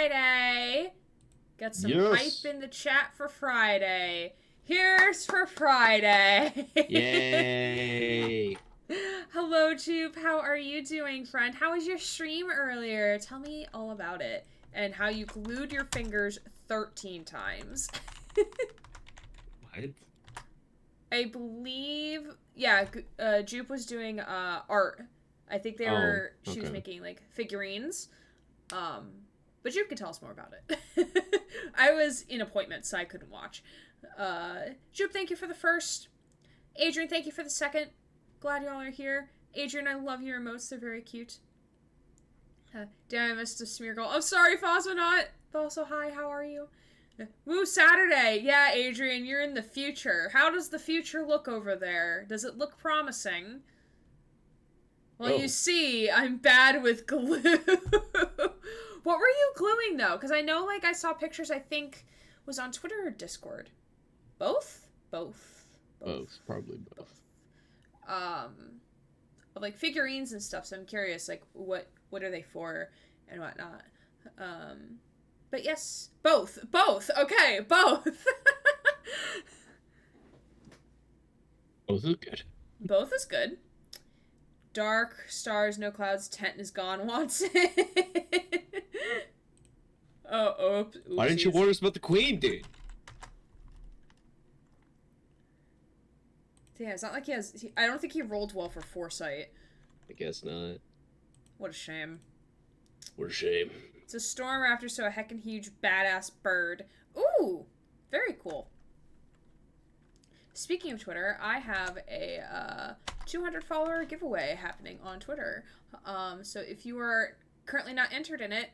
Friday. Got some hype in the chat for Friday. Here's for Friday. Yay. Hello, Jupe. How are you doing, friend? How was your stream earlier? Tell me all about it. And how you glued your fingers 13 times. What? I believe, yeah, Jupe was doing art. I think she was making, like, figurines. But Jupe can tell us more about it. I was in appointments, so I couldn't watch. Jupe, thank you for the first. Adrian, thank you for the second. Glad y'all are here. Adrian, I love your emotes. They're very cute. Damn, I missed a smear goal. I'm sorry, Fosmonaut. But also, hi, how are you? Woo, Saturday. Yeah, Adrian, you're in the future. How does the future look over there? Does it look promising? Well, you see, I'm bad with glue. What were you gluing, though? Because I know, like, I saw pictures, I think, was on Twitter or Discord. Both? Both, probably both. Of, like, figurines and stuff, so I'm curious, like, what are they for and whatnot. But yes, both, okay, both. Both is good. Both is good. Dark, stars, no clouds, tent is gone, wants it. Oops. Why didn't you warn us about the queen, dude? Yeah, it's not like I don't think he rolled well for foresight. I guess not. What a shame. What a shame. It's a storm raptor, so a heckin' huge badass bird. Ooh! Very cool. Speaking of Twitter, I have a 200 follower giveaway happening on Twitter. So if you are currently not entered in it,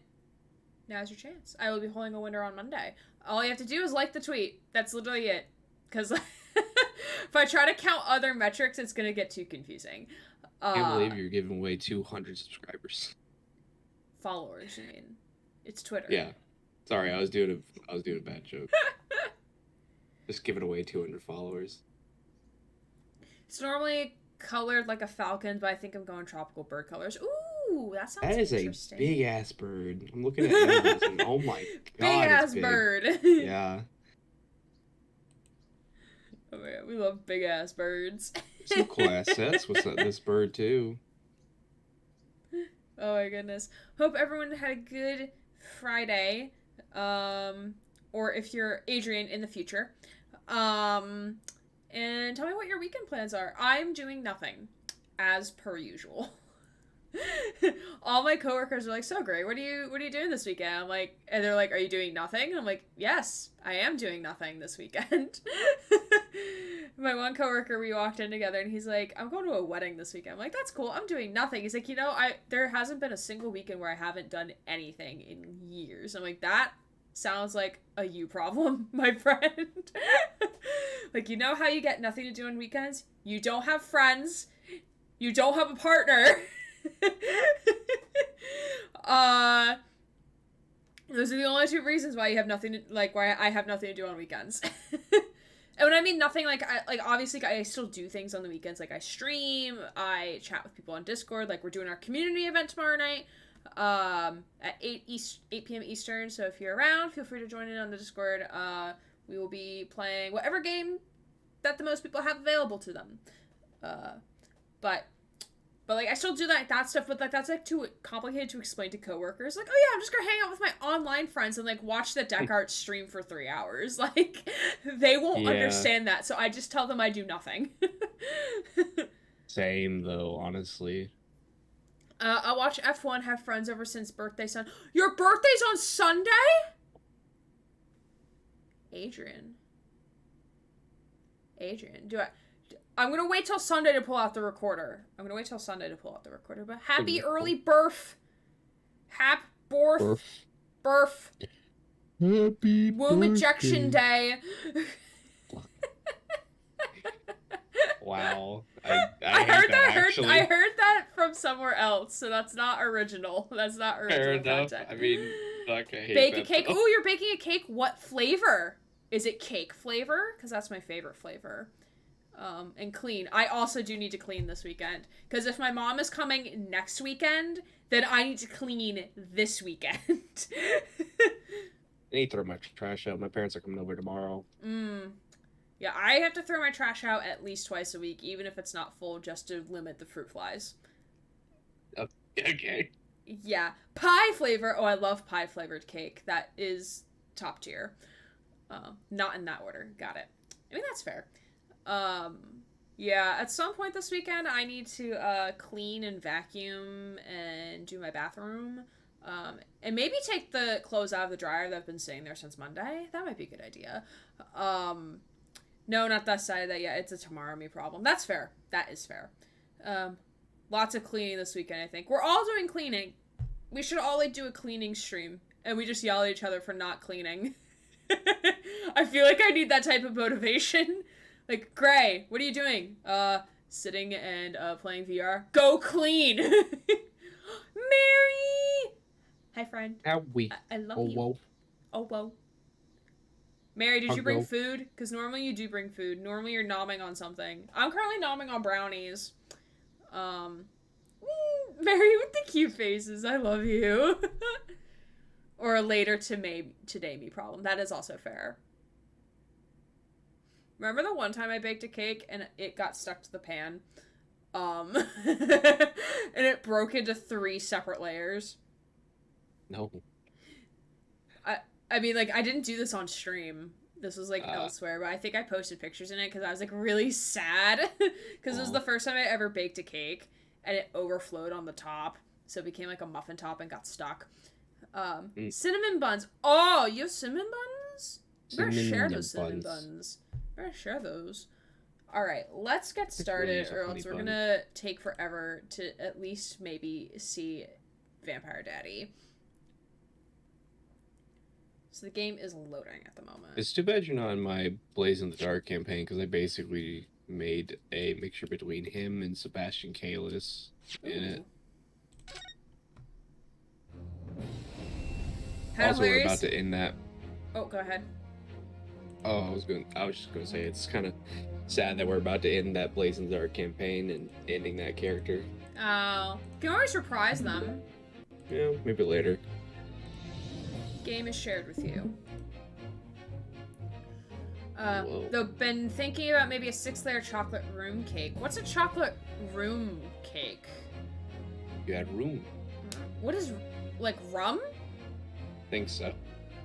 now's your chance. I will be holding a winner on Monday. All you have to do is like the tweet. That's literally it. Because if I try to count other metrics, it's going to get too confusing. I can't believe you're giving away 200 subscribers. Followers, you mean? It's Twitter. Yeah. Sorry, I was doing a bad joke. Just giving away 200 followers. It's normally colored like a falcon, but I think I'm going tropical bird colors. Ooh, that sounds interesting. That is a big-ass bird. I'm looking at it and oh my god, big-ass bird. Yeah. Oh my god, we love big-ass birds. Some cool assets with this bird, too. Oh my goodness. Hope everyone had a good Friday. Or if you're Adrian in the future. And tell me what your weekend plans are. I'm doing nothing, as per usual. All my coworkers are like, so great, what are you doing this weekend? I'm like, and they're like, are you doing nothing? And I'm like, yes, I am doing nothing this weekend. My one coworker, we walked in together and he's like, I'm going to a wedding this weekend. I'm like, that's cool, I'm doing nothing. He's like, there hasn't been a single weekend where I haven't done anything in years. I'm like, that sounds like a you problem, my friend. Like, you know how you get nothing to do on weekends? You don't have friends. You don't have a partner. Those are the only two reasons why you have nothing to, like, why I have nothing to do on weekends. And when I mean nothing, obviously I still do things on the weekends. Like, I stream, I chat with people on Discord, like, we're doing our community event tomorrow night, at 8 p.m. Eastern, so if you're around, feel free to join in on the Discord. We will be playing whatever game that the most people have available to them. But like, I still do that stuff, but like, that's like too complicated to explain to coworkers. Like, oh yeah, I'm just gonna hang out with my online friends and like watch the deck art stream for 3 hours. Like, they won't understand that, so I just tell them I do nothing. Same though, honestly. I'll watch F1, have friends over since birthday son. Your birthday's on Sunday? Adrian, I'm gonna wait till Sunday to pull out the recorder. But happy early birth. Happy birth. Happy womb injection day. Wow. I heard that from somewhere else, so that's not original. That's not original Fair enough. content. I mean, okay. Bake a cake. Ooh, you're baking a cake. What flavor? Is it cake flavor? Because that's my favorite flavor. And clean. I also do need to clean this weekend. Because if my mom is coming next weekend, then I need to clean this weekend. need to throw my trash out. My parents are coming over tomorrow. Yeah, I have to throw my trash out at least twice a week, even if it's not full, just to limit the fruit flies. Okay. Yeah. Pie flavor. Oh, I love pie flavored cake. That is top tier. Not in that order. Got it. I mean, that's fair. Yeah, at some point this weekend, I need to clean and vacuum and do my bathroom. And maybe take the clothes out of the dryer that have been sitting there since Monday. That might be a good idea. No, not that side of that yet. It's a tomorrow me problem. That's fair. That is fair. Lots of cleaning this weekend, I think. We're all doing cleaning. We should all, like, do a cleaning stream. And we just yell at each other for not cleaning. I feel like I need that type of motivation. Like, Gray, what are you doing? Sitting and playing VR. Go clean! Mary! Hi, friend. I love you. Whoa. Oh, whoa. Mary, did you bring food? Because normally you do bring food. Normally you're nomming on something. I'm currently nomming on brownies. Mary with the cute faces. I love you. Or a later today me problem. That is also fair. Remember the one time I baked a cake and it got stuck to the pan? And it broke into 3 separate layers. No. I mean, like, I didn't do this on stream. This was, like, elsewhere, but I think I posted pictures in it because I was, like, really sad. Because it was the first time I ever baked a cake, and it overflowed on the top, so it became, like, a muffin top and got stuck. Cinnamon buns. Oh, you have cinnamon buns? Better share those cinnamon buns. Better share those. Alright, let's get started, or else we're gonna take forever to at least maybe see Vampire Daddy. So the game is loading at the moment. It's too bad you're not in my Blaze in the Dark campaign, because I basically made a mixture between him and Sebastian Kalis in it. Also, we're about to end that. Oh, go ahead. Oh, I was just gonna say it's kind of sad that we're about to end that Blaze in the Dark campaign and ending that character. Oh, you can always reprise them. Yeah, maybe later. Game is shared with you. Though been thinking about maybe a 6-layer chocolate room cake. What's a chocolate room cake? You had room. What is, like, rum? I think so.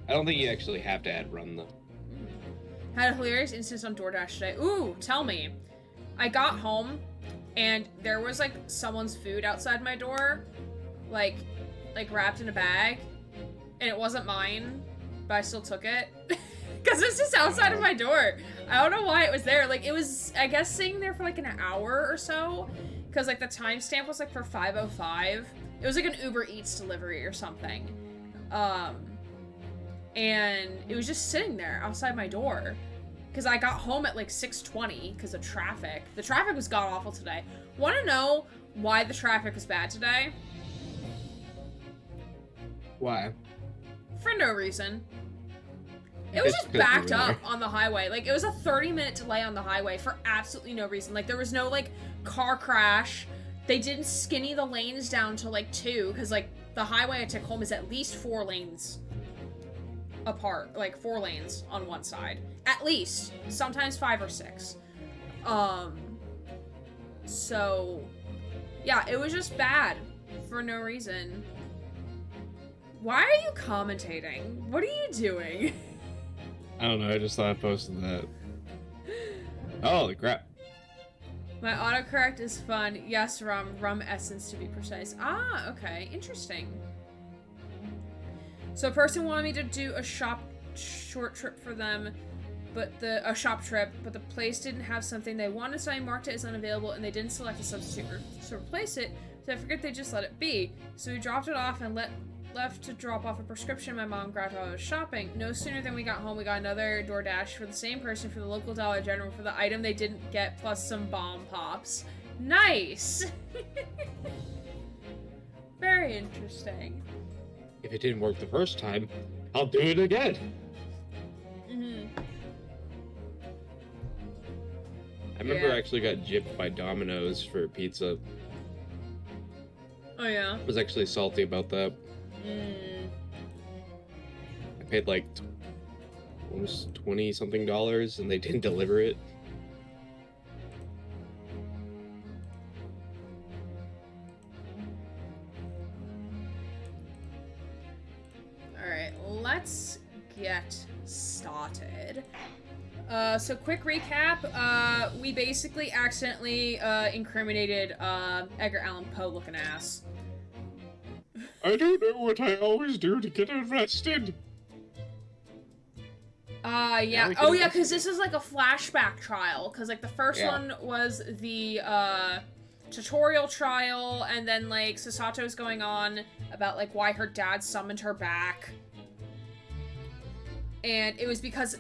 I don't think you actually have to add rum though. Had a hilarious instance on DoorDash today. Ooh, tell me. I got home and there was, like, someone's food outside my door, like wrapped in a bag. And it wasn't mine, but I still took it. Because it was just outside of my door. I don't know why it was there. Like, it was, I guess, sitting there for, like, an hour or so. Because, like, the timestamp was, like, for 5:05. It was, like, an Uber Eats delivery or something. And it was just sitting there outside my door. Because I got home at, like, 6:20 because of traffic. The traffic was god-awful today. Want to know why the traffic was bad today? Why? For no reason. It was just backed up on the highway. Like, it was a 30-minute delay on the highway for absolutely no reason. Like, there was no, like, car crash. They didn't skinny the lanes down to, like, 2, because, like, the highway I took home is at least 4 lanes apart. Like, 4 lanes on one side. At least. Sometimes 5 or 6. So, yeah, it was just bad for no reason. Why are you commentating? What are you doing? I don't know, I just thought I posted that. Holy crap. My autocorrect is fun. Yes, rum essence to be precise. Ah, okay, interesting. So a person wanted me to do a short trip for them, but a shop trip, but the place didn't have something they wanted, so I marked it as unavailable, and they didn't select a substitute to replace it, so I figured they just let it be. So we dropped it off and left to drop off a prescription my mom grabbed while I was shopping. No sooner than we got home, we got another DoorDash for the same person for the local Dollar General for the item they didn't get, plus some bomb pops. Nice! Very interesting. If it didn't work the first time, I'll do it again. I remember I actually got gypped by Domino's for pizza. Oh yeah? I was actually salty about that. I paid like almost $20-something, and they didn't deliver it. Alright, let's get started. So quick recap, we basically accidentally incriminated Edgar Allan Poe looking ass. I don't know what I always do to get arrested. Yeah. Oh, yeah, because this is like a flashback trial. Because, like, the first one was the, tutorial trial, and then, like, Sasato's going on about, like, why her dad summoned her back. And it was because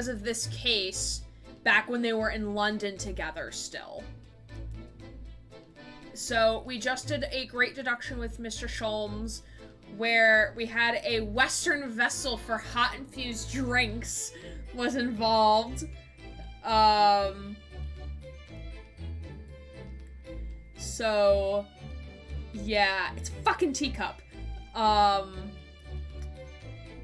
of this case back when they were in London together still. So, we just did a great deduction with Mr. Sholmes, where we had a Western vessel for hot infused drinks was involved. So, yeah, it's a fucking teacup.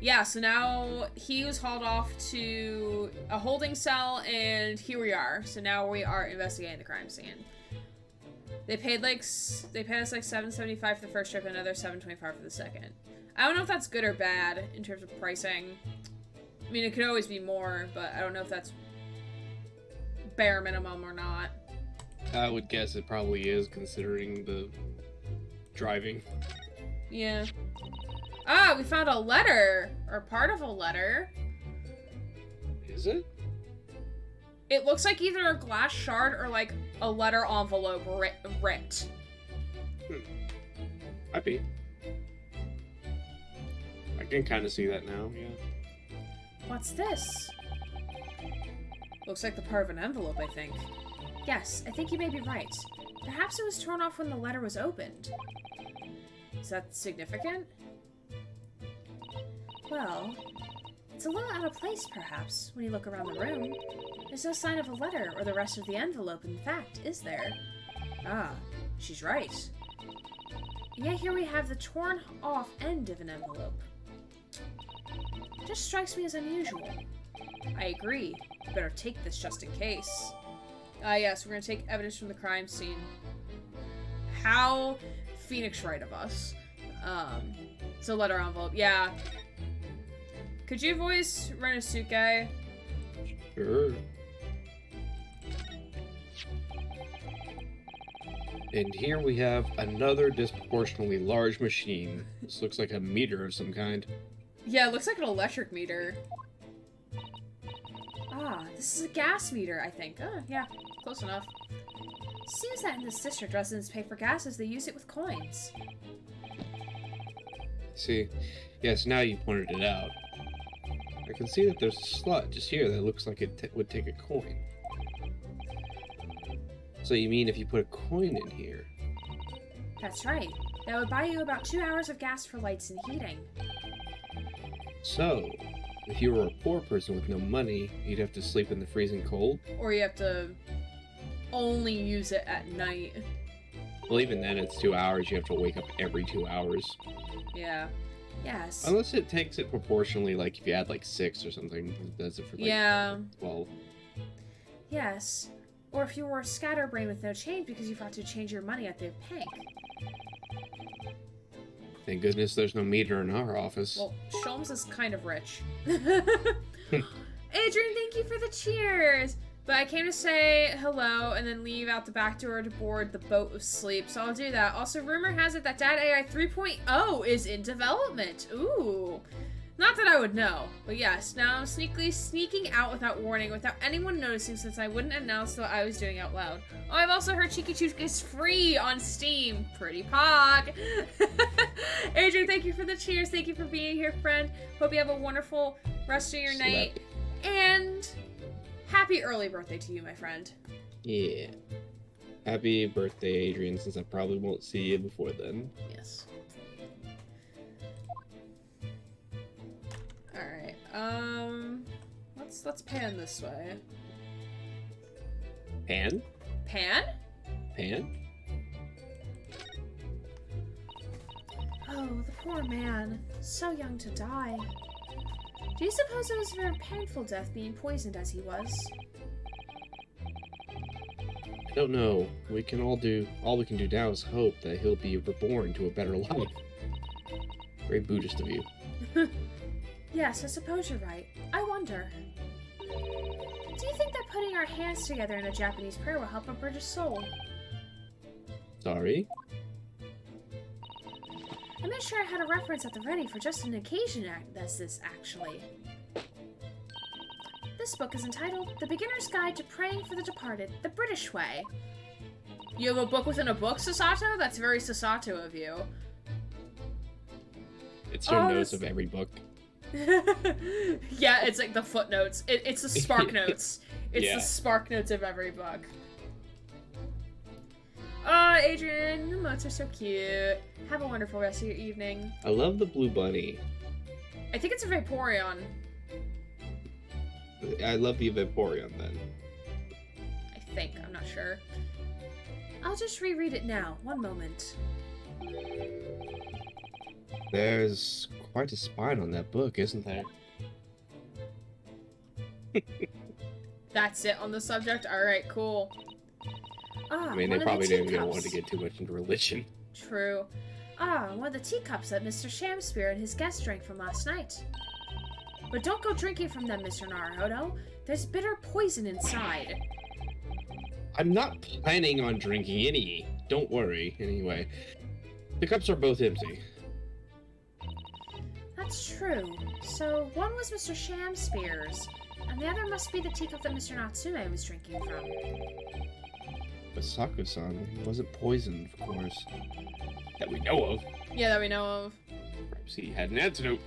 Yeah, so now he was hauled off to a holding cell, and here we are. So now we are investigating the crime scene. They paid us like $7.75 for the first trip and another $7.25 for the second. I don't know if that's good or bad in terms of pricing. I mean, it could always be more, but I don't know if that's bare minimum or not. I would guess it probably is, considering the driving. Yeah. Ah, we found a letter! Or part of a letter. Is it? It looks like either a glass shard or, like, a letter envelope ripped. Might be. I can kind of see that now, yeah. What's this? Looks like the part of an envelope, I think. Yes, I think you may be right. Perhaps it was torn off when the letter was opened. Is that significant? Well, it's a little out of place, perhaps, when you look around the room. There's no sign of a letter or the rest of the envelope, in fact, is there? Ah, she's right. And yet here we have the torn off end of an envelope. Just strikes me as unusual. I agree. You better take this just in case. Yes, we're gonna take evidence from the crime scene. How Phoenix Wright of us. It's a letter envelope. Yeah. Could you voice Renosuke? Sure. And here we have another disproportionately large machine. This looks like a meter of some kind. Yeah, it looks like an electric meter. Ah, this is a gas meter, I think. Oh, yeah, close enough. Seems that in this district, residents pay for gas as they use it with coins. See, yes, now you pointed it out. I can see that there's a slot just here that looks like it would take a coin. So you mean if you put a coin in here? That's right. That would buy you about 2 hours of gas for lights and heating. So, if you were a poor person with no money, you'd have to sleep in the freezing cold? Or you have to only use it at night. Well, even then, it's 2 hours. You have to wake up every 2 hours. Yeah. Yes. Unless it takes it proportionally, like if you add like 6 or something, it does it for like 12. Yes. Or if you were a scatterbrain with no change because you forgot to change your money at the bank. Thank goodness there's no meter in our office. Well, Sholmes is kind of rich. Adrian, thank you for the cheers! But I came to say hello and then leave out the back door to board the boat of sleep, so I'll do that. Also, rumor has it that Dad AI 3.0 is in development. Ooh. Not that I would know, but yes, now I'm sneaking out without warning, without anyone noticing, since I wouldn't announce what I was doing out loud. Oh, I've also heard Cheeky Chooch is free on Steam. Pretty pog. Adrian, thank you for the cheers. Thank you for being here, friend. Hope you have a wonderful rest of your night. And happy early birthday to you, my friend. Yeah. Happy birthday, Adrian, since I probably won't see you before then. Yes. Let's pan this way. Pan? Pan? Pan? Oh, the poor man. So young to die. Do you suppose it was a very painful death being poisoned as he was? I don't know. All we can do now is hope that he'll be reborn to a better life. Very Buddhist of you. Yes, I suppose you're right. I wonder. Do you think that putting our hands together in a Japanese prayer will help a British soul? Sorry? I made sure I had a reference at the ready for just an occasion as this, actually. This book is entitled The Beginner's Guide to Praying for the Departed, the British Way. You have a book within a book, Sasato? That's very Sasato of you. It's your notes of every book. Yeah, it's like the footnotes. It's the spark notes. It's the spark notes of every book. Oh, Adrian, the notes are so cute. Have a wonderful rest of your evening. I love the blue bunny. I think it's a Vaporeon. I love the Vaporeon, then. I think. I'm not sure. I'll just reread it now. One moment. There's quite a spine on that book, isn't there? That's it on the subject? Alright, cool. I mean, they probably didn't want to get too much into religion. True. One of the teacups that Mr. Shamspear and his guests drank from last night. But don't go drinking from them, Mr. Naruhodo. There's bitter poison inside. I'm not planning on drinking any. Don't worry. Anyway, the cups are both empty. That's true. So, one was Mr. Shamspear's, and the other must be the teacup that Mr. Natsume was drinking from. But Saku-san wasn't poisoned, of course. That we know of. Yeah, that we know of. Perhaps he had an antidote.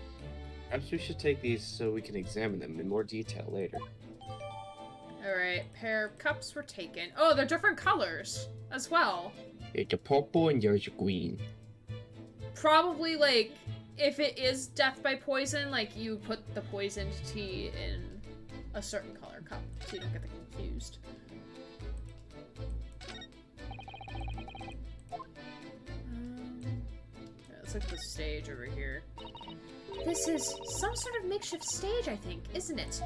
Perhaps we should take these so we can examine them in more detail later. Alright, pair of cups were taken. Oh, they're different colors as well. It's a purple and there's a green. Probably, like, if it is death by poison, like, you put the poisoned tea in a certain color cup so you don't get confused. Let's look at the stage over here. This is some sort of makeshift stage, I think, isn't it?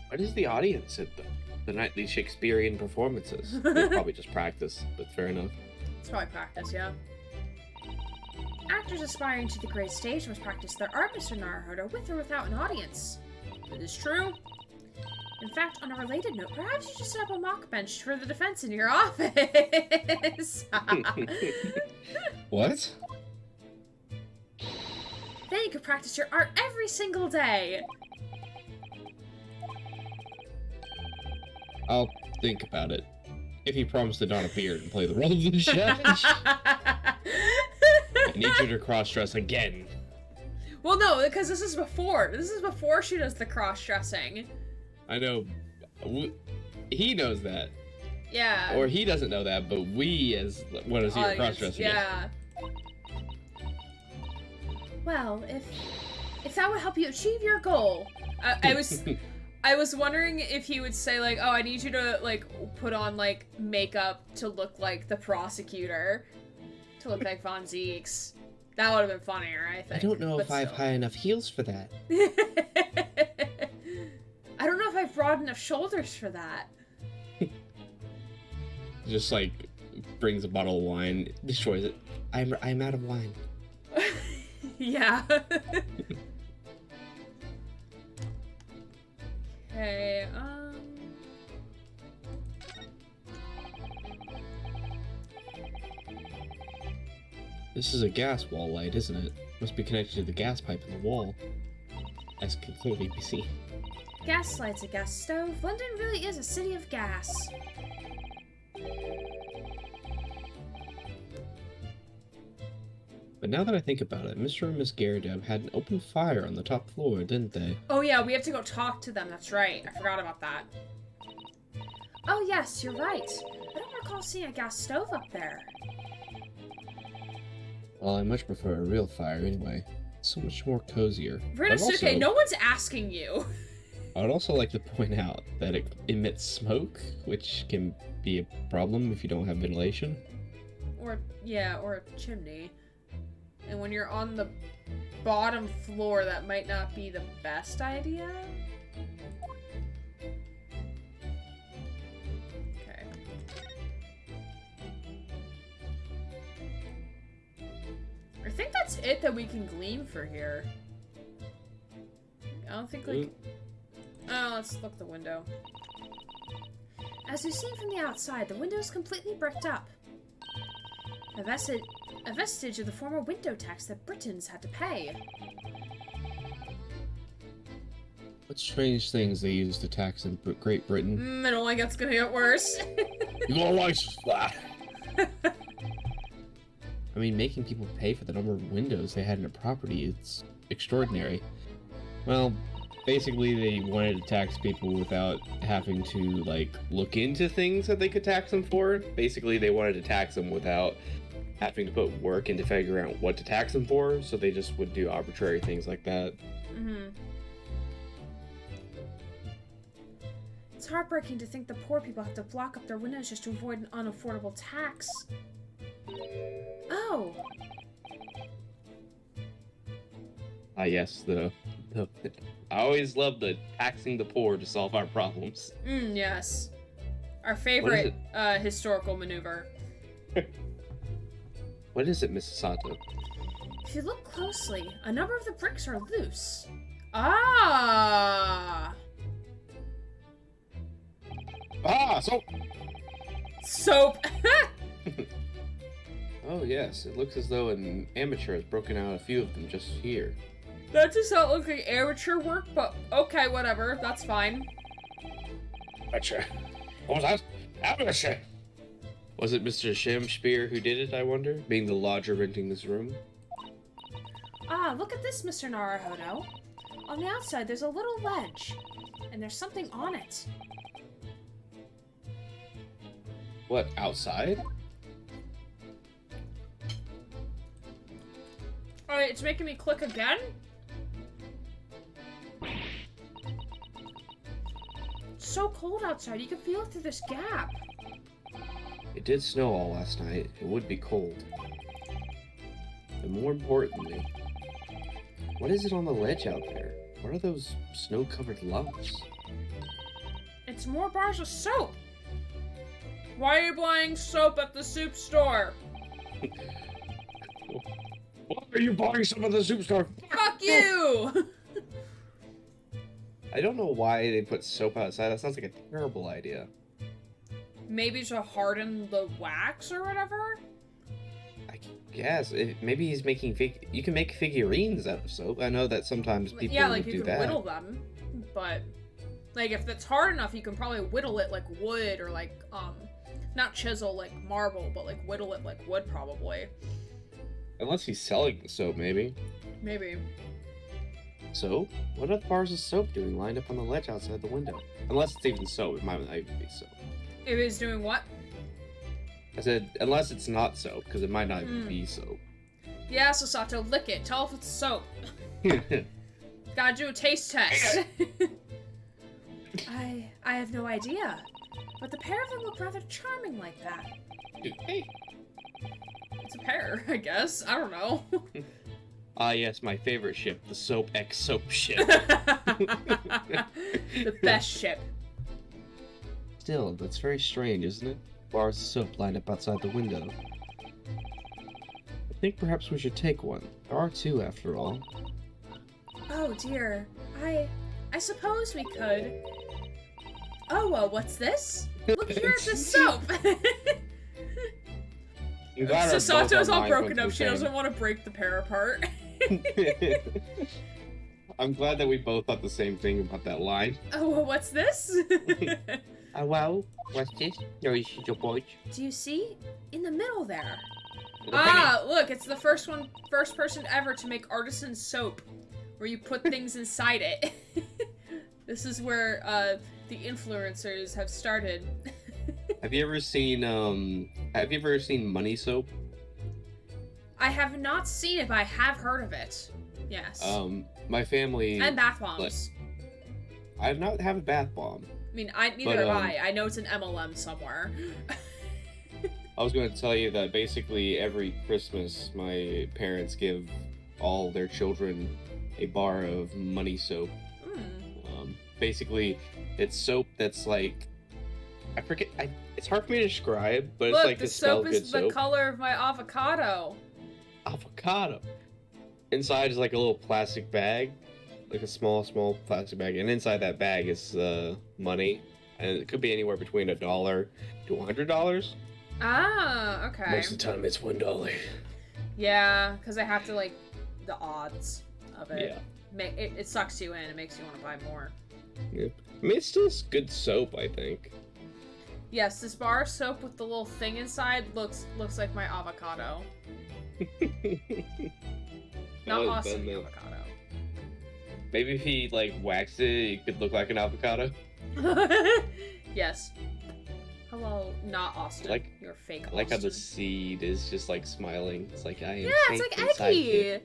What is the audience at the nightly Shakespearean performances? They're probably just practice, but fair enough. It's probably practice, yeah. Actors aspiring to the great stage must practice their art, Mr. Naruhodo, with or without an audience. It is true. In fact, on a related note, perhaps you should set up a mock bench for the defense in your office. What? Then you could practice your art every single day. I'll think about it. If you promise to not appear and play the role of the judge. I need you to cross-dress again. Well, no, because this is before. This is before she does the cross-dressing. I know. He knows that. Yeah. Or he doesn't know that, but we as want to see her cross-dressing. Yeah. Well, if that would help you achieve your goal, I was wondering if he would say like, "Oh, I need you to like put on like makeup to look like the prosecutor, to look like Von Zeeks." That would have been funnier, I think. I don't know if I have high enough heels for that. I don't know if I have broad enough shoulders for that. Just like brings a bottle of wine, destroys it. I'm out of wine. Yeah. Okay, This is a gas wall light, isn't it? Must be connected to the gas pipe in the wall. As can clearly be seen. Gas lights, a gas stove. London really is a city of gas. But now that I think about it, Mr. and Miss Garrideb had an open fire on the top floor, didn't they? Oh yeah, we have to go talk to them, that's right. I forgot about that. Oh yes, you're right. I don't recall seeing a gas stove up there. Well, I much prefer a real fire anyway. It's so much more cozier. Rinosuke, no one's asking you. I would also like to point out that it emits smoke, which can be a problem if you don't have ventilation. Or a chimney. And when you're on the bottom floor, that might not be the best idea. Okay. I think that's it that we can glean for here. I don't think, like... Oh, let's look the window. As you've seen from the outside, the window is completely bricked up. A vestige of the former window tax that Britons had to pay. What strange things they used to tax in Great Britain? It only gets gonna get worse. You got a license for that. I mean, making people pay for the number of windows they had in a property, it's extraordinary. Well, basically they wanted to tax people without having to, like, look into things that they could tax them for. Basically, they wanted to tax them without having to put work into figuring out what to tax them for, so they just would do arbitrary things like that. Mm-hmm. It's heartbreaking to think the poor people have to block up their windows just to avoid an unaffordable tax. Oh! Yes, I always love the taxing the poor to solve our problems. Yes. Our favorite historical maneuver. What is it, Mrs. Sato? If you look closely, a number of the bricks are loose. Ah! Soap! Soap! Oh, yes. It looks as though an amateur has broken out a few of them just here. That does not look like amateur work, but okay, whatever. That's fine. Amateur? What was that? Amateur! Was it Mr. Shamspear who did it, I wonder? Being the lodger renting this room? Ah, look at this, Mr. Naruhodo. On the outside, there's a little ledge, and there's something on it. What, outside? Alright, it's making me click again? It's so cold outside, you can feel it through this gap. It did snow all last night. It would be cold. And more importantly, what is it on the ledge out there? What are those snow-covered lumps? It's more bars of soap! Why are you buying soap at the soup store? Why are you buying some of the soup store? Fuck you! I don't know why they put soap outside. That sounds like a terrible idea. Maybe to harden the wax or whatever? I guess. Maybe he's making you can make figurines out of soap. I know that sometimes people like would you do can that. whittle them, but like if it's hard enough, you can probably whittle it like wood or like not chisel like marble, but like whittle it like wood probably. Unless he's selling the soap, maybe. Maybe. So, what are the bars of soap doing lined up on the ledge outside the window? Unless it's even soap, it might not even be soap. If he's doing what? I said, unless it's not soap, because it might not even be soap. Yeah, Sasato, lick it. Tell if it's soap. Gotta do a taste test. I have no idea. But the pair of them look rather charming like that. Hey. It's a pair, I guess. I don't know. Yes, my favorite ship, the Soap X Soap ship. The best ship. Still, that's very strange, isn't it? Bars of soap lined up outside the window. I think perhaps we should take one. There are two, after all. Oh dear. I suppose we could. Oh, well, what's this? Look here at the soap! Sasato's all broken up. She doesn't want to break the pair apart. I'm glad that we both thought the same thing about that line. Oh, well, what's this? Well, what's this? No, you see your boy. Do you see? In the middle there. Ah, look, it's the first person ever to make artisan soap, where you put things inside it. This is where the influencers have started. Have you ever seen Money Soap? I have not seen it, but I have heard of it. Yes. My family and bath bombs. I've not have a bath bomb. I mean, neither have I. I know it's an MLM somewhere. I was going to tell you that basically every Christmas my parents give all their children a bar of money soap. Basically, it's soap that's like, I forget. It's hard for me to describe, but Look, it's like the smell soap good is the soap. color of my avocado. Avocado. Inside is like a little plastic bag, like a small plastic bag, and inside that bag is money, and it could be anywhere between $1 to $100. Ah, okay. Most of the time, it's $1. Yeah, because I have to like the odds of it. Yeah. It sucks you in. It makes you want to buy more. Yep. I mean, it's still good soap, I think. Yes, this bar of soap with the little thing inside looks like my avocado. Not awesome avocado. Maybe if he like waxed it, it could look like an avocado. Yes. Hello, not Austin. You're fake Austin. Like how the seed is just like smiling. It's like I am. Yeah, it's like eggy.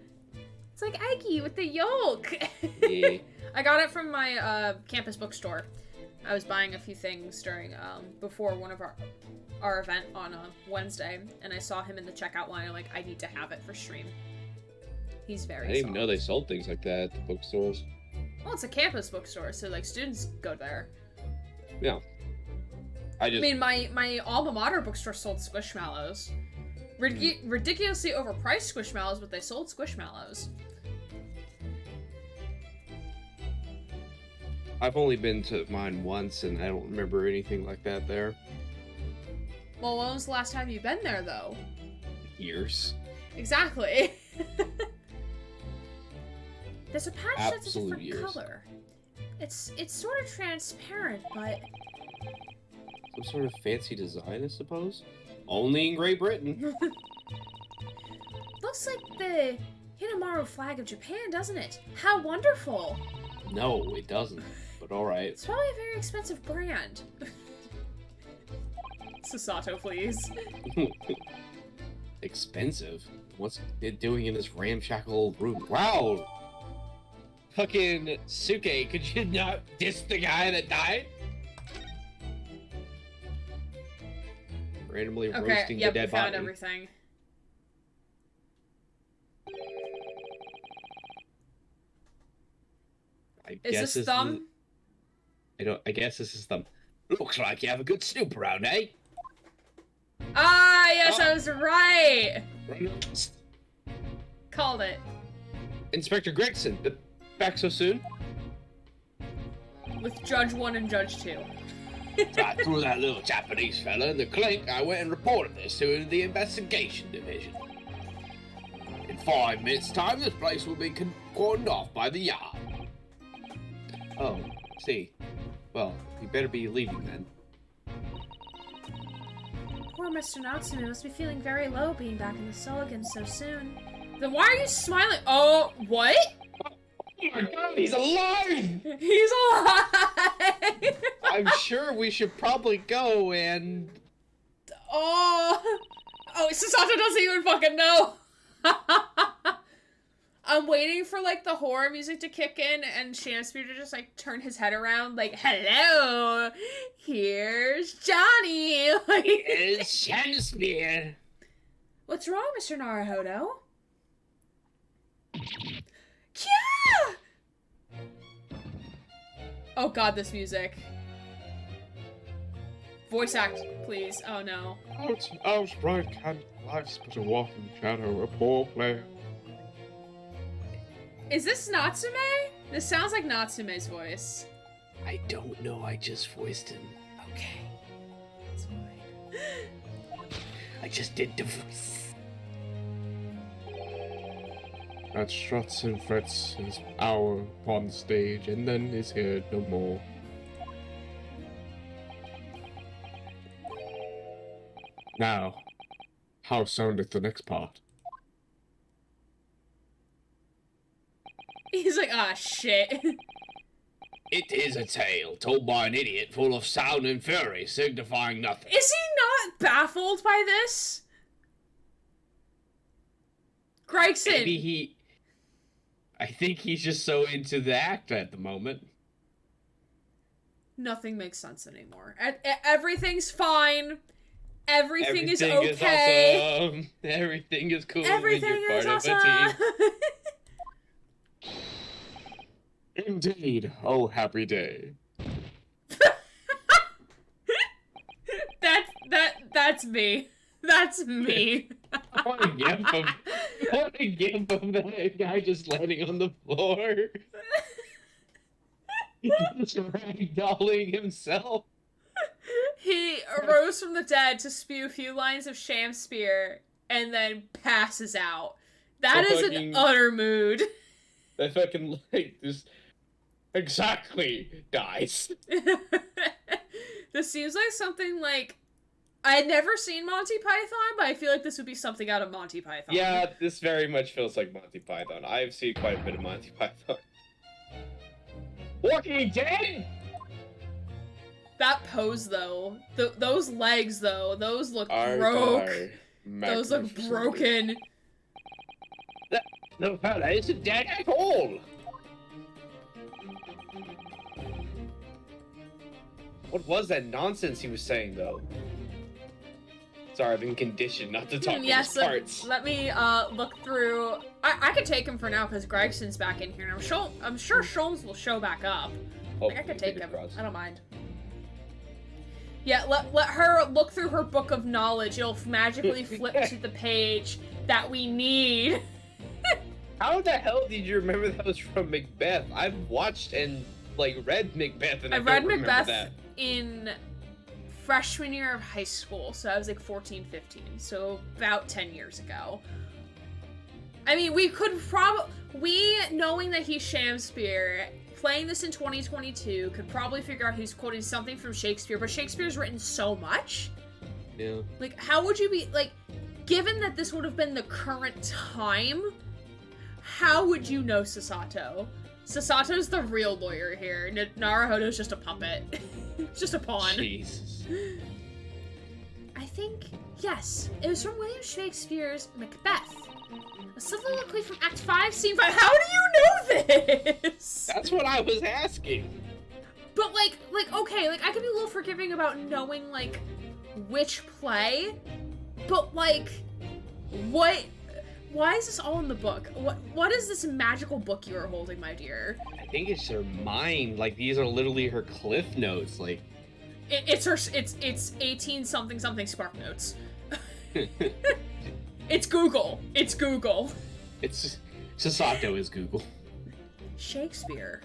It's like eggy with the yolk. Yeah. I got it from my campus bookstore. I was buying a few things during before one of our event on a Wednesday, and I saw him in the checkout line. I'm like, I need to have it for stream. He's very. I didn't even know they sold things like that at the bookstores. Well, it's a campus bookstore, so like students go there. Yeah. I mean, my alma mater bookstore sold Squishmallows. Ridiculously overpriced Squishmallows, but they sold Squishmallows. I've only been to mine once, and I don't remember anything like that there. Well, when was the last time you've been there, though? Years. Exactly. There's a patch that's a different years. color. It's sort of transparent, but... Some sort of fancy design, I suppose? Only in Great Britain. Looks like the Hinamaru flag of Japan, doesn't it? How wonderful! No, it doesn't. But alright. It's probably a very expensive brand. Sasato, please. Expensive? What's it doing in this ramshackle room? Wow! Fucking Suke, could you not diss the guy that died? Randomly roasting the dead body. Found everything. Is this thumb? I guess this is thumb. Looks like you have a good snoop around, eh? Ah, yes, I was right! Called it. Inspector Gregson, back so soon? With Judge 1 and Judge 2. I threw that little Japanese fella in the clink. I went and reported this to the investigation division. In 5 minutes' time, this place will be cordoned off by the yard. Oh, see. Well, you better be leaving then. Poor Mr. Natsume must be feeling very low being back in the cell again so soon. Then why are you smiling? Oh, what? Oh my god, he's alive! He's alive! I'm sure we should probably go and... Oh, Sasato doesn't even fucking know. I'm waiting for, like, the horror music to kick in and Shakespeare to just, like, turn his head around, like, hello, here's Johnny. It's Shakespeare. What's wrong, Mr. Naruhodo? Yeah! Oh god, this music. Voice act, please. Oh no. Out bright candle life's but a walking shadow, a poor player. Is this Natsume? This sounds like Natsume's voice. I don't know, I just voiced him. Okay. That's fine. I just did the voice. That struts and frets his hour upon the stage, and then is heard no more. Now, how soundeth the next part? He's like, ah, shit. It is a tale told by an idiot full of sound and fury, signifying nothing. Is he not baffled by this? Gregson! Maybe I think he's just so into the act at the moment. Nothing makes sense anymore. Everything's fine. Everything is okay. Is awesome. Everything is cool. Everything when you're is part awesome. Of a team. Indeed. Oh, happy day. That's me. That's me. I want a gif of, I want a gif of that guy just landing on the floor. Just ragdolling himself. He arose from the dead to spew a few lines of Shakespeare and then passes out. That is an utter mood. That fucking, like, just exactly dies. This seems like something like... I had never seen Monty Python, but I feel like this would be something out of Monty Python. Yeah, this very much feels like Monty Python. I've seen quite a bit of Monty Python. Walking Dead? That pose, though. Those legs, though. Those look broke. Those look broken. No fella isn't dead at all. What was that nonsense he was saying, though? Sorry, I've been conditioned not to talk about parts. Let me look through. I could take him for now because Gregson's back in here, and I'm sure Sholmes will show back up. Like, I could take him. I don't mind. Yeah, let her look through her book of knowledge. It'll magically flip to the page that we need. How the hell did you remember that was from Macbeth? I've watched and read Macbeth, and I read Macbeth that. In freshman year of high school, so I was like 14, 15, so about 10 years ago. I mean, we could knowing that he's Shakespeare, playing this in 2022, could probably figure out he's quoting something from Shakespeare, but Shakespeare's written so much. Yeah. Like, how would you be, given that this would have been the current time, how would you know Sasato? Sasato's the real lawyer here. Naruhodo's just a puppet. Just a pawn. Jesus. I think, yes, it was from William Shakespeare's Macbeth. A soliloquy from Act 5, Scene 5. How do you know this? That's what I was asking. But, okay, I could be a little forgiving about knowing, which play, but, what... Why is this all in the book? What is this magical book you are holding, my dear? I think it's her mind. These are literally her cliff notes. It's 18 something Spark Notes. It's Google. It's Google. It's Sasato is Google. Shakespeare.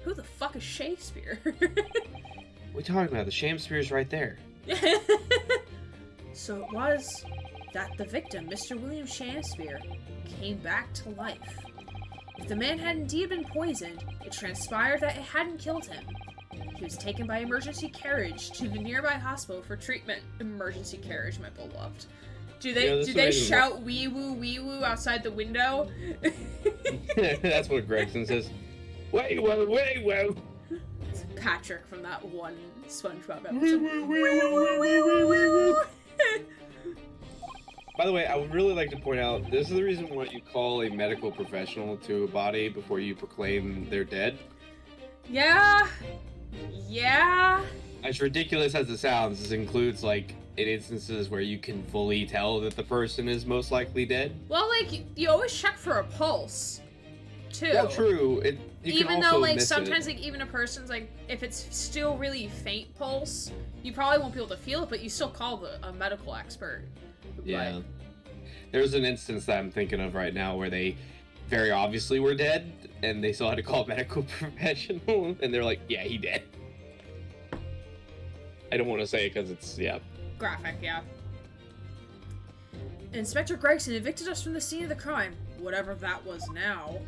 Who the fuck is Shakespeare? What are you talking about? The Shakespeare's right there. So it was that the victim, Mr. William Shakespeare, came back to life. If the man had indeed been poisoned, it transpired that it hadn't killed him. He was taken by emergency carriage to the nearby hospital for treatment. Emergency carriage, my beloved. Do they shout wee woo outside the window? That's what Gregson says. Wait, whoa. It's Patrick from that one SpongeBob episode. Wee. By the way, I would really like to point out, this is the reason why you call a medical professional to a body before you proclaim they're dead. Yeah. As ridiculous as it sounds, this includes, in instances where you can fully tell that the person is most likely dead. Well, you always check for a pulse, too. Well, true. Even though, sometimes, even a person's, if it's still really faint pulse, you probably won't be able to feel it, but you still call a medical expert. Yeah. There's an instance that I'm thinking of right now where they very obviously were dead, and they still had to call a medical professional, and they're like, yeah, he dead. I don't want to say it because it's, graphic, yeah. Inspector Gregson evicted us from the scene of the crime, whatever that was now.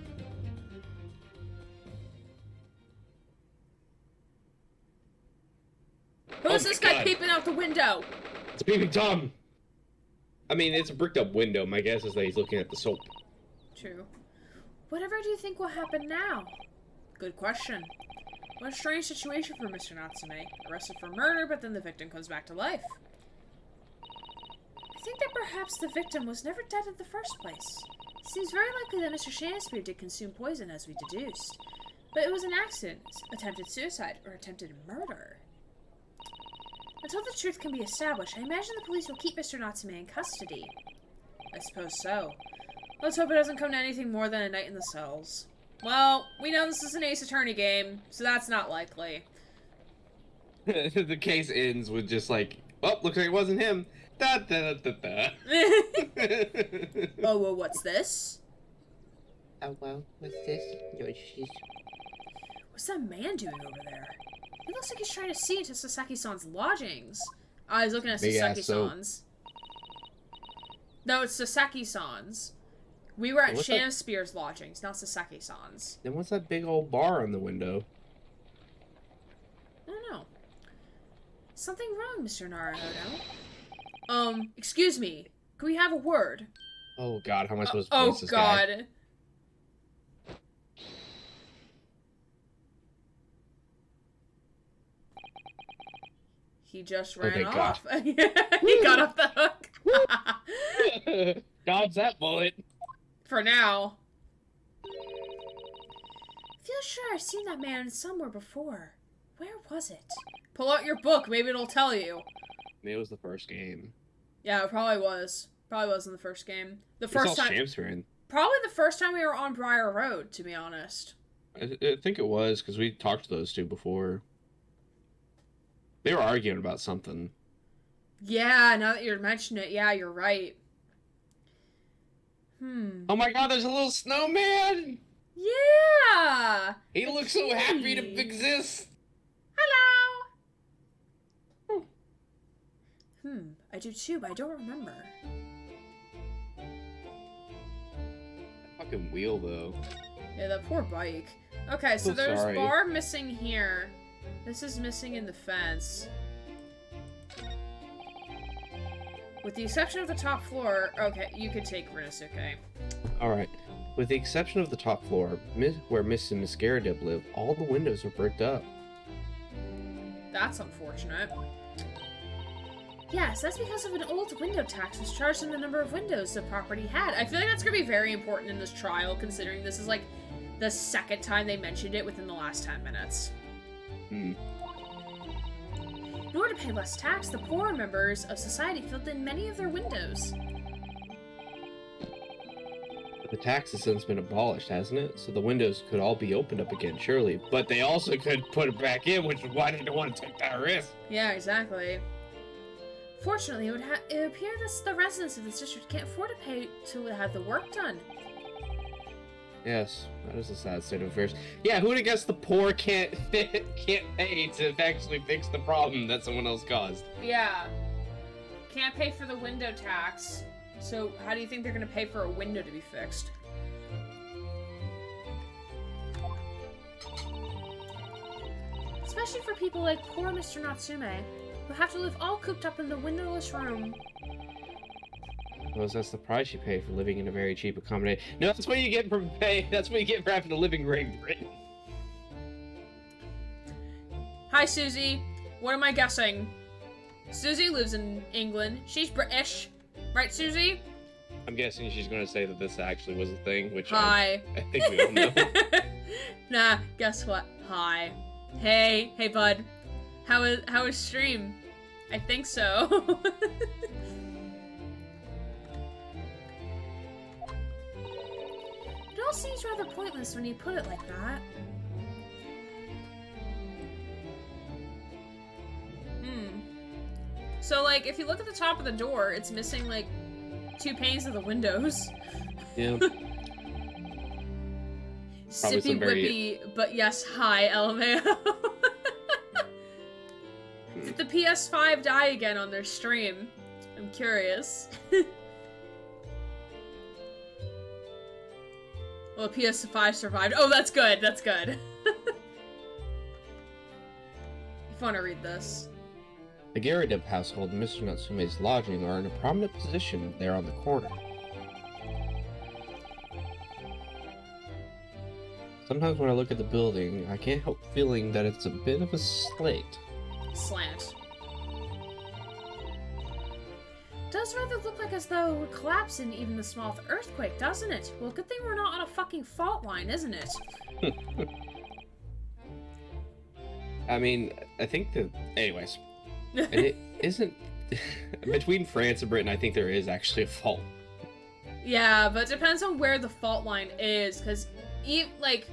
Who's this guy peeping out the window? It's Peeping Tom! I mean, it's a bricked up window. My guess is that he's looking at the soap. True. Whatever do you think will happen now? Good question. What a strange situation for Mr. Natsume. Arrested for murder, but then the victim comes back to life. I think that perhaps the victim was never dead in the first place. It seems very likely that Mr. Shakespeare did consume poison, as we deduced. But it was an accident, attempted suicide, or attempted murder. Until the truth can be established, I imagine the police will keep Mr. Natsume in custody. I suppose so. Let's hope it doesn't come to anything more than a night in the cells. Well, we know this is an Ace Attorney game, so that's not likely. The case ends with just like, oh, looks like it wasn't him. Da da da da. Oh, well, what's this? Oh, well, what's this? What's that man doing over there? He looks like he's trying to see into Sasaki-san's lodgings. Oh, he's looking at Sasaki-san's. No, it's Sasaki-san's. We were at Shamspear's lodgings, not Sasaki-san's. Then what's that big old bar on the window? I don't know. Something wrong, Mr. Naruhodo? Excuse me. Can we have a word? Oh god, how am I supposed to voice this guy? God. He just ran off. He got off the hook. Dodge that bullet. For now. I feel sure I've seen that man somewhere before. Where was it? Pull out your book. Maybe it'll tell you. Maybe it was the first game. Yeah, it probably was. Probably was in the first game. The first time. Probably the first time we were on Briar Road, to be honest. I think it was, because we talked to those two before. They were arguing about something. Yeah, now that you're mentioning it, yeah, you're right. Oh my god, there's a little snowman! Yeah! He looks so happy to exist! Hello! I do too, but I don't remember. That fucking wheel, though. Yeah, that poor bike. Okay, so there's a bar missing here. This is missing in the fence. With the exception of the top floor... Okay, you could take Rinosuke. Alright. With the exception of the top floor, where Miss and Miss Garrideb live, all the windows are bricked up. That's unfortunate. Yes, that's because of an old window tax was charged on the number of windows the property had. I feel like that's going to be very important in this trial, considering this is, like, the second time they mentioned it within the last 10 minutes. In order to pay less tax, the poorer members of society filled in many of their windows. The tax has since been abolished, hasn't it? So the windows could all be opened up again, surely. But they also could put it back in, which is why they don't want to take that risk. Yeah, exactly. Fortunately, it would appear that the residents of this district can't afford to pay to have the work done. Yes, that is a sad state of affairs. Yeah, who'd have guessed the poor can't pay to actually fix the problem that someone else caused? Yeah. Can't pay for the window tax. So how do you think they're going to pay for a window to be fixed? Especially for people like poor Mr. Natsume, who have to live all cooped up in the windowless room. Well, that's the price you pay for living in a very cheap accommodation. No, that's what you get for pay. That's what you get for having to live in Great Britain. Hi, Susie. What am I guessing? Susie lives in England. She's British. Right, Susie? I'm guessing she's going to say that this actually was a thing, which Hi. I think we all know. Nah, guess what? Hi. Hey, bud. How is stream? I think so. It all seems rather pointless when you put it like that. So, like, if you look at the top of the door, it's missing, like, 2 panes of the windows. Yeah. Sippy whippy, but yes, hi, LMAO. Did the PS5 die again on their stream? I'm curious. Well, the PS5 survived. Oh, that's good, that's good. If you want to read this. The Garrideb household and Mr. Natsume's lodging are in a prominent position there on the corner. Sometimes when I look at the building, I can't help feeling that it's a bit of a slant. Does rather look like as though it would collapse in even the smallest earthquake, doesn't it? Well, good thing we're not on a fucking fault line, isn't it? I mean, I think that... Anyways. And it isn't... Between France and Britain, I think there is actually a fault. Yeah, but it depends on where the fault line is, because like,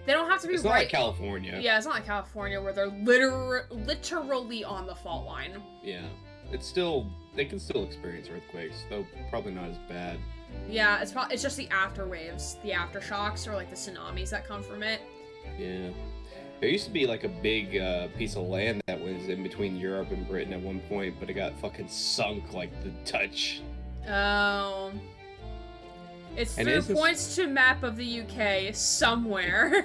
they don't have to be It's not like California. Yeah, it's not like California where they're literally on the fault line. Yeah. It's still, they can still experience earthquakes, though probably not as bad. Yeah, it's just the afterwaves, the aftershocks, or like the tsunamis that come from it. Yeah. There used to be like a big piece of land that was in between Europe and Britain at one point, but it got fucking sunk like the Dutch. Oh. It's through points to map of the UK somewhere.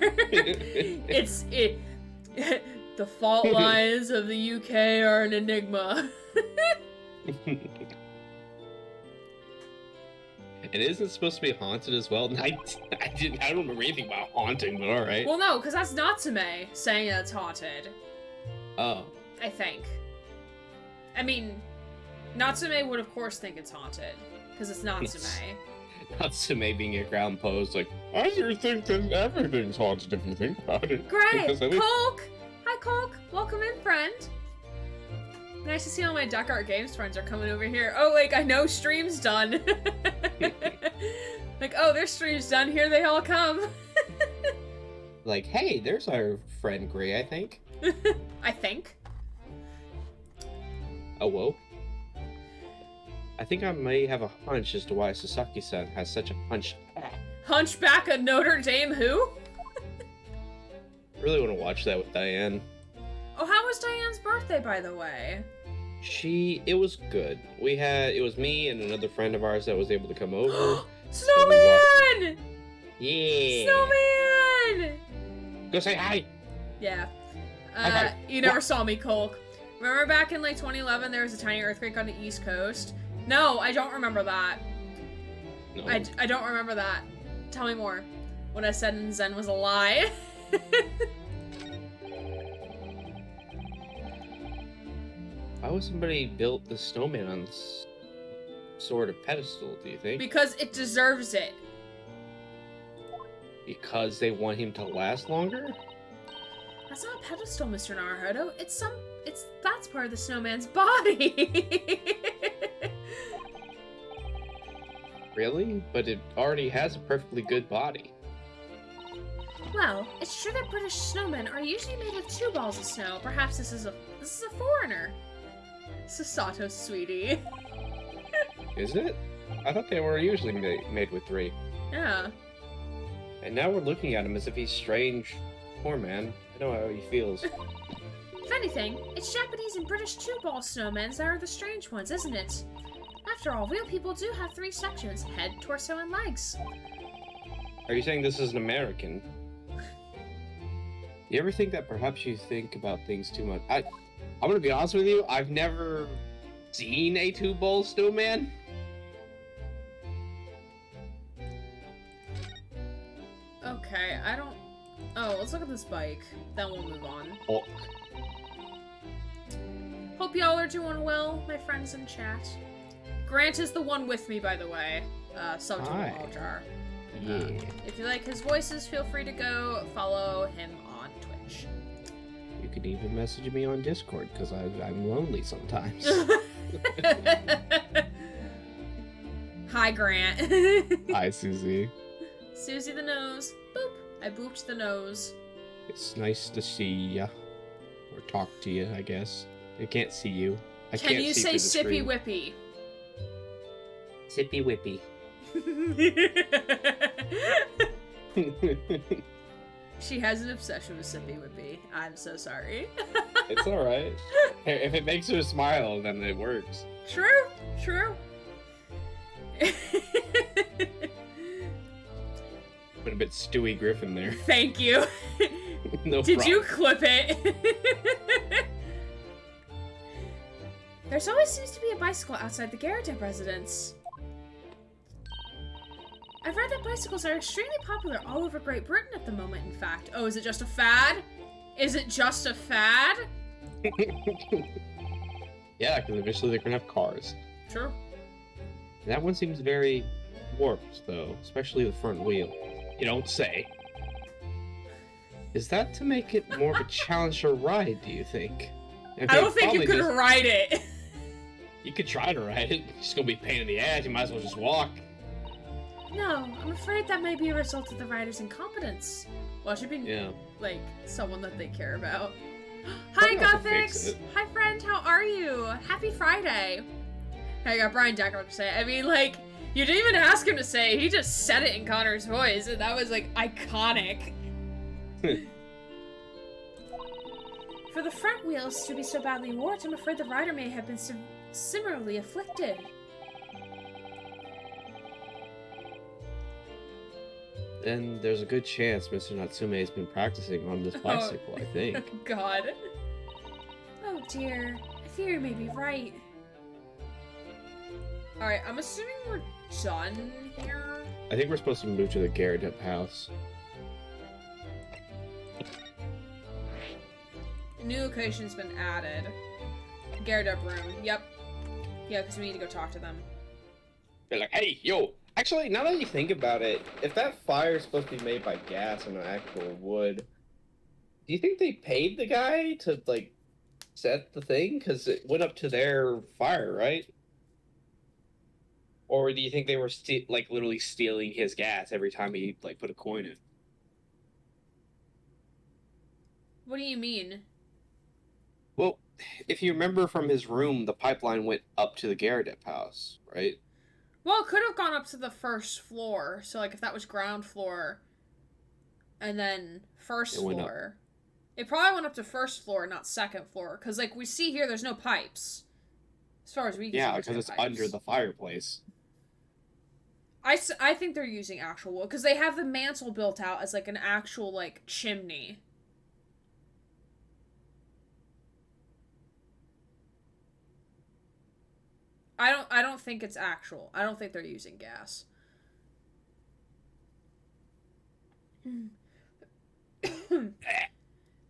The fault lines of the UK are an enigma. It isn't supposed to be haunted as well. I don't remember anything about haunting, but alright. Well, no, because that's Natsume saying it's haunted. Oh. I think. I mean, Natsume would of course think it's haunted, because it's Natsume. Natsume being a ground post, like, I think that everything's haunted if you think about it. Great! Colk! Hi, Colk! Welcome in, friend! Nice to see all my Duck Art Games friends are coming over here. Oh, like, I know stream's done. Like, oh, their stream's done. Here they all come. Like, hey, there's our friend Gray, I think. I think. Oh, whoa. I think I may have a hunch as to why Sasaki-san has such a hunchback. Hunchback of Notre Dame who? I really want to watch that with Diane. Oh, how was Diane's birthday, by the way? It was good. It was me and another friend of ours that was able to come over. Snowman! Yeah! Snowman! Go say hi! Yeah. Hi. You never saw me, Colk. Remember back in, like, 2011, there was a tiny earthquake on the East Coast? No, I don't remember that. No. I don't remember that. Tell me more. What I said in Zen was a lie. Why would somebody built the snowman on this sort of pedestal, do you think? Because it deserves it. Because they want him to last longer? That's not a pedestal, Mr. Naruhodo. That's part of the snowman's body. Really? But it already has a perfectly good body. Well, it's true that British snowmen are usually made with 2 balls of snow. Perhaps this is a foreigner. Sasato, sweetie. Is it? I thought they were usually made with 3. Yeah. And now we're looking at him as if he's strange. Poor man. I know how he feels. If anything, it's Japanese and British 2-ball snowmen that are the strange ones, isn't it? After all, real people do have 3 sections: head, torso, and legs. Are you saying this is an American? You ever think that perhaps you think about things too much? I'm gonna be honest with you, I've never seen a 2-ball snowman. Okay, I don't... Oh, let's look at this bike. Then we'll move on. Oh. Hope y'all are doing well, my friends in chat. Grant is the one with me, by the way. Sub to Waljar. Yeah. If you like his voices, feel free to go follow him on Twitch. You can even message me on Discord, because I'm lonely sometimes. Hi, Grant. Hi, Susie. Susie the nose. Boop. I booped the nose. It's nice to see ya. Or talk to you, I guss. I can't see you. Can you say sippy whippy? Sippy whippy. She has an obsession with sippy whippy. I'm so sorry. It's alright. If it makes her smile, then it works. True. True. Put a bit Stewie Griffin there. Thank you. No Did problem. you clip it? There's always seems to be a bicycle outside the Garrett residence. I've read that bicycles are extremely popular all over Great Britain at the moment, in fact. Oh, is it just a fad? Is it just a fad? Yeah, because eventually they're gonna have cars. True. That one seems very warped, though, especially the front wheel. You don't say. Is that to make it more of a challenge to ride, do you think? Okay, I don't think you could ride it. You could try to ride it. It's gonna be a pain in the ass. You might as well just walk. No, I'm afraid that may be a result of the writer's incompetence. Well, it should be, like, someone that they care about. Hi, Gothics! Hi, friend, how are you? Happy Friday! I got Brian Decker to say it. I mean, like, you didn't even ask him to say it. He just said it in Connor's voice, and that was, like, iconic. For the front wheels to be so badly warped, I'm afraid the rider may have been similarly afflicted. Then there's a good chance Mr. Natsume has been practicing on this bicycle, I think. God. Oh dear. I fear you may be right. Alright, I'm assuming we're done here. I think we're supposed to move to the Garrett house. A new location's been added. Garrett room. Yep. Yeah, because we need to go talk to them. They're like, hey, yo! Actually, now that you think about it, if that fire is supposed to be made by gas and not actual wood, do you think they paid the guy to, like, set the thing? Because it went up to their fire, right? Or do you think they were, literally stealing his gas every time he, like, put a coin in? What do you mean? Well, if you remember from his room, the pipeline went up to the Garrett house, right? Well, it could have gone up to the first floor. So, like, if that was ground floor, and then first floor. It probably went up to first floor, not second floor. Because, like, we see here, there's no pipes. As far as we can see. Yeah, because it's under the fireplace. I think they're using actual wood. Because they have the mantle built out as, like, an actual, like, chimney. I don't think it's actual. I don't think they're using gas.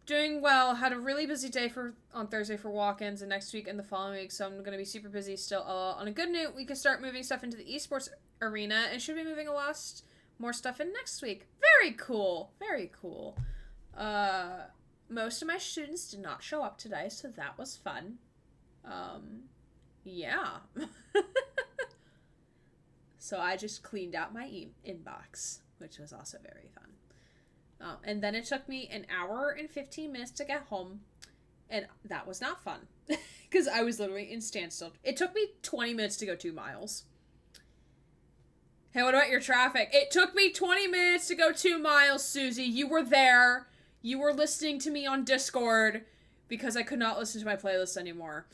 Doing well. Had a really busy day on Thursday for walk-ins and next week and the following week, so I'm going to be super busy still. On a good note, we can start moving stuff into the esports arena and should be moving a lot more stuff in next week. Very cool. Very cool. Most of my students did not show up today, so that was fun. Yeah. So I just cleaned out my inbox, which was also very fun. And then it took me an hour and 15 minutes to get home, and that was not fun because I was literally in standstill. It took me 20 minutes to go 2 miles. Hey, what about your traffic? It took me 20 minutes to go 2 miles, Susie. You were there. You were listening to me on Discord because I could not listen to my playlist anymore.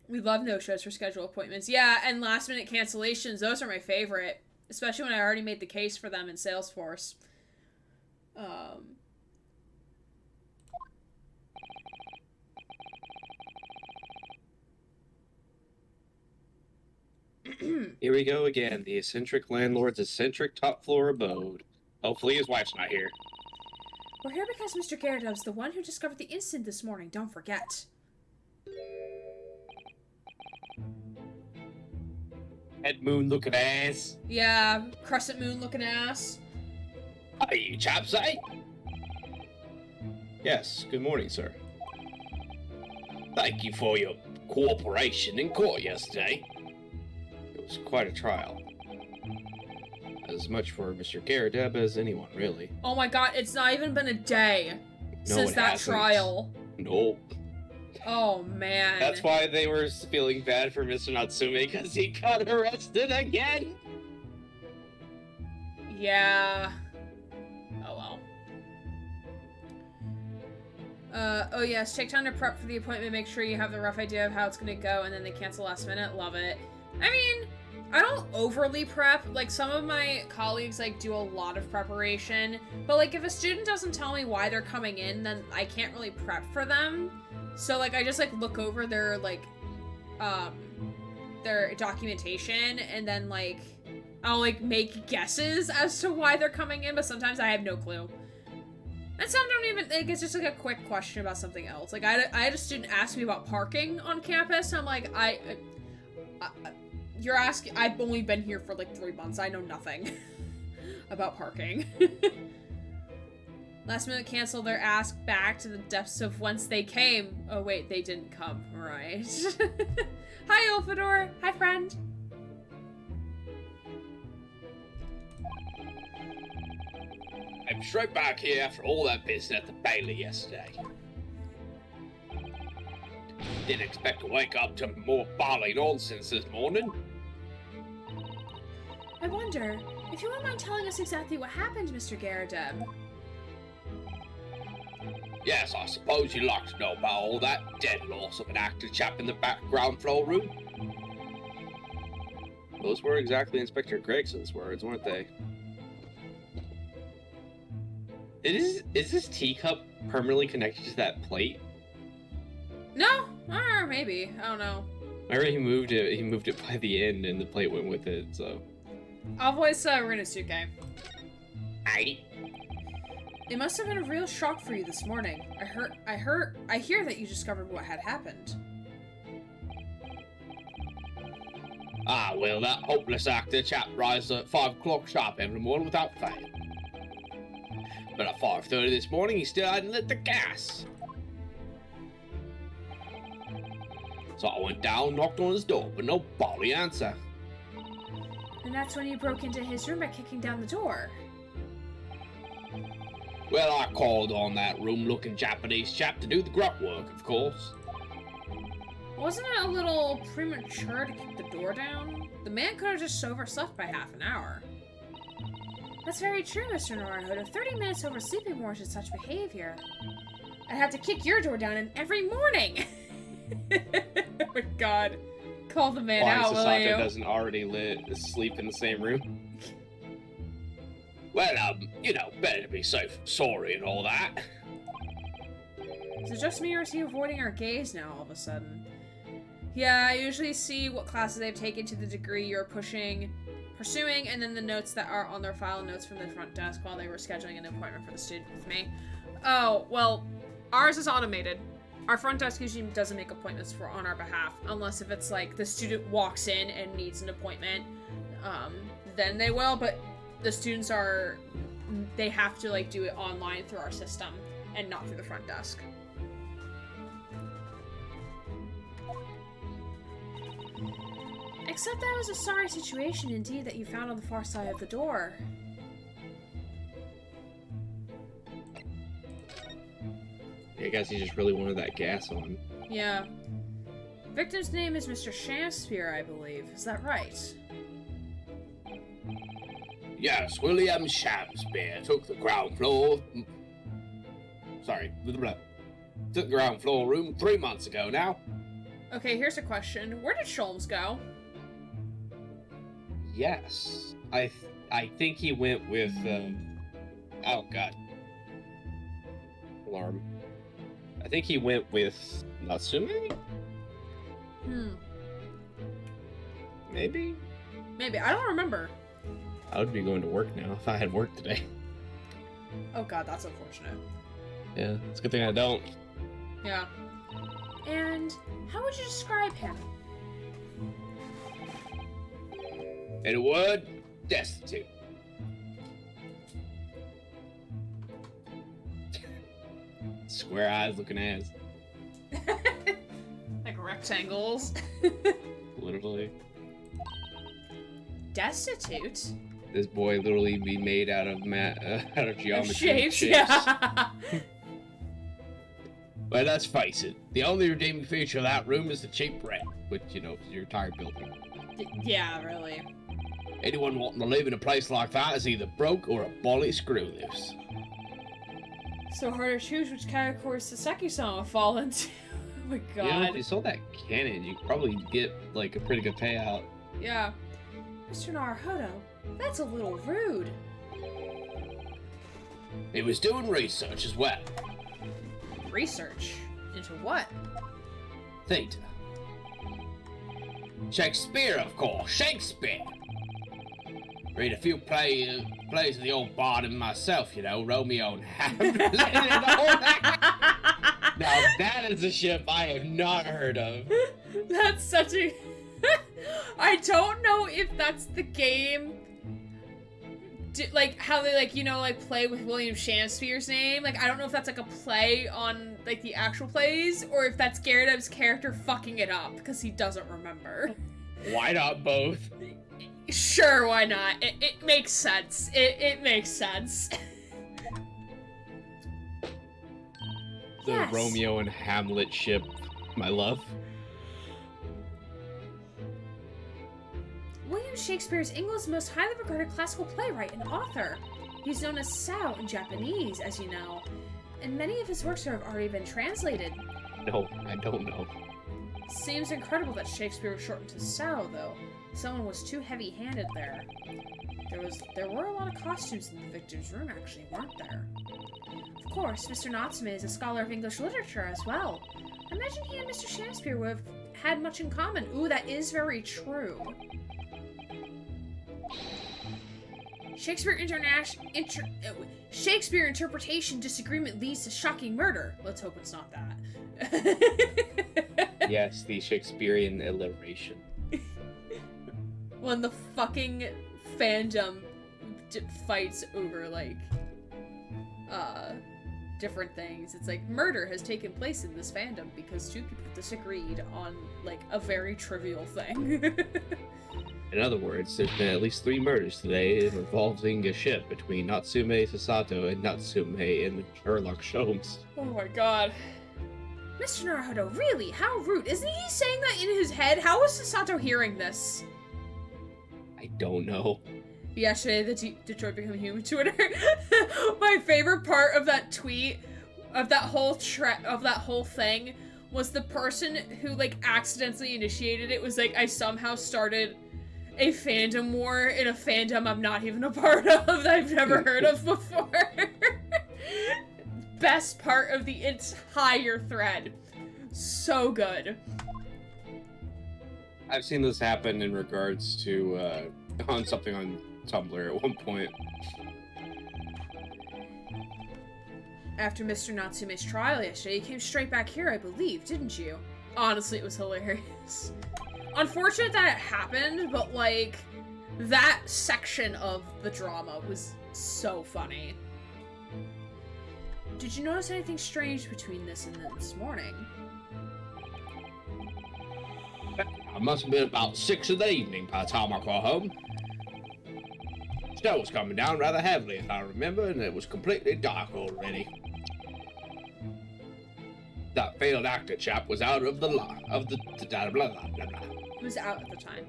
We love no-shows for schedule appointments. Yeah, and last-minute cancellations. Those are my favorite. Especially when I already made the case for them in Salesforce. Here we go again. The eccentric landlord's eccentric top-floor abode. Hopefully his wife's not here. We're here because Mr. Garrett was the one who discovered the incident this morning. Don't forget. Head moon looking ass. Yeah, crescent moon looking ass. Hi, you chaps, eh? Yes, good morning, sir. Thank you for your cooperation in court yesterday. It was quite a trial. As much for Mr. Garrett as anyone, really. Oh my god, it's not even been a day since that trial. Nope. Oh, man. That's why they were feeling bad for Mr. Natsume, because he got arrested again! Yeah. Oh, well. Oh, yes. Take time to prep for the appointment. Make sure you have the rough idea of how it's going to go, and then they cancel last minute. Love it. I mean, I don't overly prep. Like, some of my colleagues, like, do a lot of preparation. But, like, if a student doesn't tell me why they're coming in, then I can't really prep for them. So, like, I just, like, look over their, like, their documentation, and then, like, I'll, like, make guesses as to why they're coming in, but sometimes I have no clue. And some don't even, like, it's just, like, a quick question about something else. Like, I had a student ask me about parking on campus, and I'm like, you're asking, I've only been here for, like, 3 months. I know nothing about parking. Last minute cancel their ask back to the depths of whence they came. Oh wait, they didn't come, right? Hi Ulfador! Hi friend! came straight back here after all that business at the Bailey yesterday. Didn't expect to wake up to more barley nonsense this morning. I wonder if you wouldn't mind telling us exactly what happened, Mr. Garadeb. Yes, I suppose you'd like to know about all that dead loss of an active chap in the background floor room. Those were exactly Inspector Gregson's words, weren't they? Is this teacup permanently connected to that plate? No, or maybe. I don't know. I remember he moved it. He moved it by the end, and the plate went with it. So. I'll voice Rinosuke. Aye. It must have been a real shock for you this morning. I hear that you discovered what had happened. Ah, well, that hopeless actor chap rises at 5 o'clock sharp every morning without fail. But at 5:30 this morning, he still hadn't lit the gas. So I went down, knocked on his door, but no bally answer. And that's when you broke into his room by kicking down the door. Well, I called on that room-looking Japanese chap to do the grunt work, of course. Wasn't it a little premature to kick the door down? The man could have just overslept by half an hour. That's very true, Mr. Naruhodo. 30 minutes oversleeping warranted such behavior. I'd have to kick your door down every morning! Oh my god. Call the man out, will you? Doesn't already sleep in the same room. Well, you know, better to be safe than sorry and all that. Is it just me, or is he avoiding our gaze now all of a sudden? Yeah, I usually see what classes they've taken to the degree you're pursuing, and then the notes that are on their file notes from the front desk while they were scheduling an appointment for the student with me. Oh, well, ours is automated. Our front desk usually doesn't make appointments on our behalf, unless if it's like the student walks in and needs an appointment, then they will, but the students they have to like do it online through our system and not through the front desk. Except that was a sorry situation indeed that you found on the far side of the door. I guess he just really wanted that gas on. Yeah. Victim's name is Mr. Shakespeare, I believe. Is that right? Yes, William Shakespeare took the ground floor... Took the ground floor room 3 months ago now. Okay, here's a question. Where did Sholmes go? Yes. I think he went with, oh god. Alarm. I think he went with Natsume? Maybe? Maybe. I don't remember. I would be going to work now if I had work today. Oh god, that's unfortunate. Yeah, it's a good thing I don't. Yeah. And how would you describe him? In a word, destitute. Square eyes looking ass. Like rectangles. Literally. Destitute? This boy literally be made out of geometry. Shapes, yeah. But let's face it, the only redeeming feature of that room is the cheap rent, which, you know, is your entire building. Yeah, really. Anyone wanting to live in a place like that is either broke or a bally screw loose. So hard to choose which category Saseki-san will fall into. Oh my god. You know, if you sold that cannon, you could probably get, like, a pretty good payout. Yeah. Mr. Naruhodo, that's a little rude. He was doing research as well. Research? Into what? Theta. Shakespeare, of course. Shakespeare! Read a few plays of the old bard and myself, you know, Romeo and Hamlet and all that. Now that is a ship I have not heard of. That's such a... I don't know if that's the game... like, how they, like, you know, like, play with William Shakespeare's name. Like, I don't know if that's, like, a play on, like, the actual plays, or if that's Gyarados' character fucking it up, because he doesn't remember. Why not both? Sure, why not? It makes sense. It makes sense. The Romeo and Hamlet ship, my love. William Shakespeare is England's most highly regarded classical playwright and author. He's known as Sao in Japanese, as you know, and many of his works have already been translated. No, I don't know. Seems incredible that Shakespeare was shortened to Sao, though. Someone was too heavy-handed there. There were a lot of costumes in the victor's room, actually, weren't there? Of course, Mr. Natsume is a scholar of English literature as well. I imagine he and Mr. Shakespeare would have had much in common. Ooh, that is very true. Shakespeare interpretation disagreement leads to shocking murder. Let's hope it's not that. Yes, the Shakespearean alliteration. When the fucking fandom fights over, like, different things. It's like, murder has taken place in this fandom because two people disagreed on, like, a very trivial thing. In other words, there's been at least 3 murders today involving a ship between Natsume Sasato and Natsume and Sherlock Holmes. Oh my god. Mr. Naruto, really? How rude. Isn't he saying that in his head? How is Sasato hearing this? I don't know. Yesterday, the Detroit Become Human Twitter. My favorite part of that tweet, of that whole thing, was the person who, like, accidentally initiated it was like, I somehow started a fandom war in a fandom I'm not even a part of, that I've never heard of before. Best part of the entire thread. So good. I've seen this happen in regards to, on something on Tumblr at one point. After Mr. Natsume's trial yesterday, you came straight back here, I believe, didn't you? Honestly, it was hilarious. Unfortunate that it happened, but, like, that section of the drama was so funny. Did you notice anything strange between this and this morning? It must have been about 6 in the evening by the time I got home. Snow was coming down rather heavily, if I remember, and it was completely dark already. That failed actor chap was out of the blah blah blah blah. He was out at the time.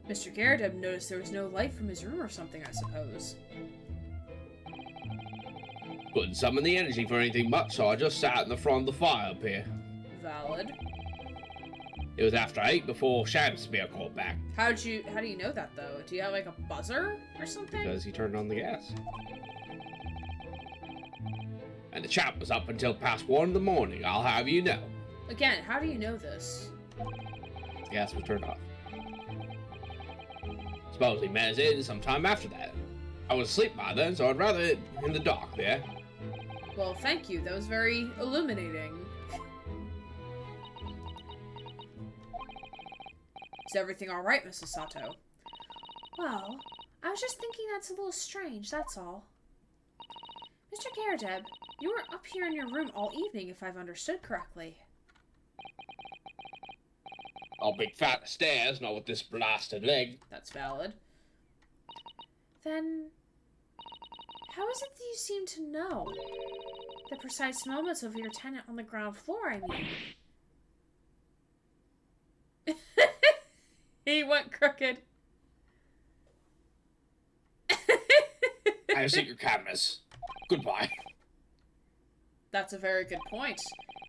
Mr. Garrett noticed there was no light from his room or something, I suppose. Couldn't summon the energy for anything much, so I just sat in the front of the fire up here. Valid. It was after 8 before Shakespeare called back. How do you know that, though? Do you have, like, a buzzer or something? Because he turned on the gas. And the chap was up until past 1 in the morning, I'll have you know. Again, how do you know this? The gas was turned off. Suppose he met us in sometime after that. I was asleep by then, so I'd rather it in the dark there. Well, thank you. That was very illuminating. Is everything alright, Mrs. Sato? Well, I was just thinking that's a little strange, that's all. Mr. Garadeb, you were up here in your room all evening, if I've understood correctly. All big fat stairs, not with this blasted leg. That's valid. Then, how is it that you seem to know? The precise moments of your tenant on the ground floor, I mean. He went crooked. I see your cameras. Goodbye. That's a very good point.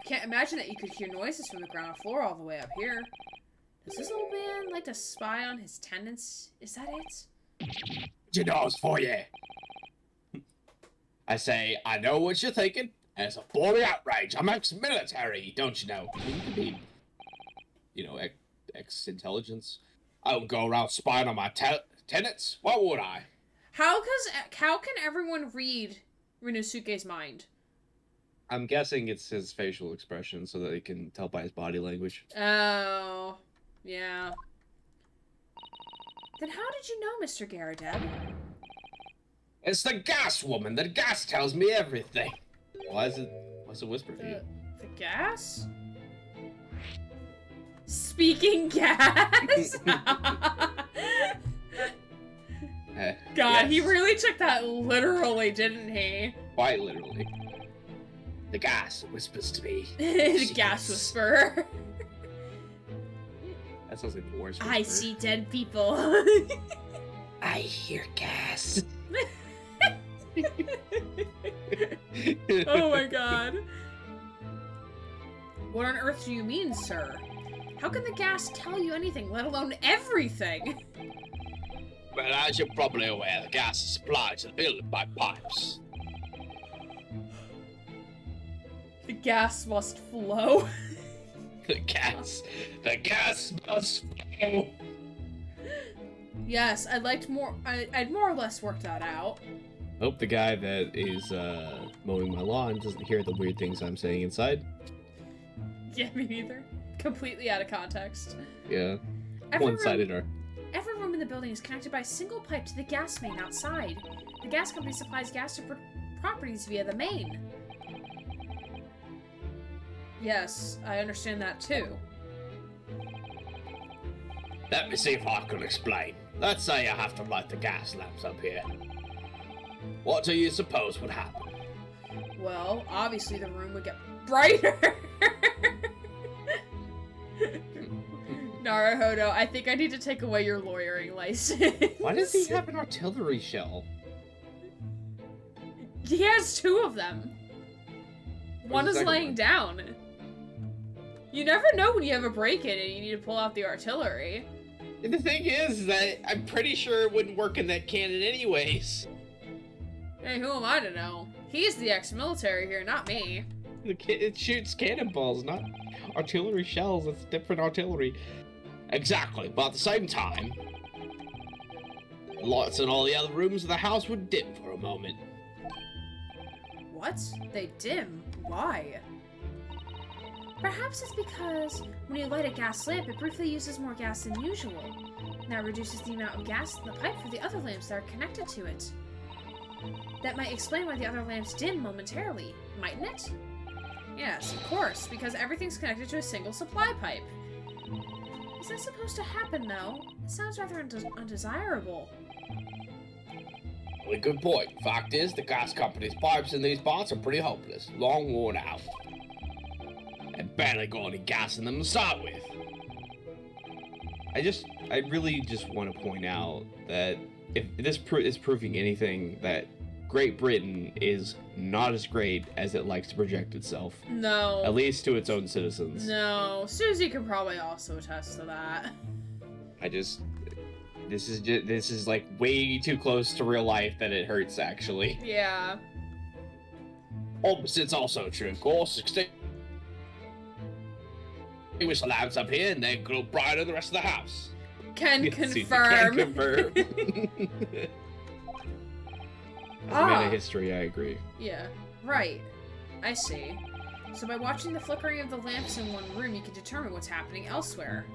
I can't imagine that you could hear noises from the ground floor all the way up here. Does this old man like to spy on his tenants? Is that it? Your nose for you. I say, I know what you're thinking. And it's a bloody outrage. I'm ex-military, don't you know? You could be, ex-intelligence. I don't go around spying on my tenants. Why would I? How can everyone read Rinosuke's mind? I'm guessing it's his facial expression so that they can tell by his body language. Oh, yeah. Then how did you know, Mr. Garadeb? It's the gas woman. The gas tells me everything. Why's it whisper to you? The gas? Speaking gas? God, yes. He really took that literally, didn't he? Quite literally. The gas whispers to me. The gas whisperer. That sounds like the worst. I see dead people. I hear gas. Oh my god. What on earth do you mean, sir? How can the gas tell you anything, let alone everything? Well, as you're probably aware, the gas is supplied to the building by pipes. The gas must flow. The gas must flow. Yes, I'd more or less worked that out. Hope the guy that is mowing my lawn doesn't hear the weird things I'm saying inside. Yeah, me neither. Completely out of context. Yeah. Every One-sided room, every room in the building is connected by a single pipe to the gas main outside. The gas company supplies gas to properties via the main. Yes, I understand that too. Let me see if I can explain. Let's say I have to light the gas lamps up here. What do you suppose would happen? Well, obviously the room would get brighter. Naruhodo, I think I need to take away your lawyering license. Why does he have an artillery shell? He has two of them. One is laying down. You never know when you have a break-in and you need to pull out the artillery. And the thing is that I'm pretty sure it wouldn't work in that cannon anyways. Hey, who am I to know? He's the ex-military here, not me. It shoots cannonballs, not artillery shells. It's different artillery. Exactly, but at the same time, lights in all the other rooms of the house would dim for a moment. What? They dim? Why? Perhaps it's because when you light a gas lamp, it briefly uses more gas than usual. And that reduces the amount of gas in the pipe for the other lamps that are connected to it. That might explain why the other lamps dim momentarily, mightn't it? Yes, of course, because everything's connected to a single supply pipe. Is that supposed to happen, though? It sounds rather undesirable. Well, good point. Fact is, the gas company's pipes in these parts are pretty hopeless, long worn out. And barely got any gas in them to start with. I really just want to point out that if this is proving anything, that Great Britain is not as great as it likes to project itself. No. At least to its own citizens. No. Susie can probably also attest to that. This is like way too close to real life that it hurts, actually. Yeah. Opposite's also true, of course. Extinguish the lamps up here and then glow brighter the rest of the house. Can Susie confirm. can confirm. As a man of history, I agree. Yeah, right. I see. So by watching the flickering of the lamps in one room, you can determine what's happening elsewhere.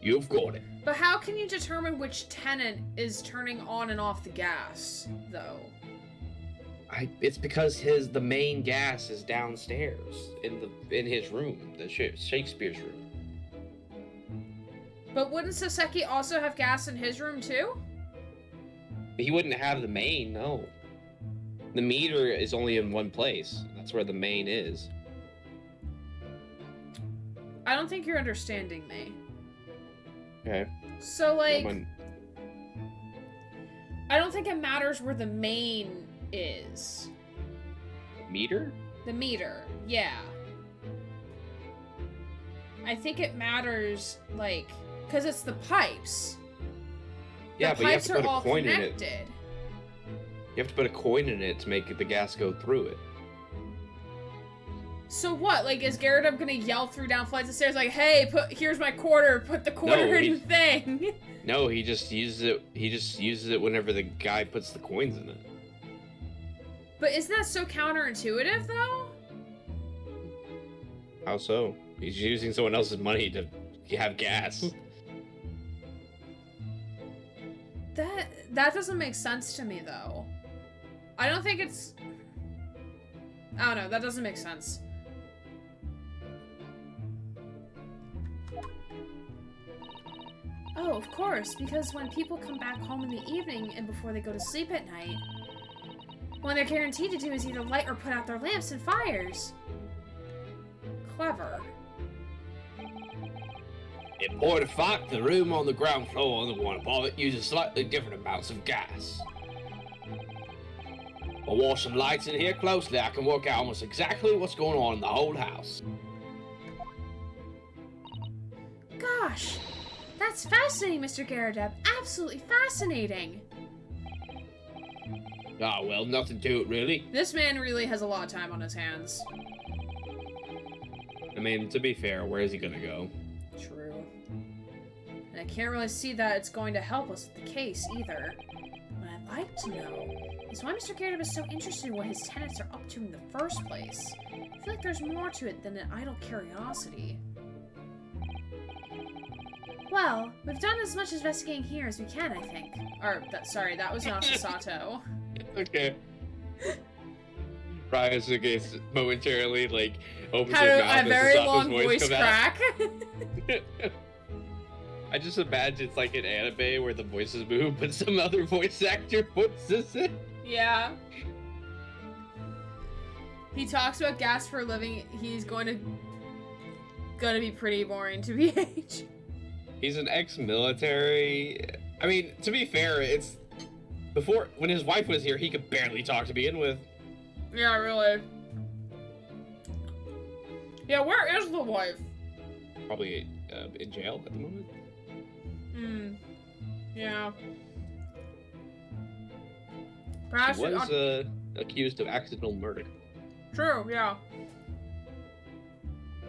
You've got it. But how can you determine which tenant is turning on and off the gas, though? It's because the main gas is downstairs in his room, the Shakespeare's room. But wouldn't Saseki also have gas in his room too? He wouldn't have the main, no. The meter is only in one place. That's where the main is. I don't think you're understanding me. Okay. So, like, I don't think it matters where the main is. Meter? The meter, yeah. I think it matters, like, because it's the pipes. Yeah, the but you have pipes to put are a all coin connected. in it. You have to put a coin in it to make the gas go through it. So what? Like, is Gyarados gonna yell through down flights of stairs like, "Hey, here's my quarter. Put the quarter in the thing." No, he just uses it. He just uses it whenever the guy puts the coins in it. But isn't that so counterintuitive, though? How so? He's using someone else's money to have gas. That doesn't make sense to me, though. I don't think it's... I don't know, that doesn't make sense. Oh, of course, because when people come back home in the evening and before they go to sleep at night, when they're guaranteed to do is either light or put out their lamps and fires. Clever. In point of fact, the room on the ground floor and the one above it uses slightly different amounts of gas. If I watch some lights in here closely, I can work out almost exactly what's going on in the whole house. Gosh, that's fascinating, Mr. Garadeb. Absolutely fascinating. Ah, well, nothing to it, really. This man really has a lot of time on his hands. I mean, to be fair, where is he gonna go? True. And I can't really see that it's going to help us with the case, either. What I'd like to know is why Mr. Garadeb is so interested in what his tenants are up to in the first place. I feel like there's more to it than an idle curiosity. Well, we've done as much investigating here as we can, I think. That was not Sasato. Okay. Ryusuke gets momentarily, like, opens Had his mouth a and very Sasato's long voice voice comes crack. I just imagine it's like an anime where the voices move, but some other voice actor voices it. Yeah. He talks about gas for a living. He's gonna be pretty boring to BH. He's an ex-military. I mean, to be fair, it's before when his wife was here, he could barely talk to begin with. Yeah, really. Yeah, where is the wife? Probably in jail at the moment. Yeah. Perhaps She was accused of accidental murder. True, yeah.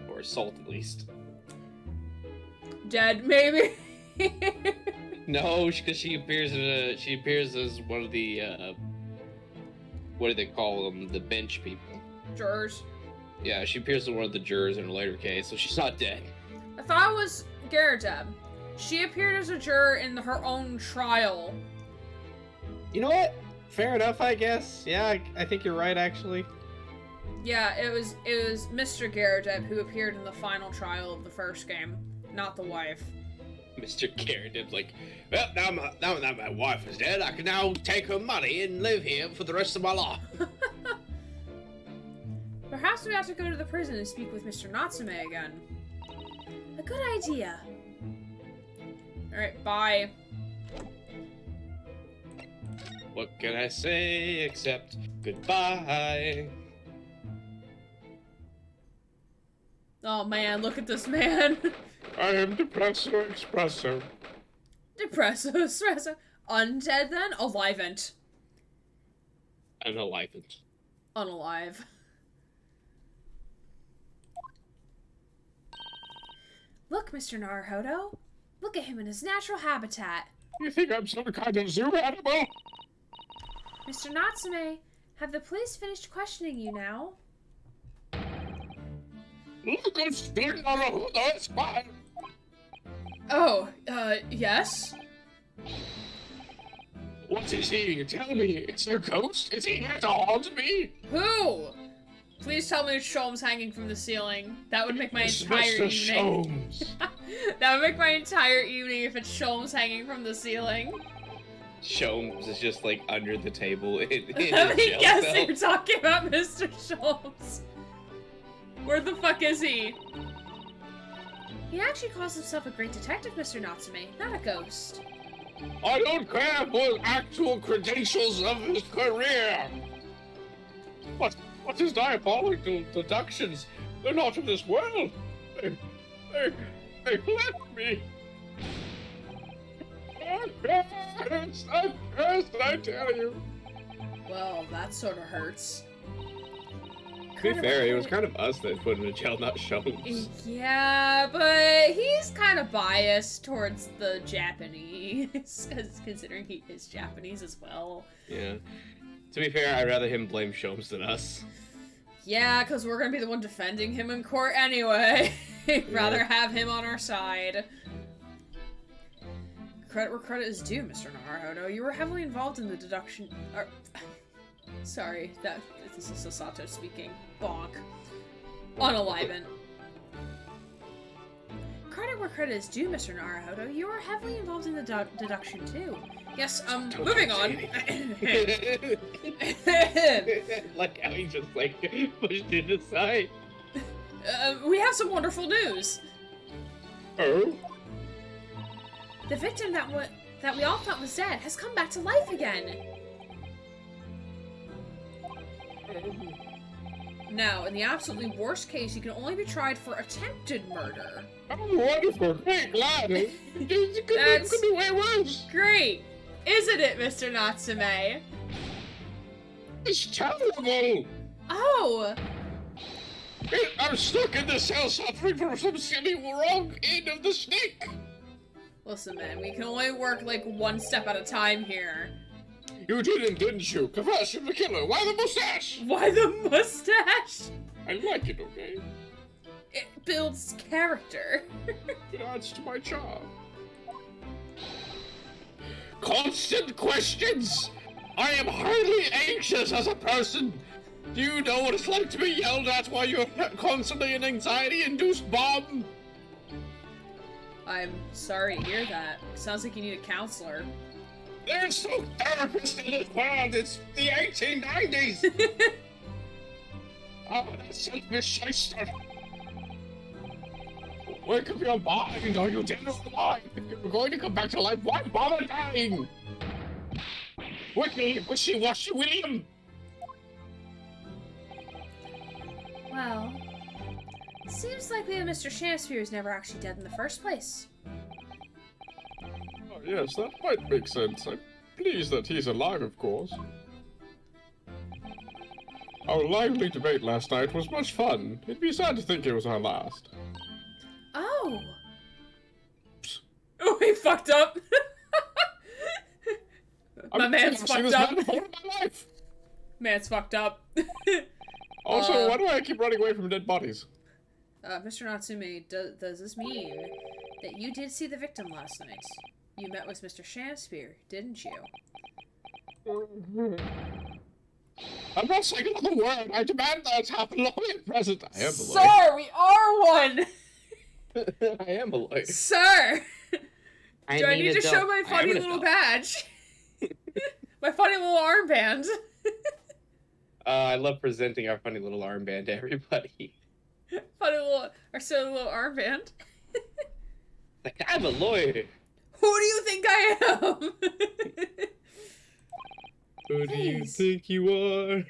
Or assault, at least. Dead, maybe? No, because she appears as one of the what do they call them? The bench people. Jurors. Yeah, she appears as one of the jurors in a later case, so she's not dead. I thought it was Garadeb. She appeared as a juror in her own trial. You know what? Fair enough, I guess. Yeah, I think you're right, actually. Yeah, it was Mr. Garadeb who appeared in the final trial of the first game, not the wife. Mr. Garadeb's like, well, now that my wife is dead, I can now take her money and live here for the rest of my life. Perhaps we have to go to the prison and speak with Mr. Natsume again. A good idea. Alright, bye. What can I say except goodbye? Oh man, look at this man. I am Depresso Espresso. Depresso Espresso. Undead then? Alivent. Unalivant. Unalive. Look, Mr. Naruhodo. Look at him in his natural habitat. You think I'm some kind of zoo animal? Mr. Natsume, have the police finished questioning you now? Look, I'm still Naruhodo, it's fine. Oh, yes? What is he? You tell me. It's a ghost? Is he here to haunt me? Who? Please tell me it's Sholmes hanging from the ceiling. That would make my entire Mr. evening. Sholmes. That would make my entire evening if it's Sholmes hanging from the ceiling. Sholmes is just like under the table in Let me jail guess cell. you're talking about Mr. Sholmes. Where the fuck is he? He actually calls himself a great detective, Mr. Natsume, not a ghost. I don't care for actual credentials of his career. What his diabolical deductions? They're not of this world. They left me. I'm cursed, I tell you. Well, that sort of hurts. To be fair, it was kind of us that put him in jail, not Sholmes. Yeah, but he's kind of biased towards the Japanese, considering he is Japanese as well. Yeah. To be fair, I'd rather him blame Sholmes than us. Yeah, because we're going to be the one defending him in court anyway. Rather have him on our side. Credit where credit is due, Mr. Naruhodo. You were heavily involved in the deduction... Sorry, this is Sasato speaking. Bonk. Unalivant. Credit credit where credit is due, Mr. Naruhodo. You are heavily involved in the deduction, too. Yes, moving on. Like how he just, like, pushed it aside. We have some wonderful news. Oh? The victim that we all thought was dead has come back to life again. Now, in the absolutely worst case, you can only be tried for attempted murder. Oh, wonderful. Great, glad. It could be way worse. Great. Isn't it, Mr. Natsume? It's terrible. Oh! I'm stuck in the cell suffering from some silly wrong end of the stick. Listen, man, we can only work, like, one step at a time here. You didn't you? Confess you're the killer. Why the mustache? Why the mustache? I like it, okay? It builds character. It adds to my charm. Constant questions! I am highly anxious as a person. Do you know what it's like to be yelled at while you're constantly an anxiety-induced bomb? I'm sorry to hear that. Sounds like you need a counselor. There's no therapist in this world. It's the 1890s. Oh, that selfish shyster. Wake up your mind. Are you dead or alive? If you're going to come back to life, why bother dying? Quickly, wishy-washy William. Well, seems likely that Mr. Shakespeare is never actually dead in the first place. Oh, yes, that might make sense. I'm pleased that he's alive, of course. Our lively debate last night was much fun. It'd be sad to think it was our last. Oh! Oh, he fucked up! My man's fucked up. Man's fucked up. Also, why do I keep running away from dead bodies? Mr. Natsume, does this mean that you did see the victim last night? You met with Mr. Shakespeare, didn't you? I'm not saying another word. I demand that it's happen lawyer present. I am a lawyer. Sir, we are one! I am a lawyer. Sir! Do I need to show my funny little badge? My funny little armband. I love presenting our funny little armband to everybody. Our silly little armband. Like, I'm a lawyer. Who do you think I am? Who do you think you are?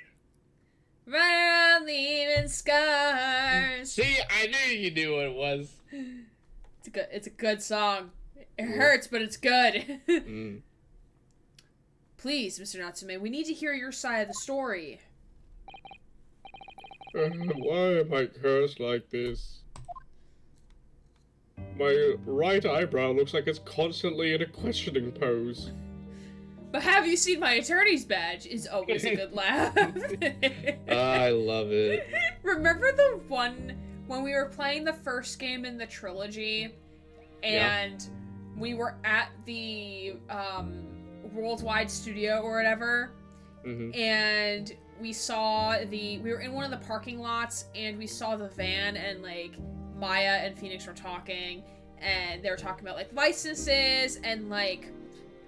Right around leaving scars. See, I knew you knew what it was. It's a good song. It hurts, but it's good. Please, Mr. Natsume, we need to hear your side of the story. Why am I cursed like this? My right eyebrow looks like it's constantly in a questioning pose. But have you seen my attorney's badge? Is always a good laugh. I love it. Remember the one when we were playing the first game in the trilogy, and we were at the worldwide studio or whatever, and we were in one of the parking lots, and we saw the van, and like Maya and Phoenix were talking, and they were talking about like licenses, and like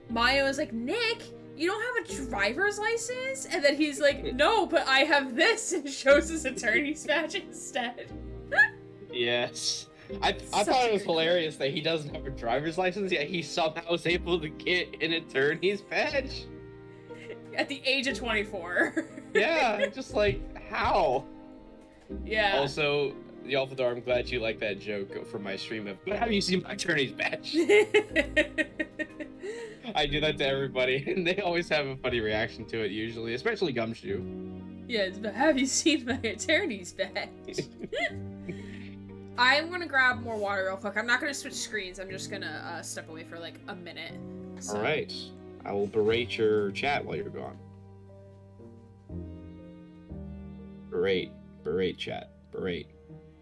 Maya was like, Nick, you don't have a driver's license? And then he's like, no, but I have this, and shows his attorney's badge instead. Yes. I thought it was hilarious that he doesn't have a driver's license, yet he somehow was able to get an attorney's badge. At the age of 24. Yeah, just like, how? Yeah. Also, Yalfador, I'm glad you like that joke from my stream of, but have you seen my attorney's badge? I do that to everybody, and they always have a funny reaction to it, usually, especially Gumshoe. Yes, but have you seen my attorney's badge? I'm gonna grab more water real quick. I'm not gonna switch screens. I'm just gonna step away for like a minute. So. All right. I will berate your chat while you're gone. Berate chat, berate.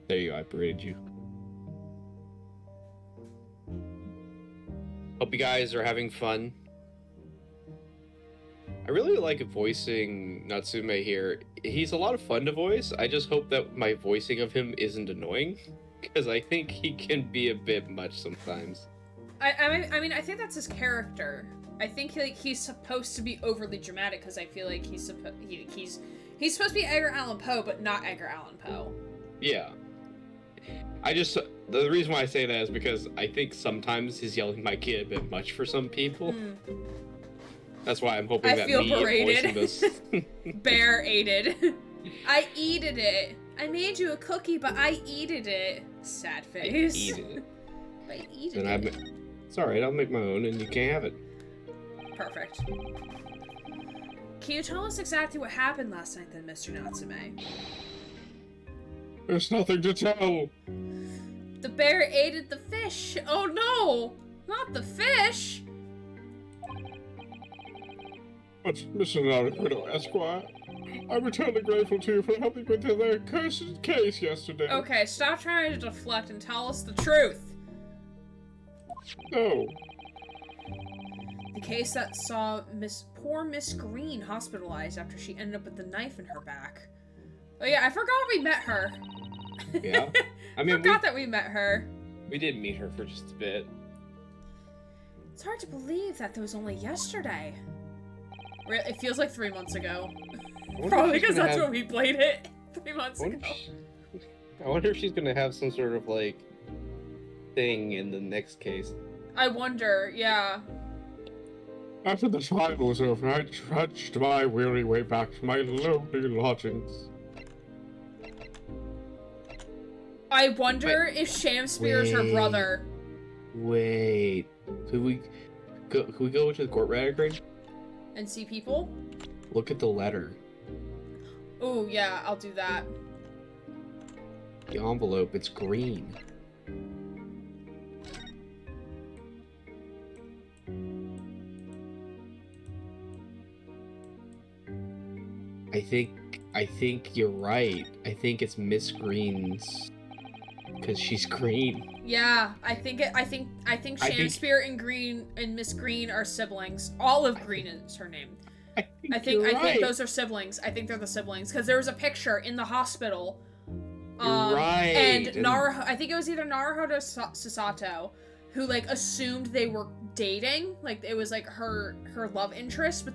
There you go, I berated you. Hope you guys are having fun. I really like voicing Natsume here. He's a lot of fun to voice. I just hope that my voicing of him isn't annoying. because I think he can be a bit much sometimes. I mean, I think that's his character. I think he's supposed to be overly dramatic because I feel like he's supposed to be Edgar Allan Poe, but not Edgar Allan Poe. Yeah. The reason why I say that is because I think sometimes his yelling might get a bit much for some people. That's why I'm hoping that me voicing this... Bear aided. I eated it. I made you a cookie, but I eated it. Sad face. I eat it. I eated it. It's alright, I'll make my own and you can't have it. Perfect. Can you tell us exactly what happened last night then, Mr. Natsume? There's nothing to tell. The bear ate the fish. Oh no! Not the fish! But, Mr. Naruto, Esquire, I'm eternally grateful to you for helping with their cursed case yesterday. Okay, stop trying to deflect and tell us the truth. No. The case that saw poor Miss Green hospitalized after she ended up with the knife in her back. Oh yeah, I forgot we met her. Yeah? I mean, forgot that we met her. We did meet her for just a bit. It's hard to believe that was only yesterday. It feels like 3 months ago. Probably because that's when we played it 3 months ago. I wonder if she's gonna have some sort of, like, thing in the next case. I wonder, yeah. After the trial was over, I trudged my weary way back to my lonely lodgings. I wonder if Shamspear is her brother. Wait. Could we go to the court record? And see people? Look at the letter. Oh, yeah, I'll do that. The envelope, it's green. I think you're right. I think it's Miss Green's, because she's green. Yeah, I think Shamspear and Miss Green are siblings. Olive Green is her name. I think those are siblings. I think they're the siblings because there was a picture in the hospital. You're right. And Naruto, I think it was either Naruto or Susato, who like assumed they were dating, like it was like her love interest,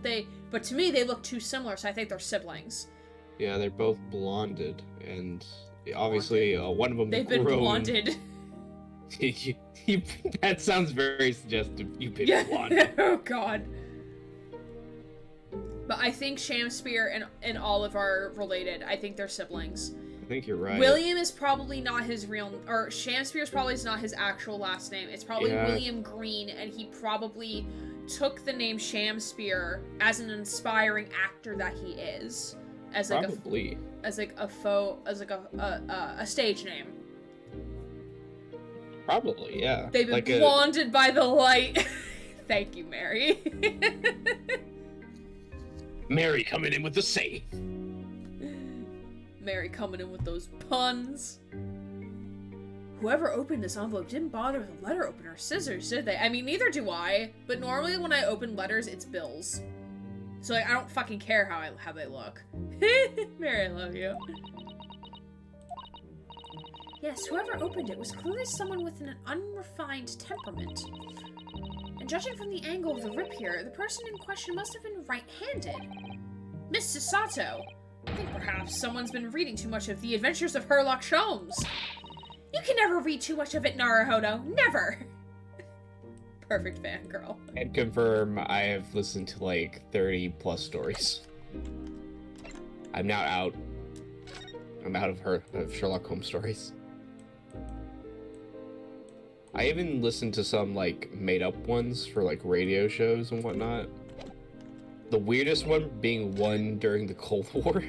but to me they look too similar, so I think they're siblings. Yeah, they're both blonded, and obviously one of them. They've been blonded. That sounds very suggestive. You've been blonded. Oh God. But I think Shamspear and Olive are related. I think they're siblings. I think you're right. William is probably not his real, or Shamspear's probably not his actual last name. It's probably William Green, and he probably took the name Shamspear as an inspiring actor that he is, as like a stage name. Probably, yeah. They've been blonded by the light. Thank you, Mary. Mary coming in with the save. Mary coming in with those puns. Whoever opened this envelope didn't bother with a letter opener or scissors, did they? I mean, neither do I, but normally when I open letters, it's bills. So like, I don't fucking care how they look. Mary, I love you. Yes, whoever opened it was clearly someone with an unrefined temperament. And judging from the angle of the rip here, the person in question must have been right-handed. Miss Susato. I think perhaps someone's been reading too much of The Adventures of Sherlock Holmes. You can never read too much of it, Naruhodo. Never! Perfect fangirl. And confirm, I have listened to like 30 plus stories. I'm now out. I'm out of Sherlock Holmes stories. I even listened to some like made up ones for like radio shows and whatnot. The weirdest one being one during the Cold War.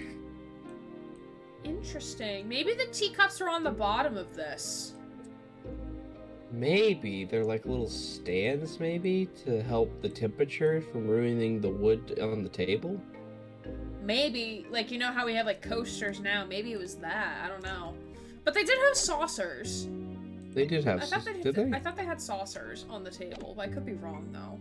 Interesting. Maybe the teacups are on the bottom of this. Maybe. They're like little stands, maybe, to help the temperature from ruining the wood on the table? Maybe. Like, you know how we have like coasters now? Maybe it was that. I don't know. But they did have saucers. They did have saucers. Did they? I thought they had saucers on the table, but I could be wrong, though.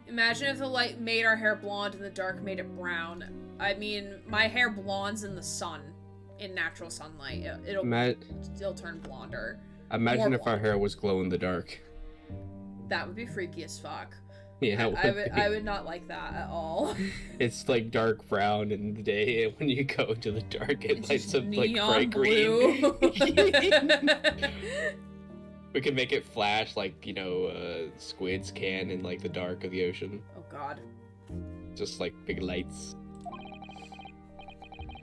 Imagine if the light made our hair blonde and the dark made it brown. I mean, my hair blondes in the sun. in natural sunlight. It'll turn blonder. Imagine if our hair was glow in the dark. That would be freaky as fuck. Yeah, I would not like that at all. It's like dark brown in the day, and when you go into the dark, it lights up like bright blue. green. We can make it flash like, squids can in like the dark of the ocean. Oh god. Just like big lights.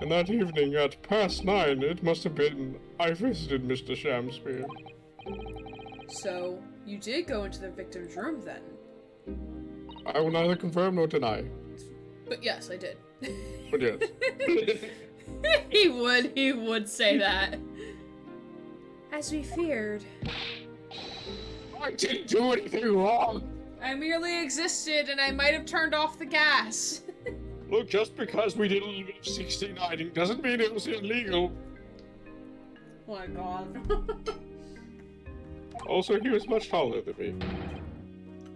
And that evening at 9:30, it must have been, I visited Mr. Shamspeare. So, you did go into the victim's room then? I will neither confirm nor deny. But yes, I did. But yes. He would say that. As we feared. I didn't do anything wrong! I merely existed and I might have turned off the gas. Look, just because we didn't live 69 doesn't mean it was illegal. Oh my god. Also, he was much taller than me.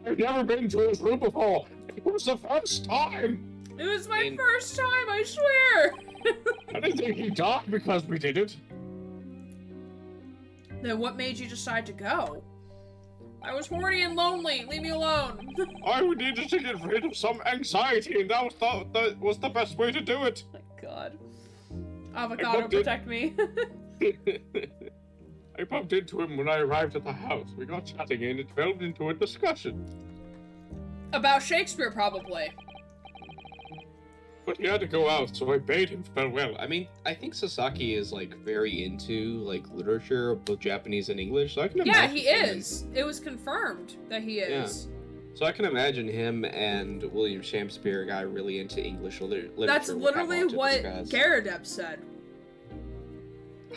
I've never been to his room before. It was the first time. It was my first time, I swear. I didn't think he died because we did it. Then what made you decide to go? I was horny and lonely. Leave me alone. I needed to get rid of some anxiety, and that was the best way to do it. Oh my god. Avocado, protect me. I bumped into him when I arrived at the house. We got chatting and it developed into a discussion. About Shakespeare, probably. But he had to go out, so I bade him farewell. I mean, I think Sasaki is like very into like literature, both Japanese and English. So I can imagine. Yeah, he is. It was confirmed that he is. Yeah. So I can imagine him and William Shakespeare got really into English literature. That's literally what Garadeb said.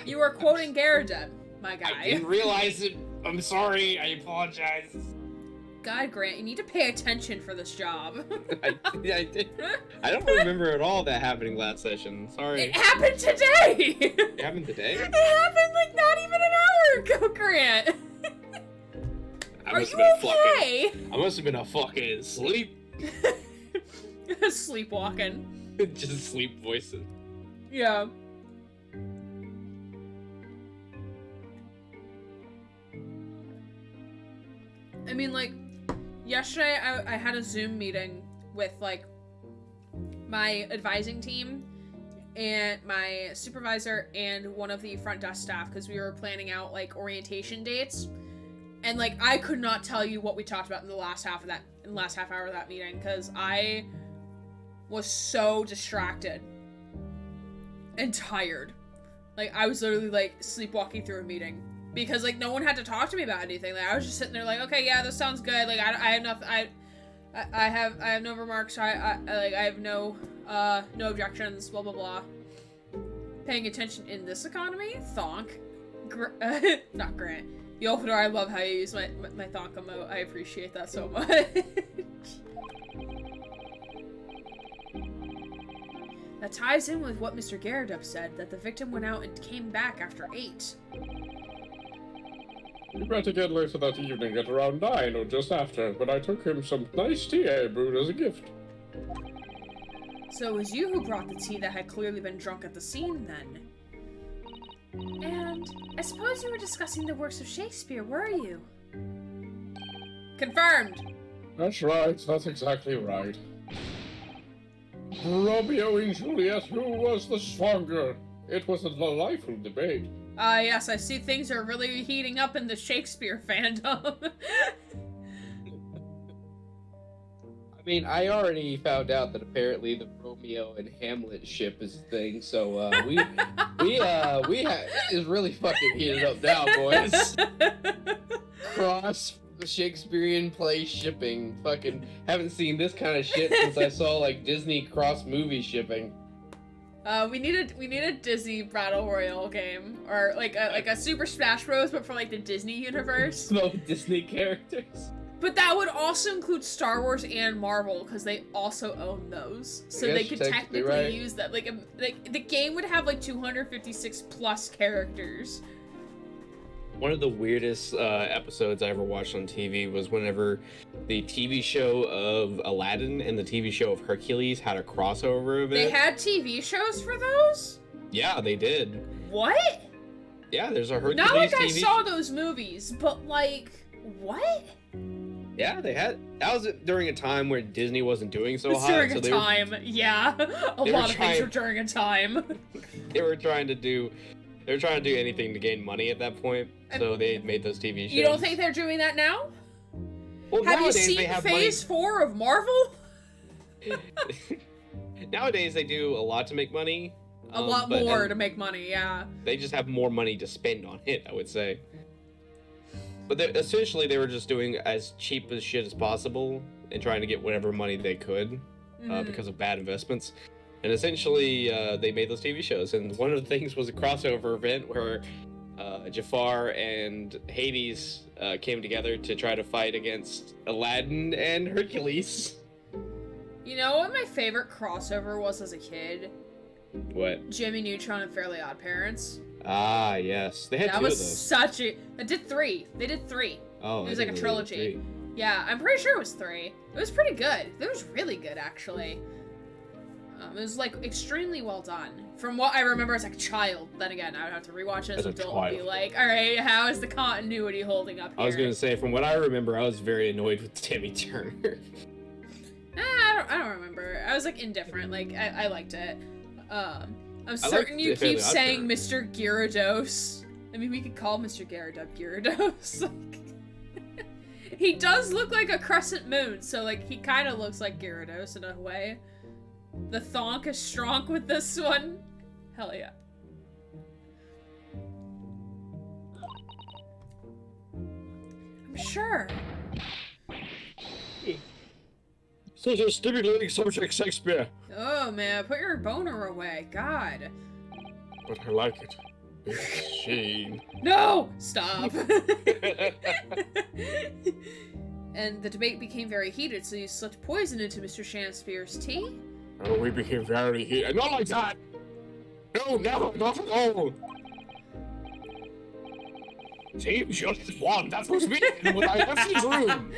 You were quoting Garadeb, my guy. I didn't realize it. I'm sorry. I apologize. God, Grant, you need to pay attention for this job. I did. I don't remember at all that happening last session. Sorry. It happened today! It happened today? It happened like not even an hour ago, Grant! Are you okay? I must have been a fucking sleep. Sleepwalking. Just sleep voices. Yeah. I mean, like, yesterday I had a Zoom meeting with, like, my advising team and my supervisor and one of the front desk staff because we were planning out, like, orientation dates. And, like, I could not tell you what we talked about in the last half hour of that meeting because I was so distracted and tired. Like, I was literally, like, sleepwalking through a meeting. Because, like, no one had to talk to me about anything. Like, I was just sitting there like, okay, yeah, this sounds good. Like, I have nothing, I have no remarks. I have no objections, blah, blah, blah. Paying attention in this economy? Thonk. Not Grant. Yolfador, I love how you use my thonk emote. I appreciate that so much. That ties in with what Mr. Garadeb said, that the victim went out and came back after 8. He met again later that evening at around 9 or just after, but I took him some nice tea I brewed as a gift. So it was you who brought the tea that had clearly been drunk at the scene, then? And I suppose you were discussing the works of Shakespeare, were you? Confirmed! That's right, that's exactly right. Romeo and Juliet, who was the stronger? It was a delightful debate. Yes, I see things are really heating up in the Shakespeare fandom. I mean, I already found out that apparently the Romeo and Hamlet ship is a thing, so, it's really fucking heated up now, boys. Cross Shakespearean play shipping. Fucking haven't seen this kind of shit since I saw, like, Disney cross movie shipping. We need a Disney Battle Royale game, or like a Super Smash Bros, but for like the Disney universe. No Disney characters. But that would also include Star Wars and Marvel, because they also own those, so they could technically use that. Like the game would have like 256 plus characters. One of the weirdest episodes I ever watched on TV was whenever the TV show of Aladdin and the TV show of Hercules had a crossover event. They had TV shows for those? Yeah, they did. What? Yeah, there's a Hercules Not like TV I saw those movies, but like, what? Yeah, they had. That was during a time where Disney wasn't doing so hot. During so a time, yeah. A lot of things were during a time. They were trying to do anything to gain money at that point, so they made those TV shows. You don't think they're doing that now? Well, have you nowadays seen they have Phase 4 of Marvel? Nowadays they do a lot to make money. A lot more to make money, yeah. They just have more money to spend on it, I would say. But essentially they were just doing as cheap as shit as possible and trying to get whatever money they could because of bad investments. And essentially they made those TV shows. And one of the things was a crossover event where Jafar and Hades came together to try to fight against Aladdin and Hercules. You know what my favorite crossover was as a kid? What? Jimmy Neutron and Fairly Odd Parents. Ah, yes. They had that two was of those. such a... They did three. Oh, it was like a trilogy. Yeah, I'm pretty sure it was 3. It was pretty good. It was really good, actually. It was, like, extremely well done. From what I remember as a child. Then again, I would have to rewatch it as an adult and be like, alright, how is the continuity holding up here? I was gonna say, from what I remember, I was very annoyed with Timmy Turner. I don't remember. I was, like, indifferent. Like, I liked it. I'm certain you keep saying Mr. Gyarados. I mean, we could call Mr. Gyarados. He does look like a crescent moon, so, like, he kind of looks like Gyarados in a way. The thonk is strong with this one. Hell yeah. I'm sure. Such a stimulating subject, Shakespeare. Oh, man, put your boner away. God. But I like it. It's a shame. No! Stop. And the debate became very heated, so you slipped poison into Mr. Shakespeare's tea? Oh, we became very heated. Not like that! No, never, not at all! Team just won. That's what's me when I left his room.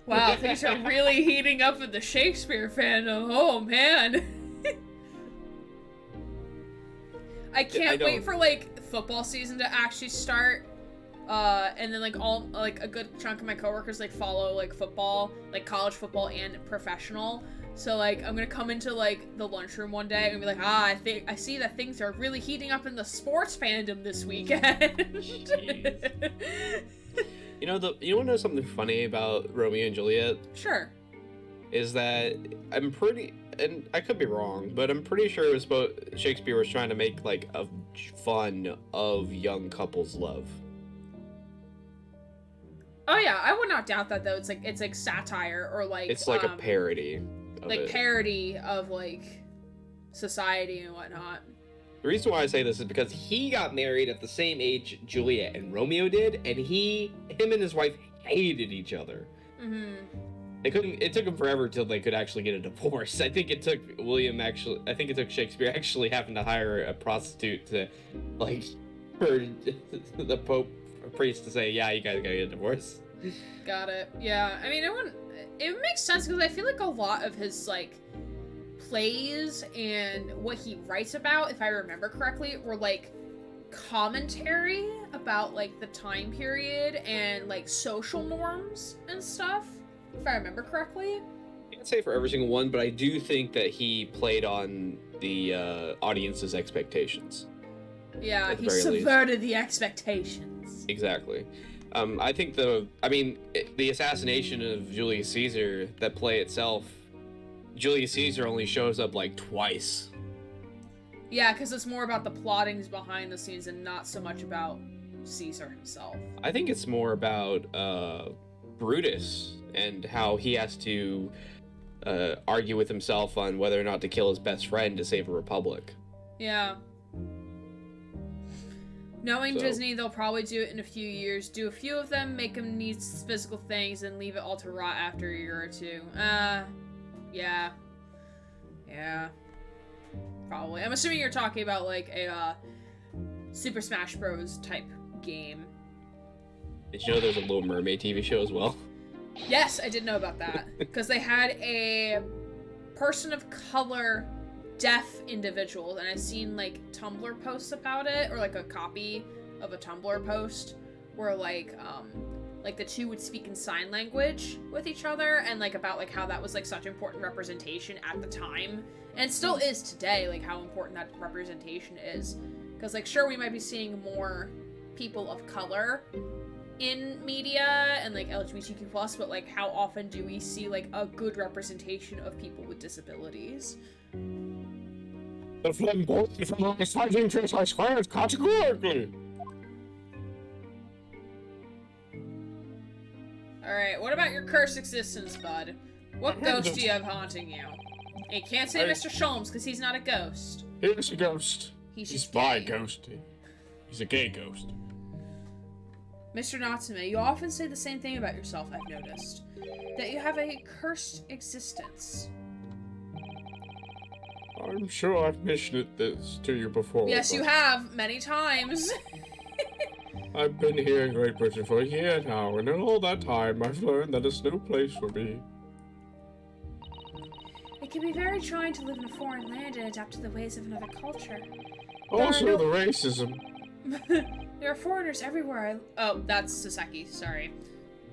Wow, things are really heating up in the Shakespeare fandom. Oh, man. I can't wait for, like, football season to actually start. And then, like, a good chunk of my coworkers, like, follow, like, football, like, college football and professional. So, like, I'm gonna come into, like, the lunchroom one day and be like, I see that things are really heating up in the sports fandom this weekend. You know, you wanna know something funny about Romeo and Juliet? Sure. Is that and I could be wrong, but I'm pretty sure it was Shakespeare was trying to make, like, a fun of young couples' love. Oh yeah, I would not doubt that though. It's like satire or like it's like a parody. Parody of like society and whatnot. The reason why I say this is because he got married at the same age Juliet and Romeo did, and him and his wife hated each other. Mm-hmm. It took them forever till they could actually get a divorce. I think it took Shakespeare actually having to hire a prostitute to, like, for the Pope or priest to say, yeah, you guys gotta get a divorce. Got it. Yeah, I mean, it makes sense because I feel like a lot of his, like, plays and what he writes about, if I remember correctly, were, like, commentary about, like, the time period and, like, social norms and stuff, if I remember correctly. I can't say for every single one, but I do think that he played on the audience's expectations. Yeah, he subverted the expectations. Exactly. I think the assassination of Julius Caesar, that play itself, Julius Caesar only shows up like twice. Yeah, because it's more about the plottings behind the scenes and not so much about Caesar himself. I think it's more about Brutus and how he has to argue with himself on whether or not to kill his best friend to save a republic. Yeah. Knowing Disney, they'll probably do it in a few years. Do a few of them, make them need physical things, and leave it all to rot after a year or two. Yeah. Yeah. Probably. I'm assuming you're talking about, like, a, Super Smash Bros. Type game. Did you know there's a Little Mermaid TV show as well? Yes, I did know about that. Because they had a person of color deaf individuals, and I've seen, like, Tumblr posts about it, or, like, a copy of a Tumblr post where, like, the two would speak in sign language with each other, and, like, about, like, how that was, like, such important representation at the time, and it still is today, like, how important that representation is. Because, like, sure, we might be seeing more people of color in media and, like, LGBTQ+, but, like, how often do we see, like, a good representation of people with disabilities? The flamboyant from my fighting face I swear categorically. Alright, what about your cursed existence, bud? What ghost do you have haunting you? And you can't say Mr. Sholmes, because he's not a ghost. He's a ghost. He's by ghost. He's a gay ghost. Mr. Natsume, you often say the same thing about yourself, I've noticed. That you have a cursed existence. I'm sure I've mentioned this to you before. Yes, you have, many times. I've been here in Great Britain for a year now, and in all that time, I've learned that it's no place for me. It can be very trying to live in a foreign land and adapt to the ways of another culture. Also, the racism. There are foreigners everywhere. Oh, that's Saseki, sorry.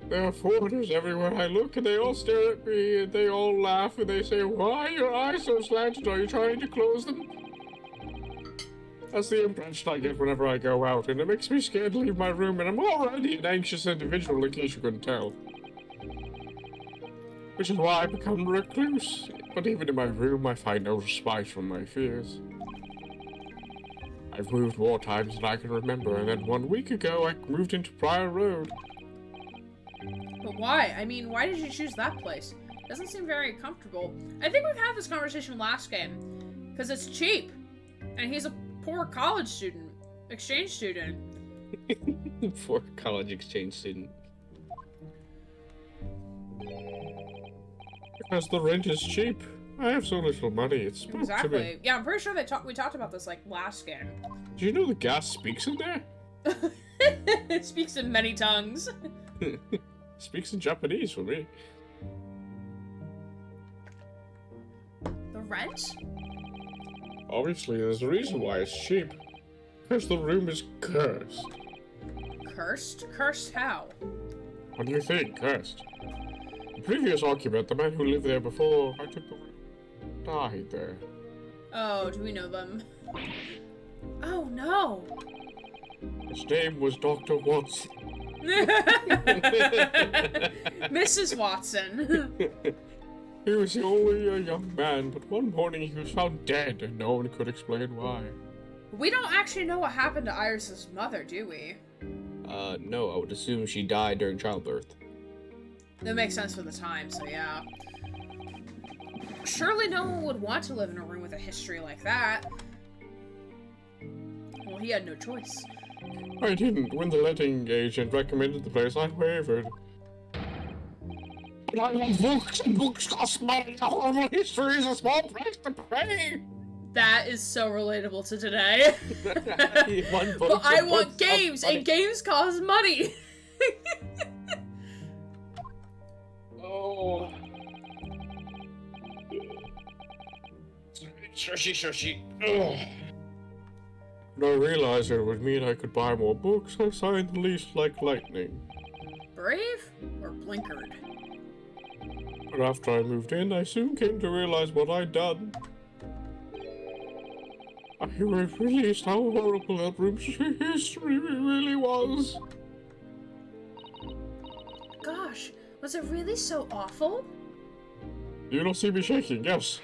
There are foreigners everywhere I look, and they all stare at me, and they all laugh, and they say, "Why are your eyes so slanted? Are you trying to close them?" That's the impression I get whenever I go out, and it makes me scared to leave my room, and I'm already an anxious individual, in case you couldn't tell. Which is why I become a recluse. But even in my room, I find no respite from my fears. I've moved more times than I can remember, and then 1 week ago, I moved into Briar Road. But why? I mean, why did you choose that place? Doesn't seem very comfortable. I think we've had this conversation last game. Because it's cheap. And he's a poor college student. Exchange student. Poor college exchange student. Because the rent is cheap. I have so little money, it's spoke to me. Yeah, I'm pretty sure we talked about this, like, last game. Do you know the gas speaks in there? It speaks in many tongues. Speaks in Japanese for me. The rent? Obviously, there's a reason why it's cheap. Because the room is cursed. Cursed? Cursed how? What do you think, cursed? The previous occupant, the man who lived there before I took the room, died there. Oh, do we know them? Oh, no! His name was Dr. Watson. Mrs. Watson. He was only a young man, but one morning he was found dead, and no one could explain why. We don't actually know what happened to Iris's mother, do we? No, I would assume she died during childbirth. That makes sense for the time, so yeah. Surely no one would want to live in a room with a history like that. Well, he had no choice. I didn't. When the letting agent recommended the place, I wavered. But I want books, and books cost money. A horrible history is a small price to pay. That is so relatable to today. But I want games, and games cost money. Oh. Shushi. When I realized it would mean I could buy more books, I signed the lease like lightning. Brave or blinkered? But after I moved in, I soon came to realize what I'd done. I realized how horrible that room's history really was. Gosh, was it really so awful? You don't see me shaking, yes.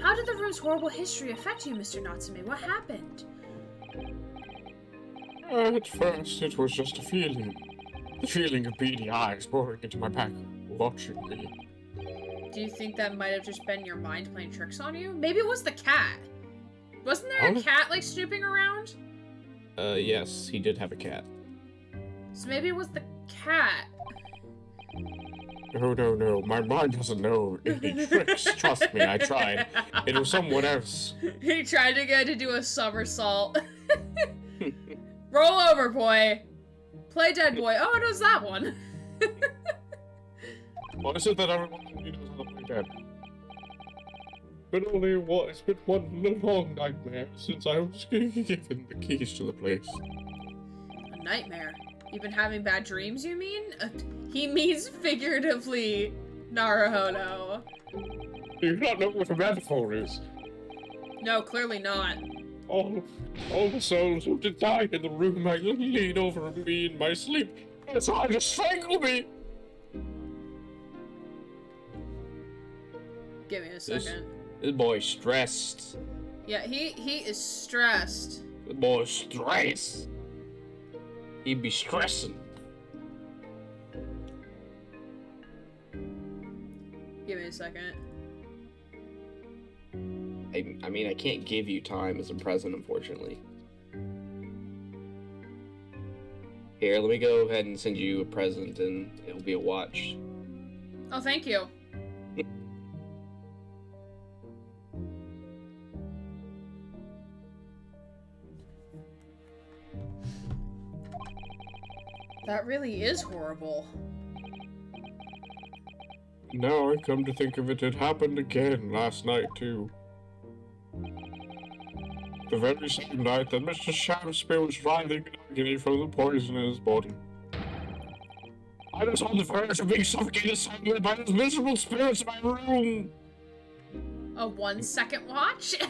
How did the room's horrible history affect you, Mr. Natsume? What happened? At first, it was just a feeling. The feeling of beady eyes boring into my back, watching me. Do you think that might have just been your mind playing tricks on you? Maybe it was the cat. Wasn't there a cat, like, snooping around? Yes, he did have a cat. So maybe it was the cat. No. My mind doesn't know any tricks. Trust me, I tried. It was someone else. He tried to get to do a somersault. Roll over, boy. Play dead, boy. Oh, it was that one. Why is it that everyone knows how to play dead? It's been one long nightmare since I was given the keys to the place. A nightmare? You've been having bad dreams, you mean? He means figuratively, Naruhodo. Do you not know what a metaphor is? No, clearly not. All the souls who did die in the room I lean over me in my sleep and tried to strangle me. Give me a second. This boy's stressed. Yeah, he is stressed. This boy's stressed. He'd be stressing. Give me a second. I mean, I can't give you time as a present, unfortunately. Here, let me go ahead and send you a present, and it'll be a watch. Oh, thank you. That really is horrible. Now I come to think of it, it happened again last night, too. The very same night that Mr. Shakespeare was writhing in agony from the poison in his body. I was on the verge of being suffocated suddenly by those miserable spirits in my room. A 1 second watch? Are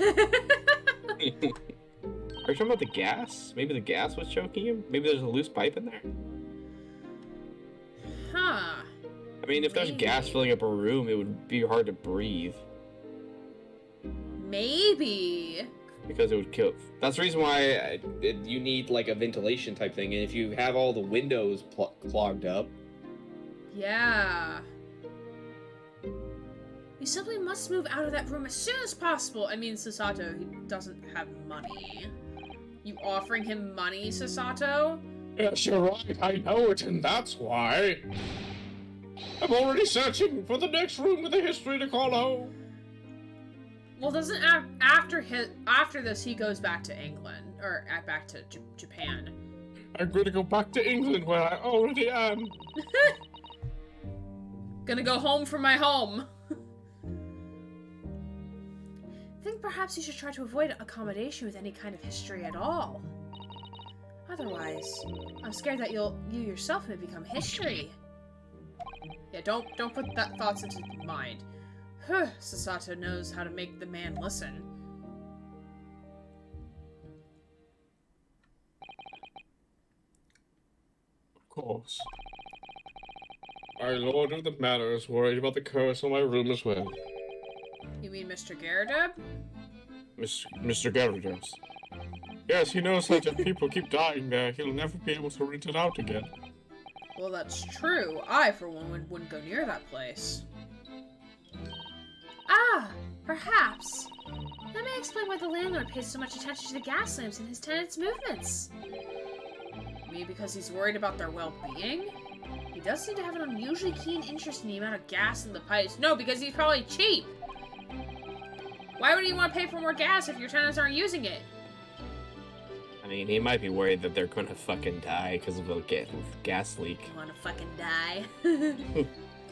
you talking about the gas? Maybe the gas was choking him? Maybe there's a loose pipe in there? Huh. I mean, if there's gas filling up a room, it would be hard to breathe. Maybe. Because it would kill. That's the reason why you need like a ventilation type thing. And if you have all the windows clogged up. Yeah. You simply must move out of that room as soon as possible. I mean, Sasato, he doesn't have money. You offering him money, Sasato? Yes, you're right, I know it, and that's why. I'm already searching for the next room with a history to call home. Well, doesn't after this he goes back to England or back to Japan? I'm going to go back to England where I already am. Gonna go home from my home. I think perhaps you should try to avoid accommodation with any kind of history at all. Otherwise, I'm scared that you yourself may become history. Yeah, don't put that thoughts into mind. Sasato knows how to make the man listen. Of course. Our Lord of the Manor is worried about the curse on my room as well. You mean Mr. Garrideb? Mr. Garrideb. Yes, he knows that if people keep dying there, he'll never be able to rent it out again. Well, that's true. I, for one, wouldn't go near that place. Ah, perhaps. That may explain why the landlord pays so much attention to the gas lamps and his tenants' movements. Maybe because he's worried about their well-being? He does seem to have an unusually keen interest in the amount of gas in the pipes. No, because he's probably cheap. Why would he want to pay for more gas if your tenants aren't using it? I mean, he might be worried that they're gonna fucking die because of a gas leak. You wanna fucking die?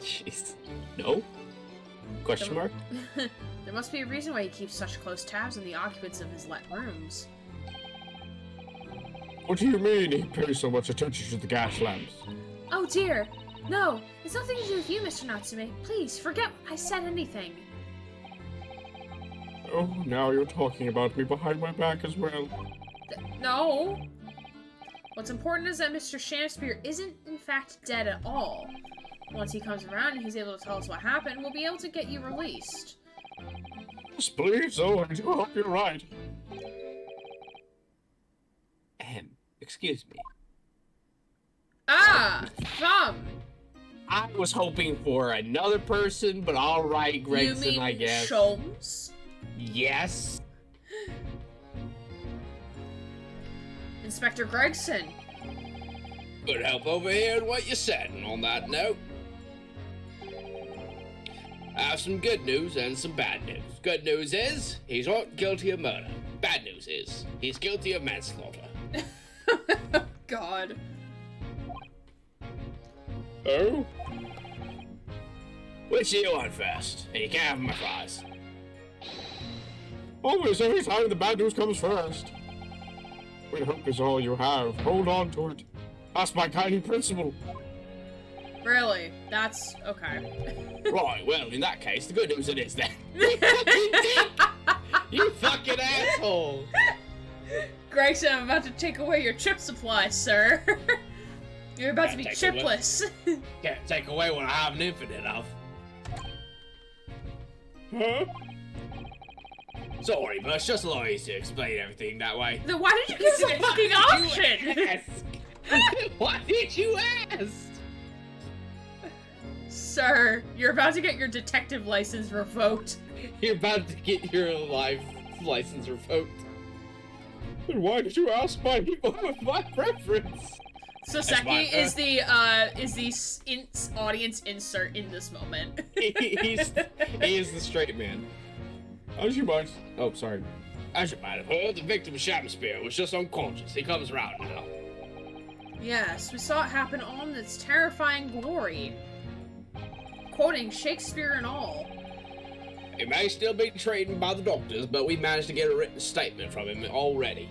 Jeez. No? Question mark? There must be a reason why he keeps such close tabs on the occupants of his let rooms. What do you mean he pays so much attention to the gas lamps? Oh dear! No! It's nothing to do with you, Mr. Natsume. Please, forget I said anything. Oh, now you're talking about me behind my back as well. No! What's important is that Mr. Shakespeare isn't, in fact, dead at all. Once he comes around and he's able to tell us what happened, we'll be able to get you released. Yes, please, oh, I do hope you're right. Excuse me. Ah! Thumb! I was hoping for another person, but alright, Gregson, you mean I guess. Sholmes? Yes. Inspector Gregson. Good help over here in what you said, and on that note, I have some good news and some bad news. Good news is, he's not guilty of murder. Bad news is, he's guilty of manslaughter. God. Oh? Which do you want first? And you can't have my fries. Always, every time the bad news comes first. When hope is all you have, hold on to it. That's my guiding principle. Really? That's okay. Right, well, in that case, the good news it is then. You fucking asshole! Gregson, I'm about to take away your chip supply, sir. You're about to be chipless. Can't take away what I have an infinite of. Huh? Sorry, but it's just a lot easier to explain everything that way. Then why did you give us a fucking option? Why did you ask? Sir, you're about to get your detective license revoked. You're about to get your life license revoked. Then why did you ask my preference? So Seki is the audience insert in this moment. He is the straight man. As you might. Oh, sorry. As you might have heard, the victim of Shamspeare was just unconscious. He comes around now. Yes, we saw it happen on its terrifying glory. Quoting Shakespeare and all. He may still be treated by the doctors, but we managed to get a written statement from him already.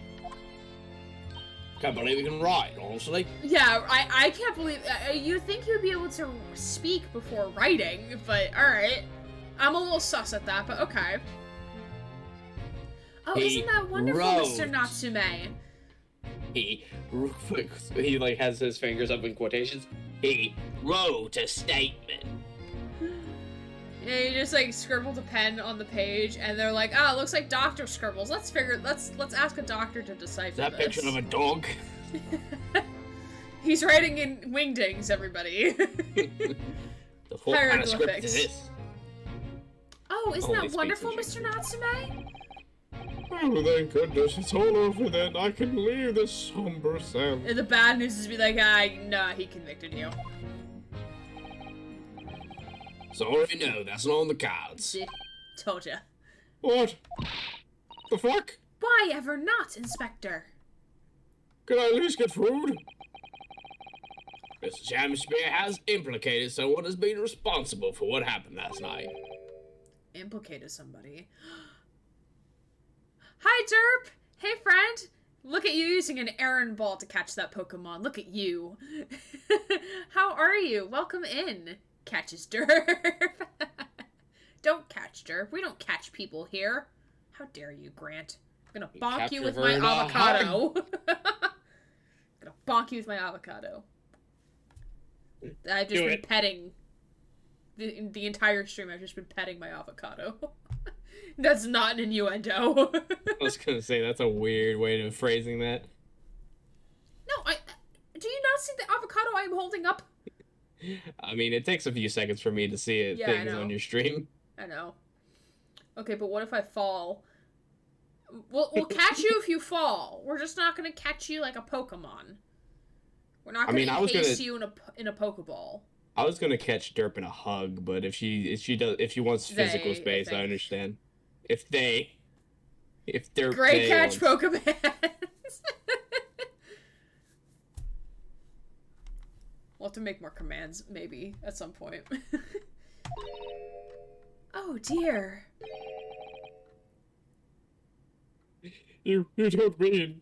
Can't believe he can write, honestly. Yeah, I can't believe... you'd think you'd be able to speak before writing, but alright. I'm a little sus at that, but okay. Oh, isn't that wonderful, Mr. Natsume? He like has his fingers up in quotations. He wrote a statement. Yeah, you just like scribbled a pen on the page, and they're like, "Oh, it looks like doctor scribbles. Let's ask a doctor to decipher Is that this." picture of a dog? He's writing in wingdings, everybody. The full kind of script is this. Oh, isn't that wonderful, Mr. Natsume? Oh, thank goodness, it's all over then. I can leave this somber cell. And the bad news is be like, nah, he convicted you. Sorry, no, that's not on the cards. See? Told ya. What? The fuck? Why ever not, Inspector? Can I at least get food? Mr. Shamspeare has implicated someone as being responsible for what happened last night. Implicated somebody? Hi, Derp! Hey, friend! Look at you using an errand ball to catch that Pokemon. Look at you. How are you? Welcome in. Catches Derp. Don't catch Derp. We don't catch people here. How dare you, Grant? I'm gonna bonk you with my avocado. Gonna bonk you with my avocado. I've just been petting. The entire stream, I've just been petting my avocado. That's not an innuendo. I was gonna say, that's a weird way of phrasing that. No, do you not see the avocado I'm holding up? I mean, it takes a few seconds for me to see it things on your stream. I know. Okay, but what if I fall? We'll catch you if you fall. We're just not gonna catch you like a Pokemon. We're not gonna encase you in a Pokeball. I was gonna catch Derp in a hug, but if she wants physical space, I understand. If they're great catch, Pokemon. We'll have to make more commands, maybe, at some point. Oh, dear. You don't mean...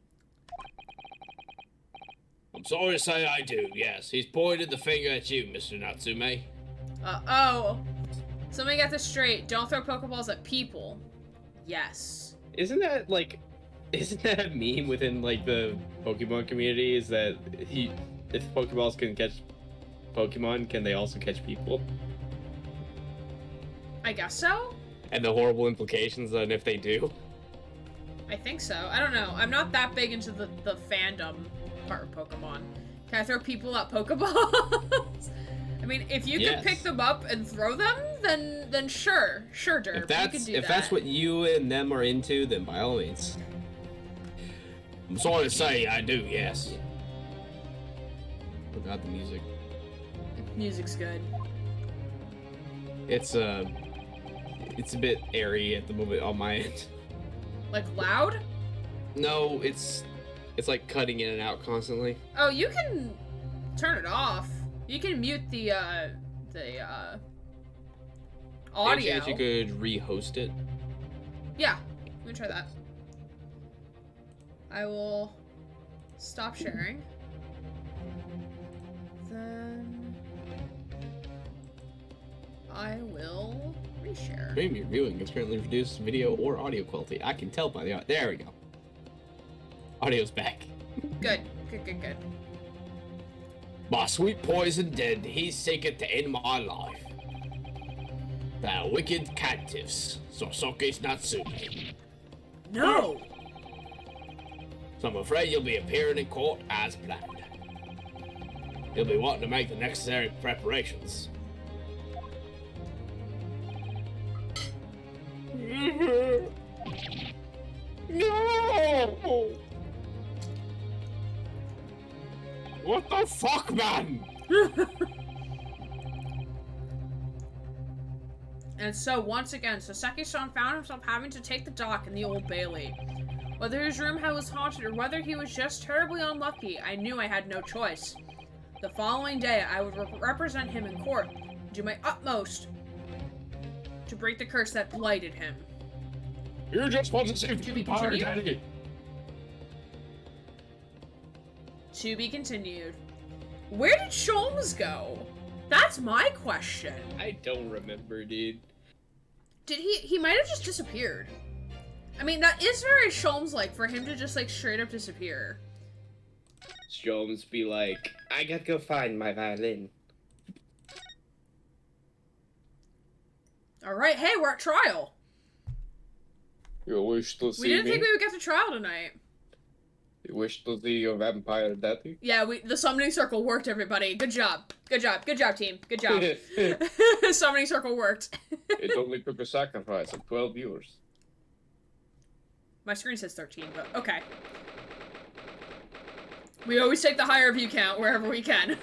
I'm sorry to say I do, yes. He's pointed the finger at you, Mr. Natsume. Oh. So let me get this straight. Don't throw Pokeballs at people. Yes. Isn't that a meme within, like, the Pokemon community? Is that if Pokeballs can catch Pokemon, can they also catch people? I guess so? And the horrible implications on if they do? I think so. I don't know. I'm not that big into the fandom part of Pokemon. Can I throw people at Pokeballs? I mean, if you can pick them up and throw them, then sure, Derp, you can do that. If that's what you and them are into, then by all means. I'm sorry to say I do, yes. Forgot the music. Music's good. It's a bit airy at the moment on my end. Like loud? No, it's like cutting in and out constantly. Oh, you can turn it off. You can mute the audio. Any chance you could re-host it? Yeah, let me try that. I will stop sharing. Then I will reshare. Stream you're viewing is currently reduced video or audio quality. I can tell by the there we go. Audio's back. Good, good, good, good. My sweet poison dead, he seeketh to end my life. Thou wicked captives, Sosoke's Natsume. No! So I'm afraid you'll be appearing in court as planned. You'll be wanting to make the necessary preparations. No! What the fuck, man? And so, once again, Saseki-san found himself having to take the dock in the Old Bailey. Whether his room was haunted or whether he was just terribly unlucky, I knew I had no choice. The following day, I would represent him in court, and do my utmost to break the curse that blighted him. You just want to save To the be Empire, continued? Daddy. To be continued. Where did Sholmes go? That's my question. I don't remember, dude. Did he might have just disappeared. I mean, that is very Sholmes-like for him to just, like, straight up disappear. Sholmes be like, I gotta go find my violin. Alright, hey, we're at trial. You wish to see We didn't me? think we would get to trial tonight. You wish to see your vampire daddy? Yeah, the summoning circle worked, everybody. Good job. Good job. Good job, team. Good job. Summoning circle worked. It only took a sacrifice of 12 viewers. My screen says 13, but okay. We always take the higher view count wherever we can.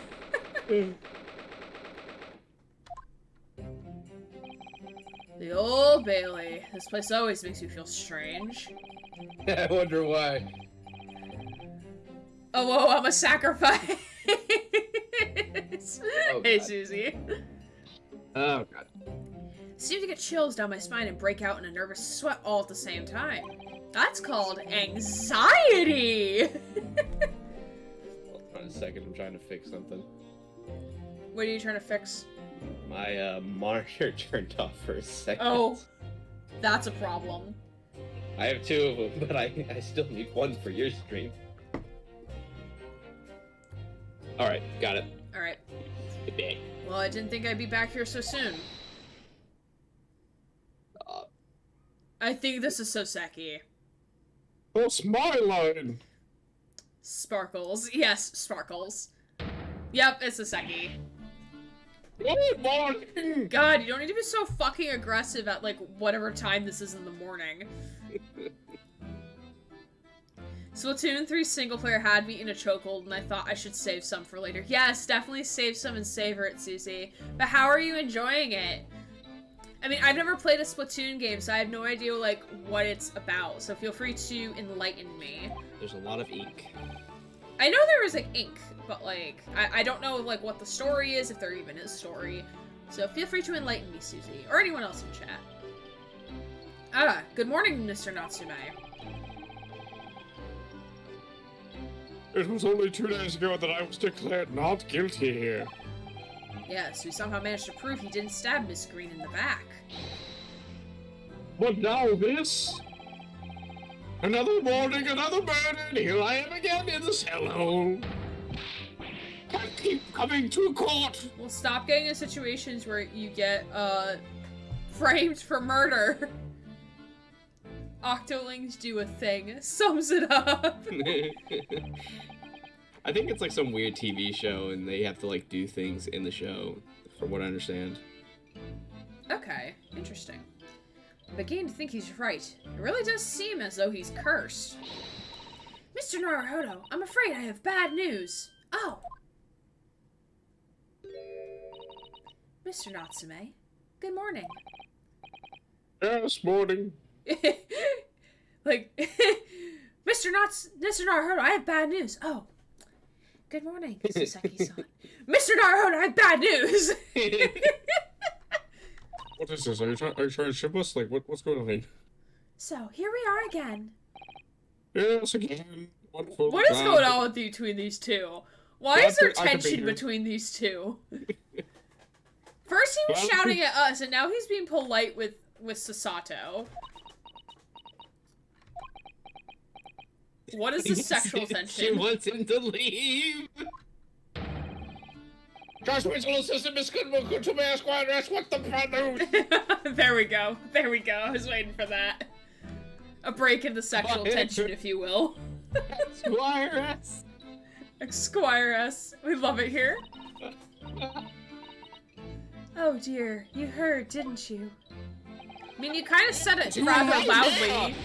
The Old Bailey. This place always makes me feel strange. I wonder why. Oh, whoa, I'm a sacrifice. Oh, Hey, God. Susie. Oh god. Seem to get chills down my spine and break out in a nervous sweat all at the same time. That's called anxiety! Hold on a second, I'm trying to fix something. What are you trying to fix? My monitor turned off for a second. Oh, that's a problem. I have two of them, but I still need one for your stream. Alright, got it. Alright. Good day. Well, I didn't think I'd be back here so soon. I think this is Soseki. That's my line! Sparkles. Yes, Sparkles. Yep, it's Soseki. Good morning! God, you don't need to be so fucking aggressive at, like, whatever time this is in the morning. Splatoon 3 single player had me in a chokehold, and I thought I should save some for later. Yes, definitely save some and savor it, Susie. But how are you enjoying it? I mean, I've never played a Splatoon game, so I have no idea, like, what it's about. So feel free to enlighten me. There's a lot of ink. I know there was, like, ink, but, like, I don't know, like, what the story is, if there even is a story. So feel free to enlighten me, Susie, or anyone else in chat. Ah, good morning, Mr. Natsume. It was only 2 days ago that I was declared not guilty here. Yes, we somehow managed to prove he didn't stab Miss Green in the back. But now this? Another morning, another murder, and here I am again in the cell hole. Can't keep coming to court. Well, stop getting in situations where you get, framed for murder. Octolings do a thing. Sums it up. I think it's like some weird TV show and they have to like do things in the show, from what I understand. Okay, interesting. I'm beginning to think he's right. It really does seem as though he's cursed. Mr. Naruhodo, I'm afraid I have bad news. Oh. Mr. Natsume, good morning. Yes, morning. Like, Mr. Naruhodo, I have bad news. Oh. Good morning, Saseki-san. Mr. Naruhodo, I have bad news! What is this? Are you trying to ship us? Like, what's going on? So, here we are again. Yes, again. Wonderful. What is going on with you between these two? Why is there tension between these two? First he was shouting at us, and now he's being polite with Sasato. What is the sexual tension? She wants him to leave. Josh Mitchell, assistant Miss Goodman, to me, Esquire, what the bad news? There we go. There we go. I was waiting for that. A break in the sexual tension, if you will. Squire-S. Squire-S. We love it here. Oh dear, you heard, didn't you? I mean, you kind of said it rather loudly.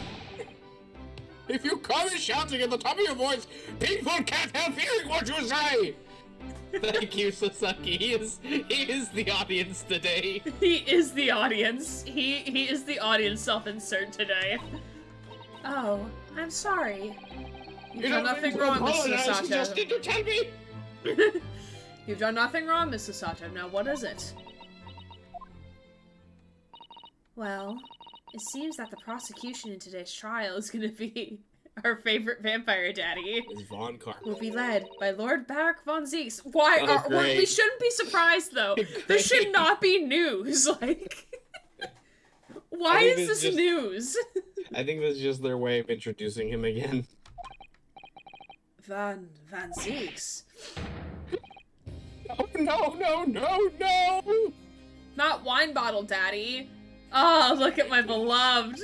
If you come shouting at the top of your voice, people can't help hearing what you say! Thank you, Sasaki. He is the audience today. He is the audience. He is the audience self-insert today. Oh, I'm sorry. You've done nothing wrong, Miss Sasato. Just did you tell me? You've done nothing wrong, Miss Sasato. Now, what is it? Well, it seems that the prosecution in today's trial is going to be our favorite vampire daddy. It's Von Carter. Will be led by Lord Barak von Zeeks. Why? We shouldn't be surprised, though. This should not be news. Like, why is this news? I think this is just their way of introducing him again. Von Zeeks. No! Not wine bottle daddy. Oh, look at my beloved.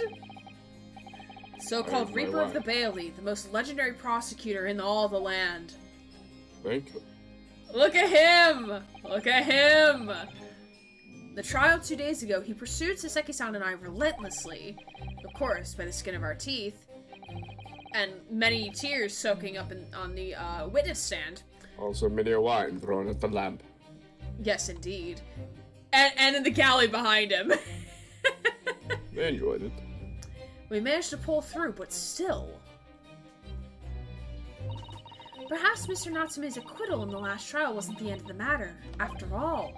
So-called Reaper of the Bailey, the most legendary prosecutor in all the land. Thank you. Look at him! Look at him! The trial 2 days ago, he pursued Saseki-san and I relentlessly. Of course, by the skin of our teeth. And many tears soaking up on the witness stand. Also many a wine thrown at the lamp. Yes, indeed. And in the galley behind him. They enjoyed it. We managed to pull through, but still. Perhaps Mr. Natsume's acquittal in the last trial wasn't the end of the matter, after all.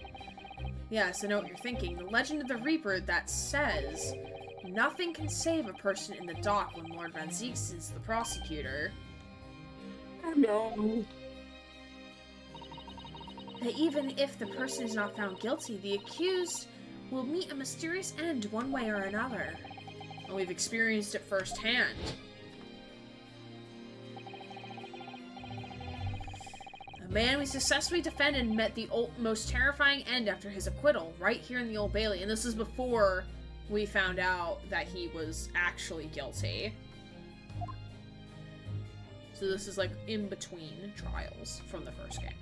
Yes, I know what you're thinking. The legend of the Reaper that says nothing can save a person in the dock when Lord Van Zeeks is the prosecutor. Oh no. That even if the person is not found guilty, the accused will meet a mysterious end one way or another. And we've experienced it firsthand. A man we successfully defended met the most terrifying end after his acquittal, right here in the Old Bailey. And this is before we found out that he was actually guilty. So this is like in between trials from the first game.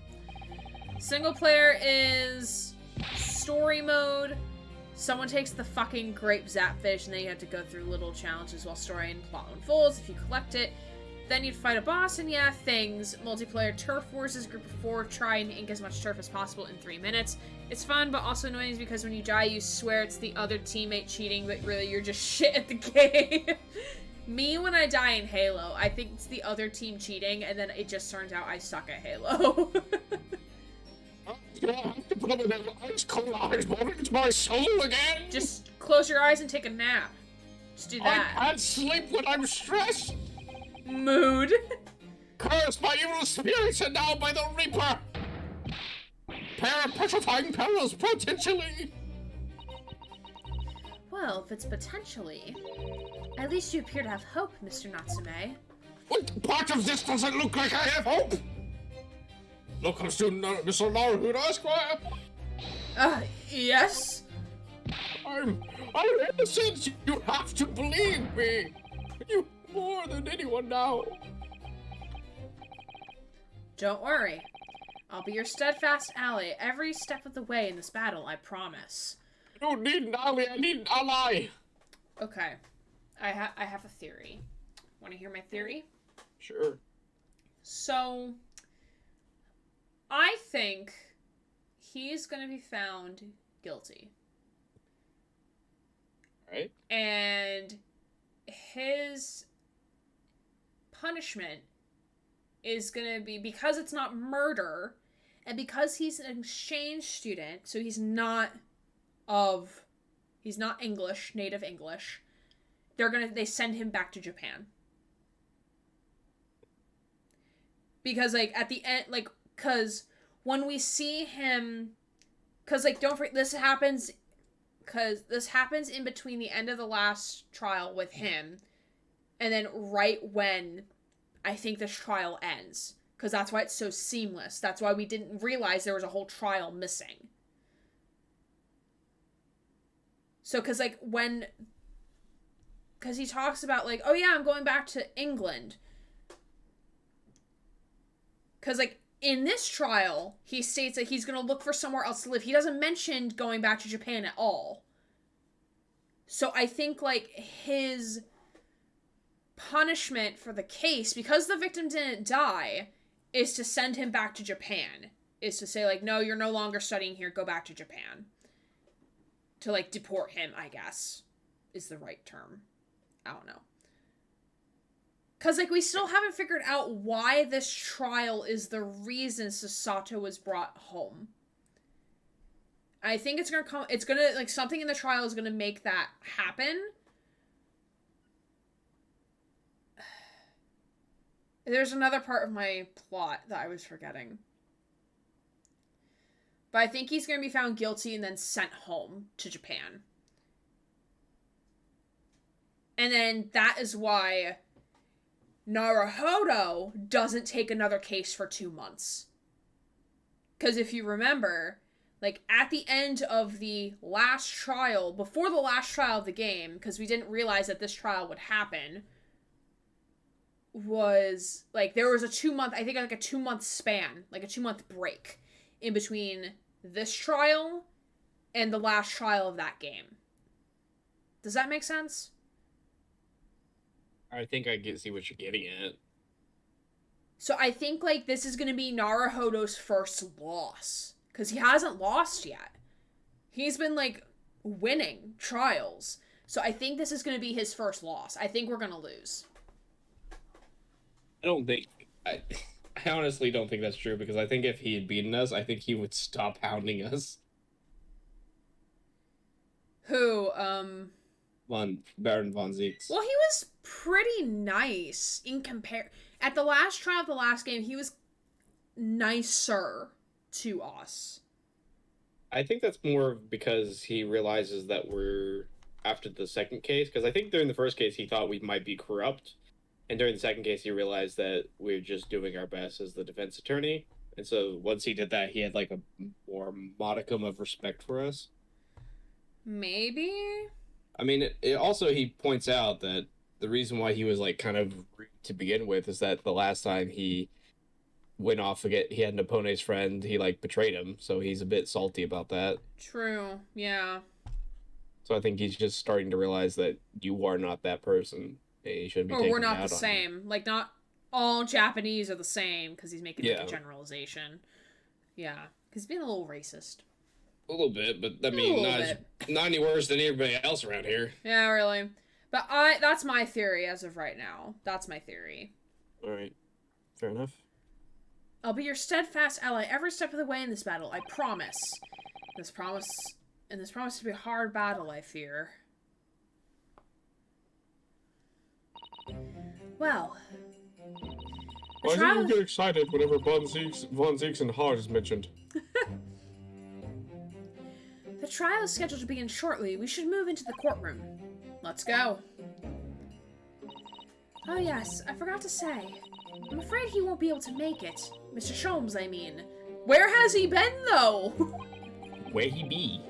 Single player is story mode. Someone takes the fucking grape zapfish and then you have to go through little challenges while story and plot unfolds. If you collect it, then you'd fight a boss and yeah, things. Multiplayer turf wars is group of 4. Try and ink as much turf as possible in 3 minutes. It's fun, but also annoying because when you die, you swear it's the other teammate cheating, but really you're just shit at the game. Me, when I die in Halo, I think it's the other team cheating, and then it just turns out I suck at Halo. I have to put up with that ice cold eyes boring into my soul again. Just close your eyes and take a nap. Just do that. I can't sleep when I'm stressed. Mood. Cursed by evil spirits and now by the Reaper. Pair of petrifying perils potentially. Well, if it's potentially, at least you appear to have hope, Mr. Natsume. What part of this doesn't look like I have hope? Local student, Mr. Naruto, Esquire. Yes? I'm innocent. You have to believe me. You more than anyone now. Don't worry. I'll be your steadfast ally every step of the way in this battle, I promise. I don't need an ally, I need an ally. Okay. I have a theory. Want to hear my theory? Sure. So, I think he's going to be found guilty. Right. And his punishment is going to be, because it's not murder, and because he's an exchange student, so he's not of He's not English, native English. They send him back to Japan. Because, like, at the end, like, because when we see him, because, like, don't forget, this happens in between the end of the last trial with him, and then right when I think this trial ends. Because that's why it's so seamless. That's why we didn't realize there was a whole trial missing. So, because, like, because he talks about, like, oh yeah, I'm going back to England. Because, like, in this trial, he states that he's going to look for somewhere else to live. He doesn't mention going back to Japan at all. So I think, like, his punishment for the case, because the victim didn't die, is to send him back to Japan. Is to say, like, no, you're no longer studying here, go back to Japan. To, like, deport him, I guess, is the right term. I don't know. Because, like, we still haven't figured out why this trial is the reason Sasato was brought home. I think it's gonna, like, something in the trial is gonna make that happen. There's another part of my plot that I was forgetting. But I think he's gonna be found guilty and then sent home to Japan. And then that is why Naruhodo doesn't take another case for 2 months. Because if you remember, like, at the end of the last trial, before the last trial of the game, because we didn't realize that this trial would happen, was, like, there was a 2-month, I think, like, a 2-month span, like, a 2-month break in between this trial and the last trial of that game. Does that make sense? I think I see what you're getting at. So I think, like, this is going to be Naruhodo's first loss. Because he hasn't lost yet. He's been, like, winning trials. So I think this is going to be his first loss. I think we're going to lose. I honestly don't think that's true, because I think if he had beaten us, I think he would stop hounding us. Who, Baron von Zieks. Well, he was pretty nice in at the last trial of the last game, he was nicer to us. I think that's more because he realizes that we're after the second case, because I think during the first case he thought we might be corrupt, and during the second case he realized that we're just doing our best as the defense attorney, and so once he did that, he had, like, a more modicum of respect for us. Maybe? I mean, it also, he points out that the reason why he was, like, kind of rude to begin with is that the last time he went off again, he had an opponent's friend, he, like, betrayed him, so he's a bit salty about that. True, yeah. So I think he's just starting to realize that you are not that person. He shouldn't be taking we're not out the on same. you. Like, not all Japanese are the same, because he's making, like, a generalization. Yeah, because he's being a little racist. A little bit, but I mean, not any worse than everybody else around here. Yeah, really. But that's my theory as of right now. That's my theory. Alright. Fair enough. I'll be your steadfast ally every step of the way in this battle, I promise. This promise to be a hard battle, I fear. Well. Why do you get excited whenever Von Zieks and Hard is mentioned? The trial is scheduled to begin shortly. We should move into the courtroom. Let's go. Oh yes, I forgot to say. I'm afraid he won't be able to make it. Mr. Sholmes, I mean. Where has he been, though? Where he be?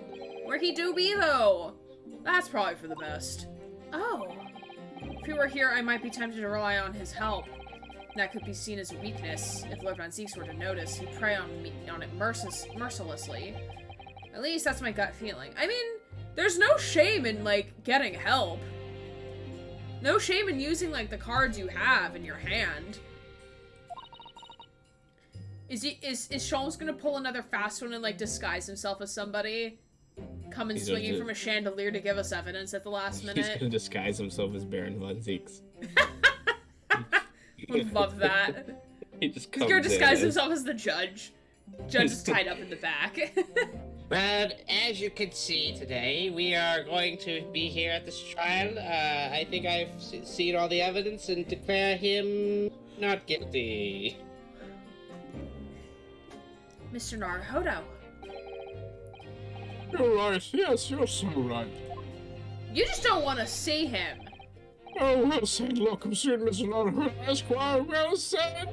Where he do be, though? That's probably for the best. Oh. If he were here, I might be tempted to rely on his help. That could be seen as a weakness. If Lord Von Zieks were to notice, he'd prey on it mercilessly. At least that's my gut feeling. I mean, there's no shame in, like, getting help. No shame in using, like, the cards you have in your hand. Is Sholmes gonna pull another fast one and, like, disguise himself as somebody? Come in swinging from a chandelier to give us evidence at the last minute? He's gonna disguise himself as Baron Von Zieks. Would love that. He's gonna disguise himself as the judge. Judge is tied up in the back. Well, as you can see today, we are going to be here at this trial. I think I've seen all the evidence and declare him not guilty. Mr. Naruhodo. You're right. Yes, you're so right. You just don't want to see him. Oh, well said, Lockham-Soon, Mr. Naruhodo, Esquire. Well said.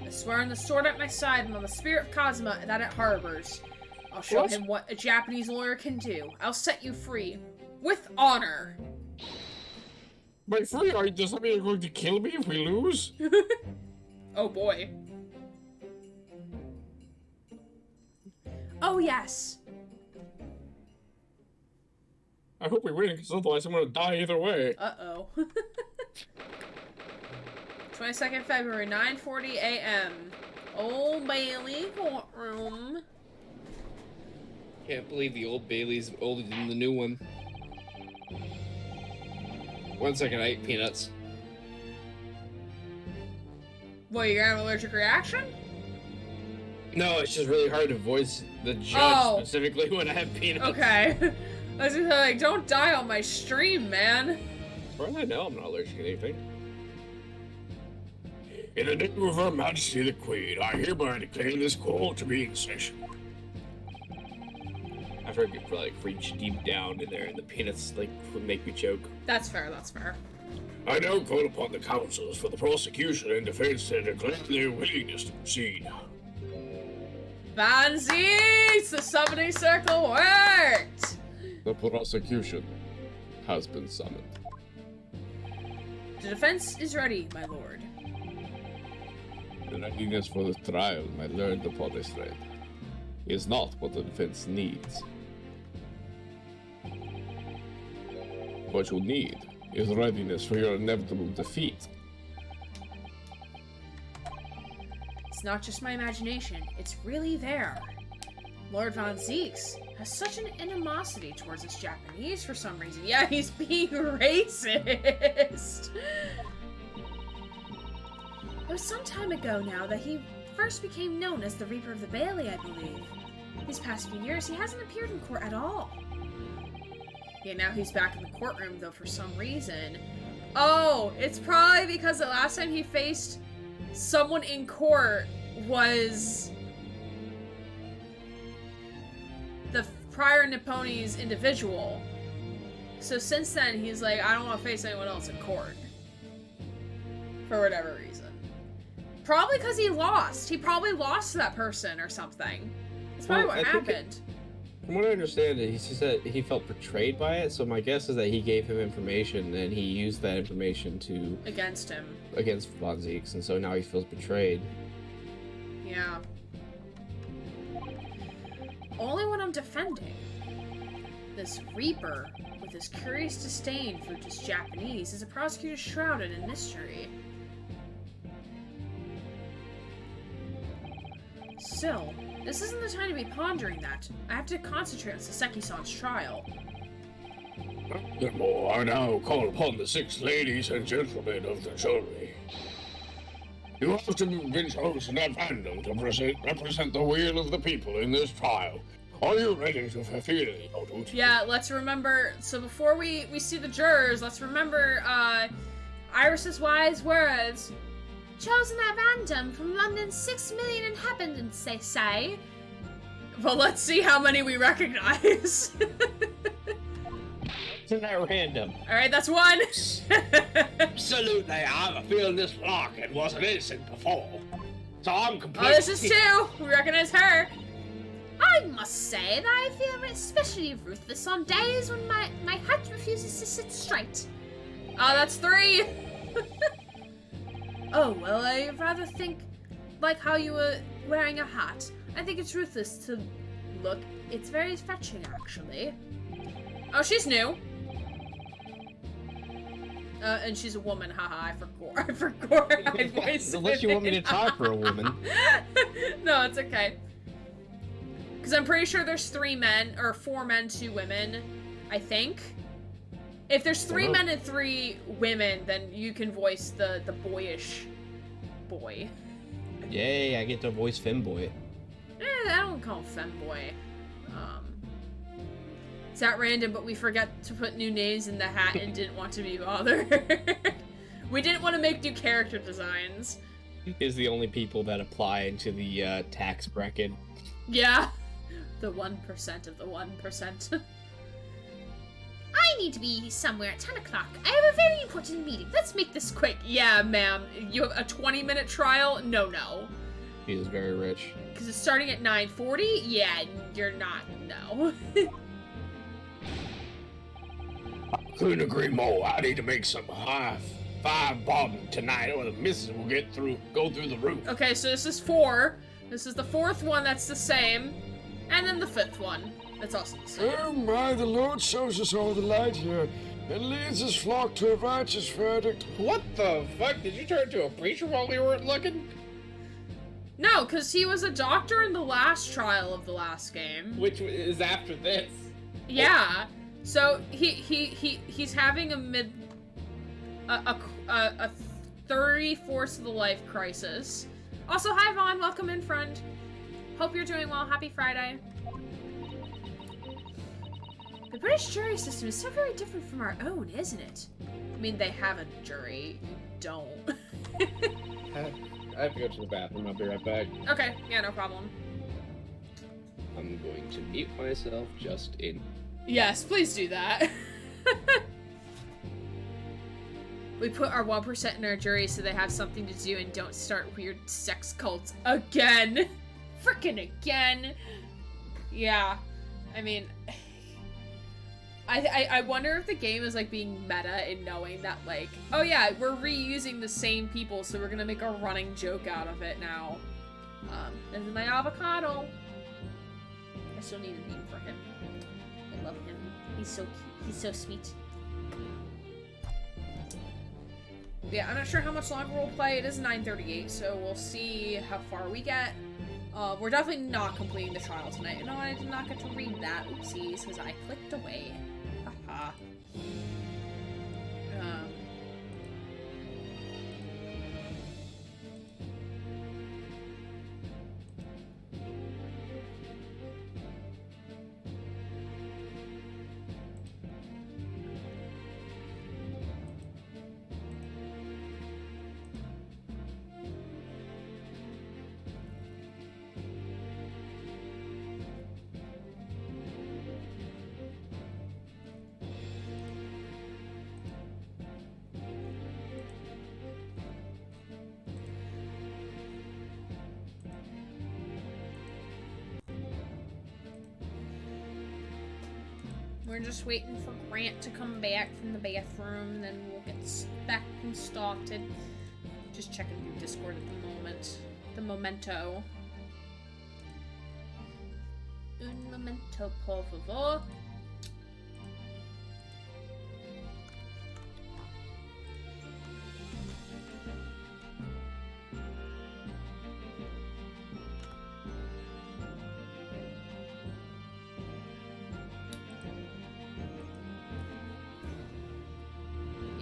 I swear on the sword at my side and on the spirit of Kazuma that it harbors. I'll show him what a Japanese lawyer can do. I'll set you free. With honor. By free, does that mean you're going to kill me if we lose? Oh boy. Oh yes. I hope we win, because otherwise I'm gonna die either way. Uh-oh. 22nd February, 9:40 a.m. Old Bailey courtroom. Can't believe the Old Bailey's older than the new one. 1 second, I ate peanuts. What, you're gonna have an allergic reaction? No, it's just really hard to voice the judge specifically when I have peanuts. Okay. I was just like, don't die on my stream, man. As far as I know, I'm not allergic to anything. In the name of Her Majesty the Queen, I hereby declare this court to be in session. After I could like reach deep down in there, and the peanuts like would make me choke. That's fair, that's fair. I now call upon the counsels for the prosecution and defense to declare their willingness to proceed. Van Zeeks! The summoning circle worked! The prosecution has been summoned. The defense is ready, my lord. The readiness for the trial, my lord the magistrate, is not what the defense needs. What you need is readiness for your inevitable defeat. It's not just my imagination, it's really there. Lord Von Zeeks has such an animosity towards us Japanese for some reason. Yeah, he's being racist! It was some time ago now that he first became known as the Reaper of the Bailey, I believe. These past few years, he hasn't appeared in court at all. Yeah, now he's back in the courtroom, though, for some reason. Oh, it's probably because the last time he faced someone in court was the prior Nipponese individual. So since then, he's like, I don't want to face anyone else in court. For whatever reason. Probably because he lost. He probably lost to that person or something. That's probably what happened. From what I understand, he said he felt betrayed by it, so my guess is that he gave him information and he used that information to... Against him. Against Von Zeeks, and so now he feels betrayed. Yeah. Only when I'm defending. This Reaper, with his curious disdain for just Japanese, is a prosecutor shrouded in mystery. Still, this isn't the time to be pondering that. I have to concentrate on Saseki-san's trial. Furthermore, I now call upon the 6 ladies and gentlemen of the jury. You have to be chosen at random to represent the will of the people in this trial. Are you ready to fulfill your duty? Yeah, let's remember, so before we see the jurors, let's remember, Iris's wise words. Chosen at random from London's 6 million inhabitants, they say. Well, let's see how many we recognize. Isn't that random? Alright, that's 1. Absolutely, I have a feeling this Larkin wasn't innocent before. So I'm completely... Oh, this is 2. We recognize her. I must say that I feel especially ruthless on days when my head refuses to sit straight. Oh, that's 3. Oh, well, I rather think like how you were wearing a hat. I think it's ruthless to look. It's very fetching, actually. Oh, she's new. And she's a woman. Haha, I forgot my voice. Unless you want me to talk for a woman. No, it's okay. Because I'm pretty sure there's 3 men, or 4 men, 2 women, I think. If there's 3 men and 3 women, then you can voice the boyish boy. Yay, I get to voice femboy. I don't call him femboy. It's at random, but we forgot to put new names in the hat and didn't want to be bothered. We didn't want to make new character designs. Is the only people that apply into the tax bracket. Yeah. The 1% of the 1%. I need to be somewhere at 10 o'clock. I have a very important meeting. Let's make this quick. Yeah, ma'am. You have a 20-minute trial? No. He is very rich. Because it's starting at 9:40? Yeah, you're not. No. Couldn't agree more. I need to make some high five bombing tonight, or the missus will go through the roof. Okay, so this is 4. This is the 4th one that's the same. And then the 5th one. That's also the same. Oh my, the Lord shows us all the light here, and leads his flock to a righteous verdict. What the fuck? Did you turn into a preacher while we weren't looking? No, because he was a doctor in the last trial of the last game. Which is after this. Yeah. So he's having a 34th of the life crisis. Also, hi Vaughn, welcome in, friend. Hope you're doing well. Happy Friday. The British jury system is so very different from our own, isn't it? I mean, they have a jury. You don't. I have to go to the bathroom. I'll be right back. Okay, yeah, no problem. I'm going to mute myself just in. Yes, please do that. We put our 1% in our jury so they have something to do and don't start weird sex cults again. Frickin' again. Yeah. I mean, I wonder if the game is like being meta in knowing that like, oh yeah, we're reusing the same people, so we're gonna make a running joke out of it now. This is my avocado. I still need a name for him. I love him. He's so cute. He's so sweet. Yeah, I'm not sure how much longer we'll play. It is 9:38, so we'll see how far we get. We're definitely not completing the trial tonight. No, I did not get to read that. Oopsies, because I clicked away. Haha. We're just waiting for Grant to come back from the bathroom, then we'll get back and started. Just checking through Discord at the moment. The memento. Un momento, por favor.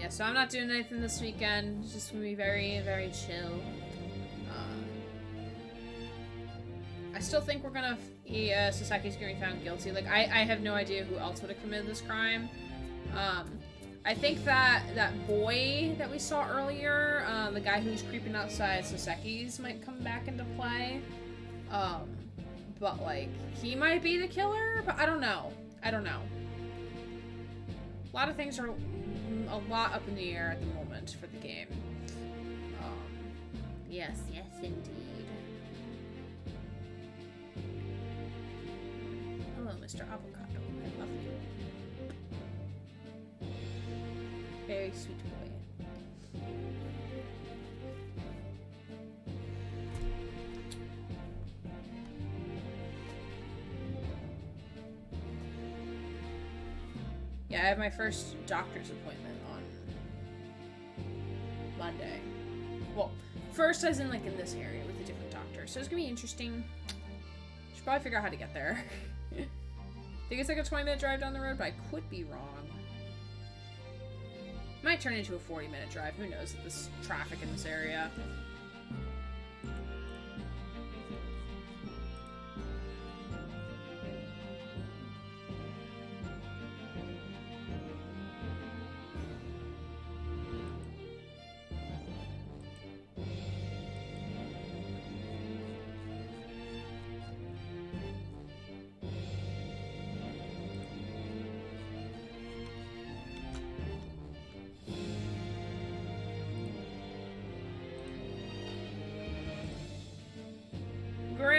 So I'm not doing anything this weekend. It's just gonna be very, very chill. I still think we're gonna. Sasaki's gonna be found guilty. Like I have no idea who else would have committed this crime. I think that boy that we saw earlier, the guy who's creeping outside Sasaki's, might come back into play. But like he might be the killer. But I don't know. A lot of things are a lot up in the air at the moment for the game. Yes, indeed. Hello, Mr. Avocado. I love you. Very sweet boy. Yeah, I have my first doctor's appointment on Monday. Well, first as in like in this area with a different doctor. So it's gonna be interesting. Should probably figure out how to get there. I think it's like a 20-minute drive down the road, but I could be wrong. Might turn into a 40-minute drive. Who knows with this traffic in this area.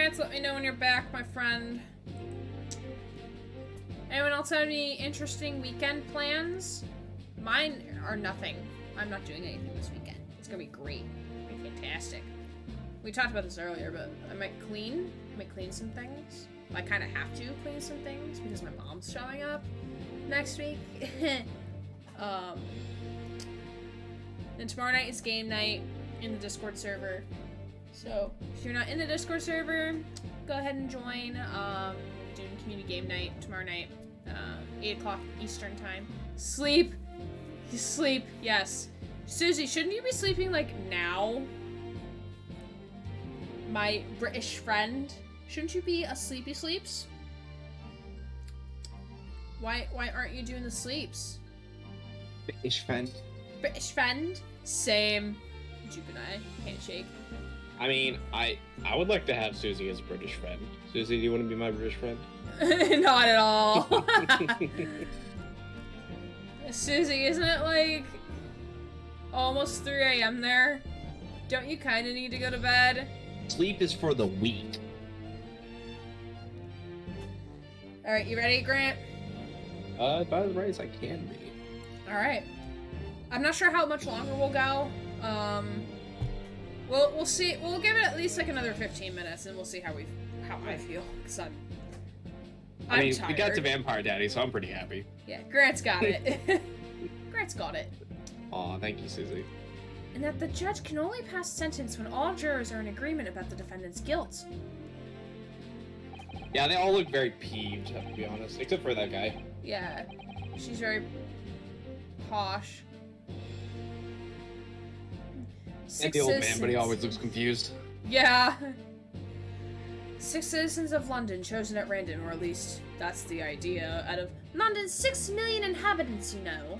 Grant, let me know when you're back, my friend. Anyone else have any interesting weekend plans? Mine are nothing. I'm not doing anything this weekend. It's gonna be great. It'll be fantastic. We talked about this earlier, but I might clean some things. I kind of have to clean some things because my mom's showing up next week. Then tomorrow night is game night in the Discord server. So if you're not in the Discord server, go ahead and join. Doing community game night tomorrow night, 8 o'clock Eastern time. Sleep. You sleep. Yes. Susie, shouldn't you be sleeping like now? My British friend. Shouldn't you be a sleepy sleeps? Why aren't you doing the sleeps? British friend. British friend? Same. Jupe and I. Handshake. I mean, I would like to have Susie as a British friend. Susie, do you want to be my British friend? Not at all. Susie, isn't it like almost 3 a.m. there? Don't you kind of need to go to bed? Sleep is for the weak. Alright, you ready, Grant? By the race, I can be. Alright. I'm not sure how much longer we'll go. We'll see. We'll give it at least like another 15 minutes, and we'll see how I feel. Cause I'm mean, tired. we got to Vampire Daddy, so I'm pretty happy. Yeah, Grant's got it. Grant's got it. Aw, thank you, Susie. And that the judge can only pass sentence when all jurors are in agreement about the defendant's guilt. Yeah, they all look very peeved, to be honest, except for that guy. Yeah, she's very posh. And the old man, but he always looks confused. Yeah. 6 citizens of London chosen at random, or at least that's the idea, out of London's 6 million inhabitants, you know.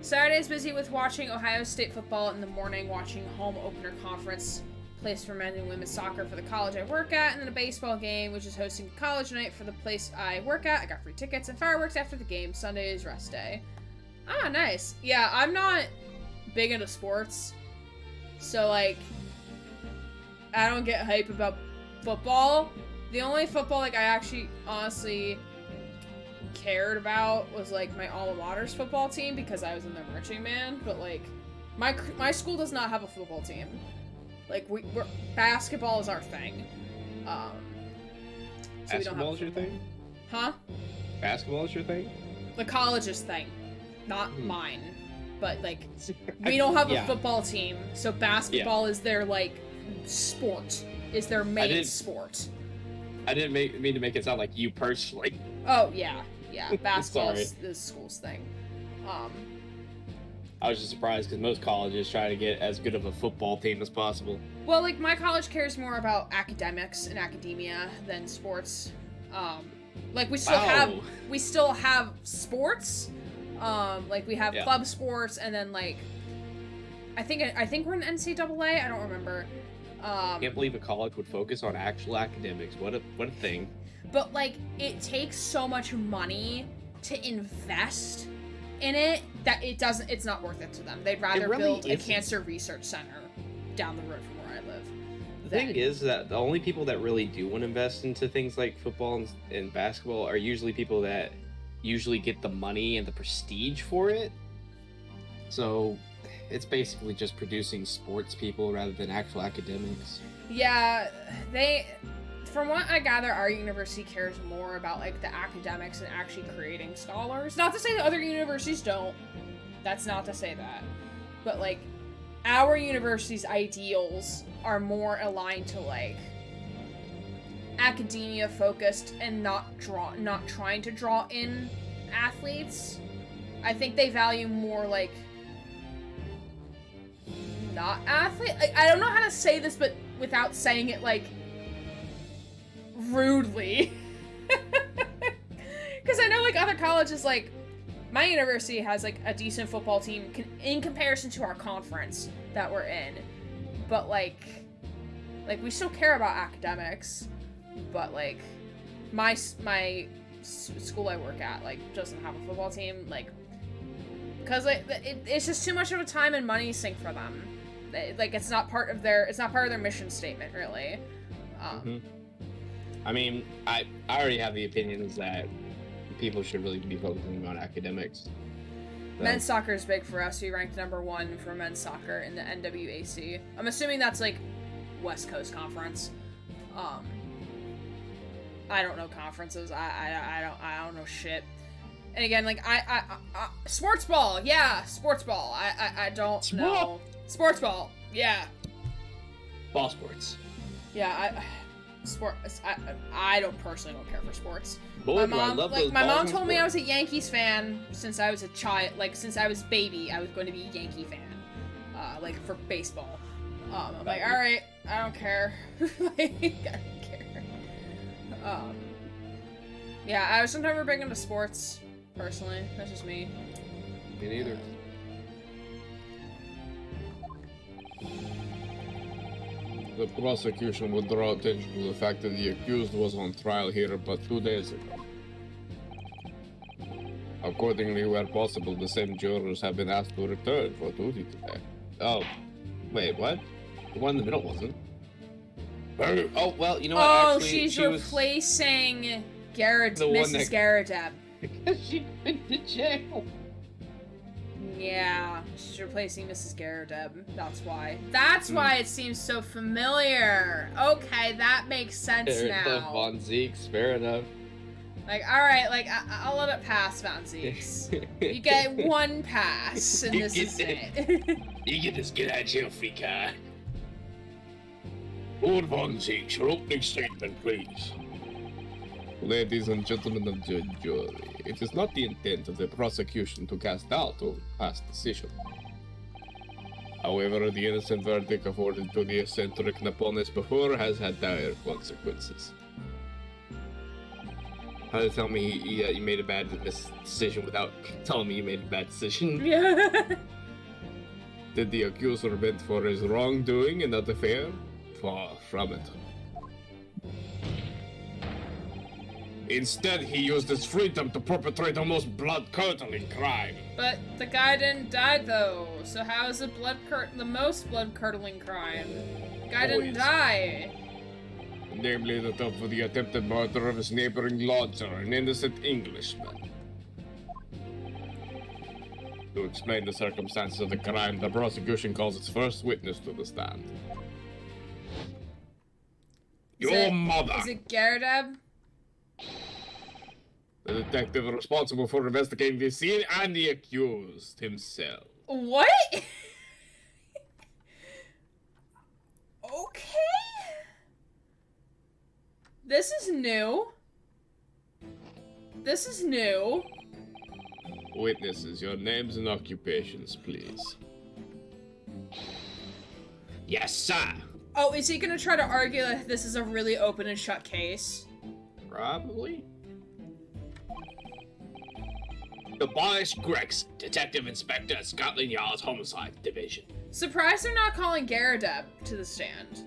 Saturday's busy with watching Ohio State football in the morning, watching home opener conference place for men and women's soccer for the college I work at, and then a baseball game, which is hosting college night for the place I work at. I got free tickets and fireworks after the game. Sunday is rest day. Ah, nice. Yeah, I'm not big into sports, so like I don't get hype about football. The only football like I actually honestly cared about was like my alma mater's football team because I was in their marching band, but like my school does not have a football team. Like we're basketball is our thing. So Basketball is your thing? Huh? Basketball is your thing? The college's thing, not mine. But like, we don't have a football team, so basketball is their like sport, is their main sport. I didn't mean to make it sound like you personally. Oh yeah, basketball is the school's thing. I was just surprised because most colleges try to get as good of a football team as possible. Well, like my college cares more about academics and academia than sports. Like we still have sports. Like we have club sports, and then like I think we're in NCAA. I don't remember. Can't believe a college would focus on actual academics. What a thing. But like it takes so much money to invest in it that it's not worth it to them. They'd rather build a cancer research center down the road from where I live. The thing is that the only people that really do want to invest into things like football and basketball are usually people that usually get the money and the prestige for it. So it's basically just producing sports people rather than actual academics. Yeah, from what I gather, our university cares more about like the academics and actually creating scholars. Not to say that other universities don't. That's not to say that. But like our university's ideals are more aligned to like academia focused and not trying to draw in athletes. I think they value more like not athlete. Like, I don't know how to say this, but without saying it like rudely. Because I know like other colleges, like my university has like a decent football team in comparison to our conference that we're in, but like we still care about academics, but like my school I work at like doesn't have a football team, like because like it's just too much of a time and money sink for them. Like it's not part of their mission statement really. I mean, I already have the opinions that people should really be focusing on academics. So. Men's soccer is big for us. We ranked #1 for men's soccer in the NWAC. I'm assuming that's like West Coast Conference. I don't know conferences. I don't know shit. And again, like I sports ball, yeah, sports ball. I don't know. Sports ball, yeah. Ball sports. Yeah, I don't personally don't care for sports. Boy, my mom, my mom told me I was a Yankees fan since I was a child. Like since I was baby, I was going to be a Yankee fan. Like for baseball. I'm like, all right, I don't care. Like, I don't care. Yeah, I was never big into sports. Personally, that's just me. Me neither. The prosecution would draw attention to the fact that the accused was on trial here but 2 days ago. Accordingly, where possible, the same jurors have been asked to return for duty today. Oh, wait, what? The one in the middle wasn't. Oh, well, you know what? Oh, actually, she's replacing Mrs. Garrideb. Because she went to jail. Yeah, she's replacing Mrs. Garrideb. That's why. That's why it seems so familiar. Okay, that makes sense now. Von Zeeks, fair enough. Like, alright, like, I'll let it pass, Von Zeeks. You get 1 pass, and this is it. You get this get out of jail free card. Lord Von Zeeks, your opening statement, please. Ladies and gentlemen of the jury, it is not the intent of the prosecution to cast doubt over past decision. However, the innocent verdict afforded to the eccentric Napoleon before has had dire consequences. How to tell me you made a bad decision without telling me you made a bad decision? Yeah. Did the accuser repent for his wrongdoing in that affair? Far from it. Instead, he used his freedom to perpetrate the most blood-curdling crime. But the guy didn't die, though. So how is it the most blood-curdling crime? The guy didn't die. Namely, the death for the attempted murder of his neighboring lodger, an innocent Englishman. To explain the circumstances of the crime, the prosecution calls its first witness to the stand. Your mother! Is it Garrideb? The detective responsible for investigating the scene and the accused himself. What? Okay. This is new. This is new. Witnesses, your names and occupations, please. Yes, sir. Oh, is he gonna try to argue that this is a really open and shut case? Probably. Tobias Gregson, Detective Inspector at Scotland Yard's Homicide Division. Surprised they're not calling Garrideb to the stand.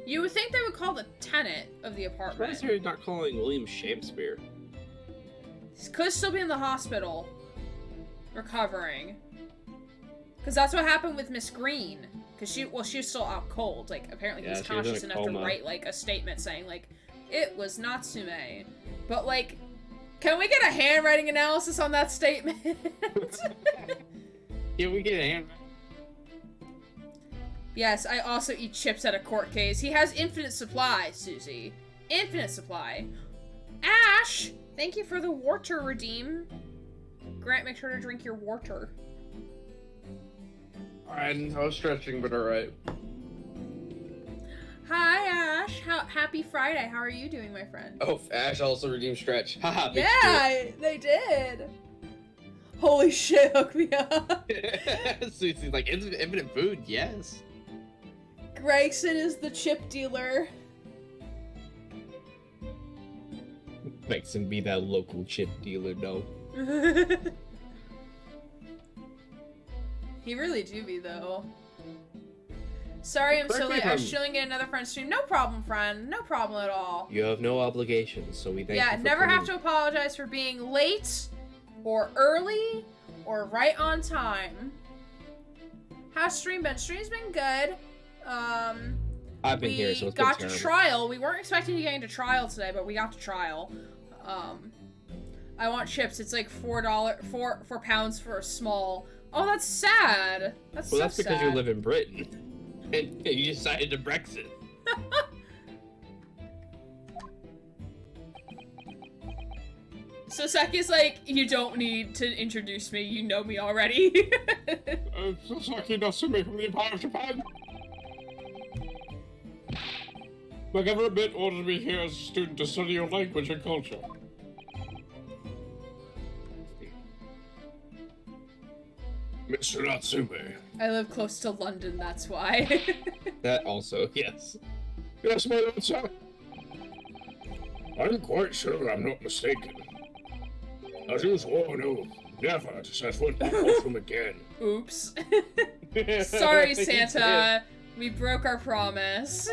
You would think they would call the tenant of the apartment. Surprised they're not calling William Shakespeare. He could still be in the hospital, recovering. Because that's what happened with Miss Green. Because she was still out cold. Like, apparently he was conscious enough to write, like, a statement saying, like, it was Natsume. But, like, can we get a handwriting analysis on that statement? Can we get a hand? Yes, I also eat chips at a court case. He has infinite supply, Susie. Infinite supply. Ash! Thank you for the water redeem. Grant, make sure to drink your water. I was stretching, but alright. Hi, Ash. Happy Friday. How are you doing, my friend? Oh, Ash also redeemed stretch. Haha, yeah, they did. Holy shit, hook me up. Susie's like, infinite food, yes. Gregson is the chip dealer. Gregson be that local chip dealer, no. He really do be, though. Sorry I'm so late. I was chilling in another friend's stream. No problem, friend. No problem at all. You have no obligations, so we thank you for never coming. have to apologize for being late, or early, or right on time. How's stream been? Stream's been good. I've been here, so it's been got to terrible. trial. We weren't expecting to get into trial today, but we got to trial. I want chips. It's like £4 for a small. Oh, that's sad. That's because sad. you live in Britain, and you decided to Brexit. So Saki's like, you don't need to introduce me. You know me already. Sasaki knows me from the Empire of Japan. My government ordered me here as a student to study your language and culture. Mr. Natsume. I live close to London, that's why. That also, yes. Yes, my lord, sir. I'm quite sure I'm not mistaken. As you swore an oath never to set foot in the courtroom again. Oops. Sorry, Santa. We broke our promise.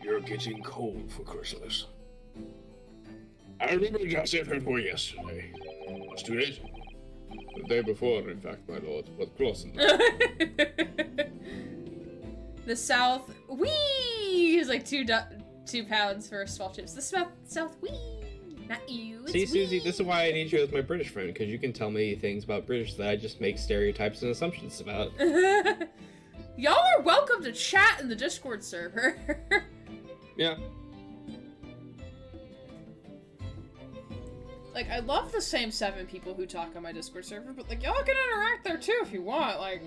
You're getting cold for Christmas. I remember just if it were yesterday. It's too late. The day before, in fact, my lord, but close enough. The South, wee, is like £2 for small chips. The South, wee, not you. It's See, Susie, wee. this is why I need you as my British friend, because you can tell me things about British that I just make stereotypes and assumptions about. Y'all are welcome to chat in the Discord server. Yeah. Like, I love the same 7 people who talk on my Discord server, but like, y'all can interact there too if you want, like...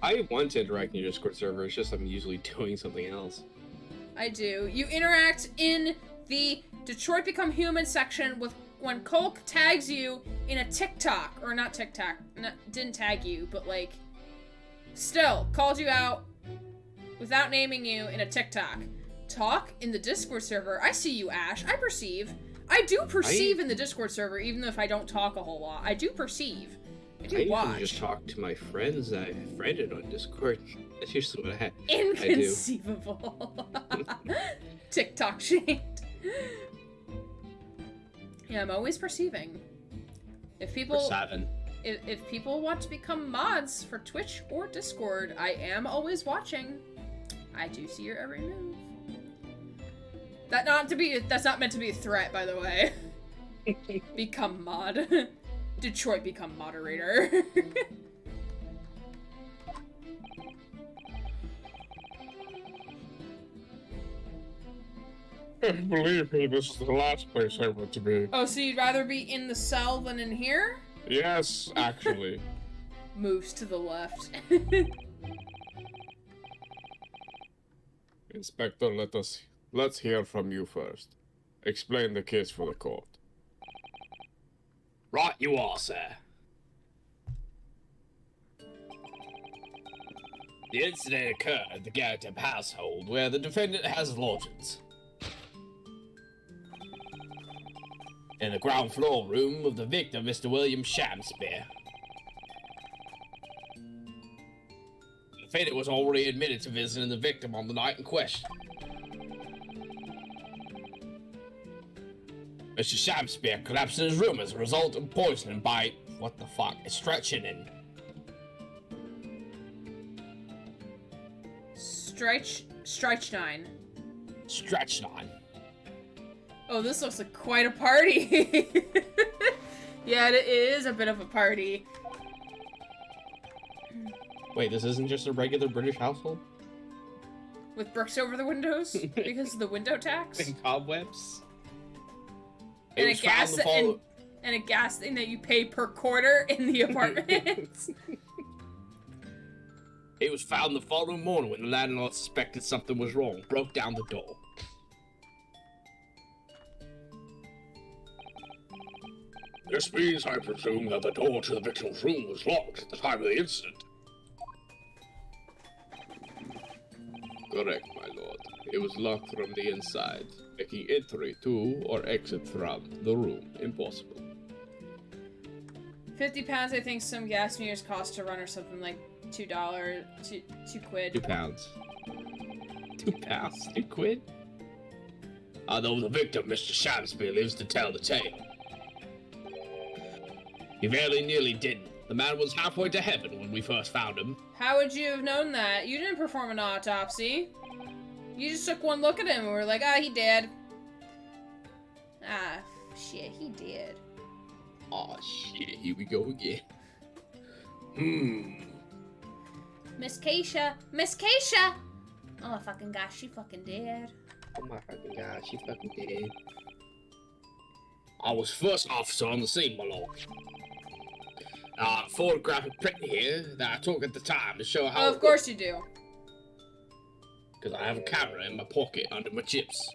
I want to interact in your Discord server, it's just I'm usually doing something else. I do. You interact in the Detroit Become Human section with when Colk tags you in a TikTok, or not TikTok, didn't tag you, but like, still, called you out without naming you in a TikTok. Talk in the Discord server. I see you, Ash. I perceive. I do perceive in the Discord server, even if I don't talk a whole lot. I do perceive. I do watch. I just talk to my friends that I friended on Discord. That's usually what I do. Inconceivable. TikTok shamed. Yeah, I'm always perceiving. If people... If people want to become mods for Twitch or Discord, I am always watching. I do see your every move. That's not meant to be a threat, by the way. Become mod. Detroit become moderator. Believe me, this is the last place I want to be. Oh, so you'd rather be in the cell than in here? Yes, actually. Moves to the left. Inspector, let's hear from you first. Explain the case for the court. Right you are, sir. The incident occurred at the Garrett household, where the defendant has lodgings. In the ground floor room of the victim, Mr. William Shakespeare. The defendant was already admitted to visiting the victim on the night in question. Mr. Shakespeare collapsed in his room as a result of poisoning by, what the fuck, strychnine. Strychnine. Strychnine. Oh, this looks like quite a party. Yeah, it is a bit of a party. Wait, this isn't just a regular British household? With bricks over the windows because of the window tax? And cobwebs? And a gas and a gas thing that you pay per quarter in the apartment. It was found the following morning when the landlord suspected something was wrong, broke down the door. This means, I presume, that the door to the victim's room was locked at the time of the incident. Correct, my lord. It was locked from the inside, making entry to or exit from the room impossible. £50, I think some gas meters cost to run, or something like $2, two quid. £2. £2? £2? Although the victim, Mr. Shakespeare, lives to tell the tale. He very nearly didn't. The man was halfway to heaven when we first found him. How would you have known that? You didn't perform an autopsy. You just took one look at him and were like, he dead. Ah, shit, he did. Aw, shit, here we go again. Miss Keisha! Miss Keisha! Oh my fucking gosh, she fucking dead. Oh my fucking god, she fucking dead. I was first officer on the scene, my lord. Photographic print here that I took at the time to show how. Oh, of course you do. Because I have a camera in my pocket under my chips.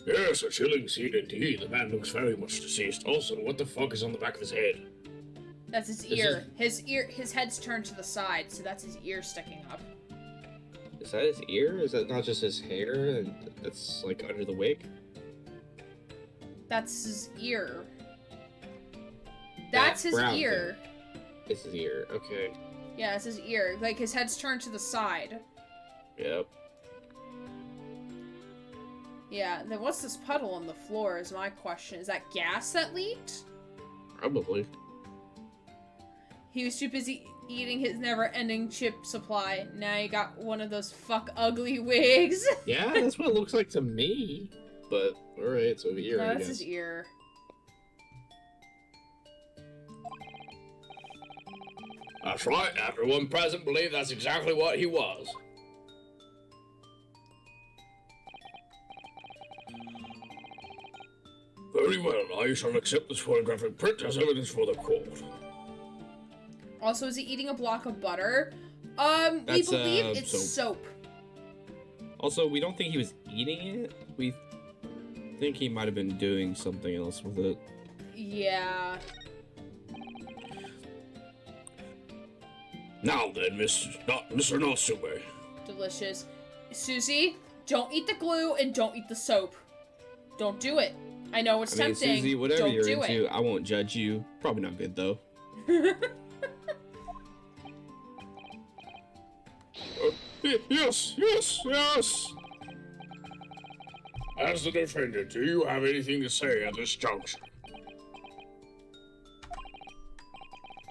Yes, a chilling scene indeed. The man looks very much deceased. Also, what the fuck is on the back of his head? That's his ear. His head's turned to the side, so that's his ear sticking up. Is that his ear? Is that not just his hair that's like under the wig? That's his ear. That's his ear. It's his ear, okay. Yeah, it's his ear. Like, his head's turned to the side. Yep. Yeah, then what's this puddle on the floor is my question. Is that gas that leaked? Probably. He was too busy eating his never-ending chip supply. Now he got one of those fuck ugly wigs. Yeah, that's what it looks like to me. But, alright, so ear, No, I that's guess. his ear. That's right, everyone present believed that's exactly what he was. Very well, I shall accept this photographic print as evidence for the court. Also, is he eating a block of butter? We That's, believe it's soap. Also, we don't think he was eating it. We think he might have been doing something else with it. Yeah. Now then, Mr. Natsume. Delicious. Susie, don't eat the glue and don't eat the soap. Don't do it. I know it's tempting. Susie, whatever don't you're do into, it. I won't judge you. Probably not good, though. Yes. As the defendant, do you have anything to say at this juncture?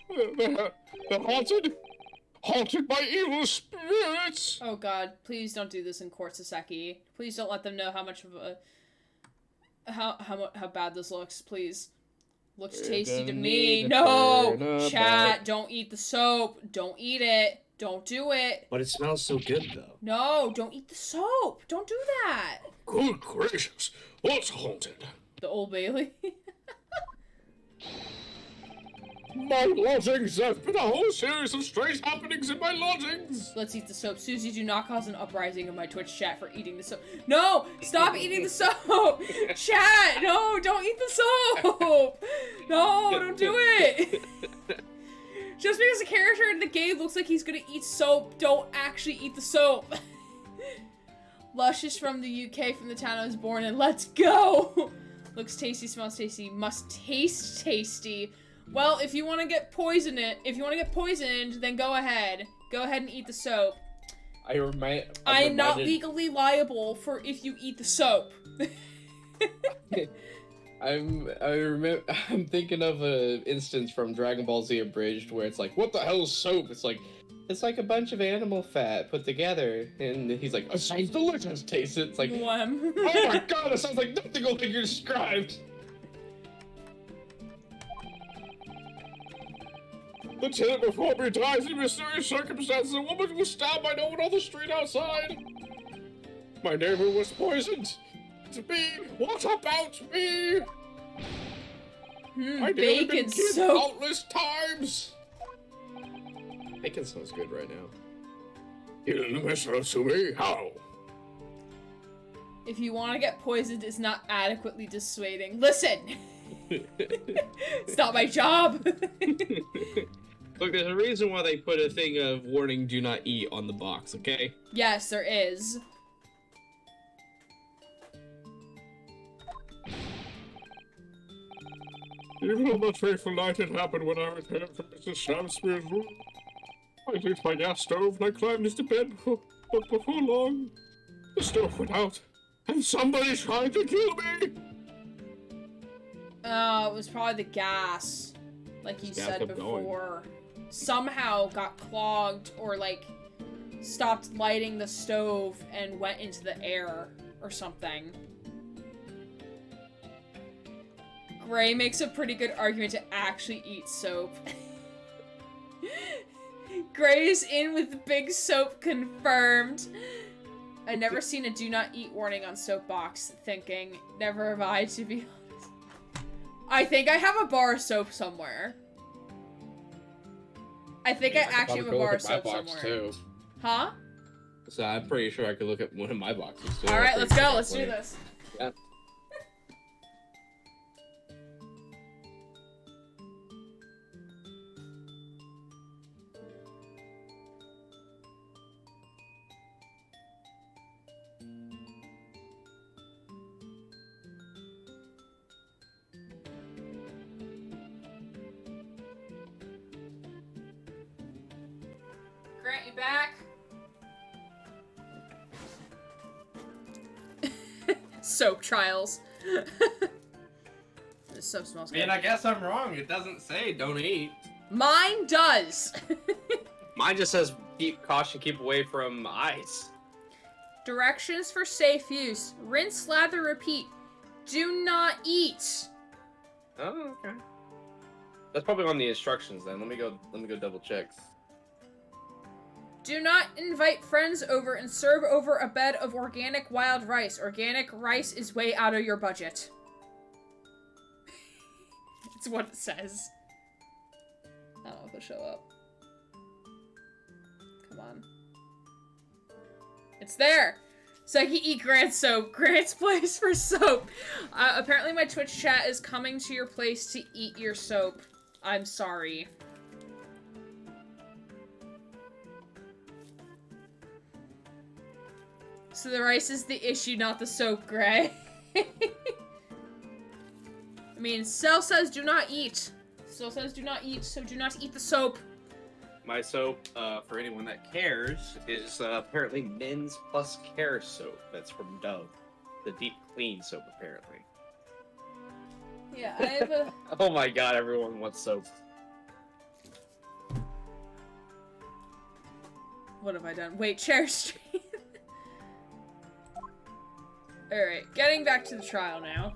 The haunted by evil spirits. Oh god, please don't do this in court, Saseki. Please don't let them know how much of a how bad this looks, please. Looks tasty to me. No! Chat, don't eat the soap. Don't eat it. Don't do it. But it smells so good, though. No, don't eat the soap. Don't do that. Good gracious, what's haunted? The Old Bailey. My lodgings! There's been a whole series of strange happenings in my lodgings! Let's eat the soap. Susie, do not cause an uprising in my Twitch chat for eating the soap. No! Stop eating the soap! Chat! No! Don't eat the soap! No! Don't do it! Just because a character in the game looks like he's gonna eat soap, don't actually eat the soap. Lush is from the UK, from the town I was born in. Let's go! Looks tasty, smells tasty, must taste tasty. Well, if you want to get poisoned, then go ahead. Go ahead and eat the soap. I'm not legally liable for if you eat the soap. I'm thinking of an instance from Dragon Ball Z Abridged where it's like, what the hell is soap? It's like a bunch of animal fat put together, and he's like, it sounds delicious. Taste it. It's like, Wham. oh my god, it sounds like nothing like you described. The tenant before me dies in mysterious circumstances. A woman was stabbed by no one on the street outside. My neighbor was poisoned. To me, what about me? I nearly been Bacon killed soap. countless times. Bacon smells good right now. You Mr. Natsume, how? If you want to get poisoned, it's not adequately dissuading. Listen! It's not my job! Look, there's a reason why they put a thing of warning do not eat on the box, okay? Yes, there is. Even on that fateful night it happened when I returned from Mr. Shamspeare's room. I lit my gas stove and I climbed into bed, but before long, the stove went out, and somebody tried to kill me! Oh, it was probably the gas. Like you said before. Somehow got clogged or, like, stopped lighting the stove and went into the air or something. Gray makes a pretty good argument to actually eat soap. Gray is in with big soap confirmed. I've never seen a do not eat warning on soapbox, thinking, never have I, to be honest. I think I have a bar of soap somewhere. I think I actually have a bar of soap somewhere. Too. Huh? So I'm pretty sure I could look at one of my boxes too. Alright, let's go. Let's do this. Yeah. Grant, you back? Soap trials. This soap smells good. Man, I guess I'm wrong. It doesn't say don't eat. Mine does. Mine just says keep caution, keep away from ice. Directions for safe use. Rinse, slather, repeat. Do not eat. Oh, okay. That's probably on the instructions then. Let me go double check. Do not invite friends over and serve over a bed of organic wild rice. Organic rice is way out of your budget. It's what it says. I don't know if it'll show up. Come on. It's there! Psyche eat Grant's soap. Grant's place for soap. Apparently my Twitch chat is coming to your place to eat your soap. I'm sorry. So the rice is the issue, not the soap, Gray. I mean, Cell says do not eat. Cell says do not eat, so do not eat the soap. My soap, for anyone that cares, is apparently Men's Plus Care soap. That's from Dove. The deep clean soap, apparently. Yeah, I have a... Oh my god, everyone wants soap. What have I done? Wait, chair stream. Alright, getting back to the trial now.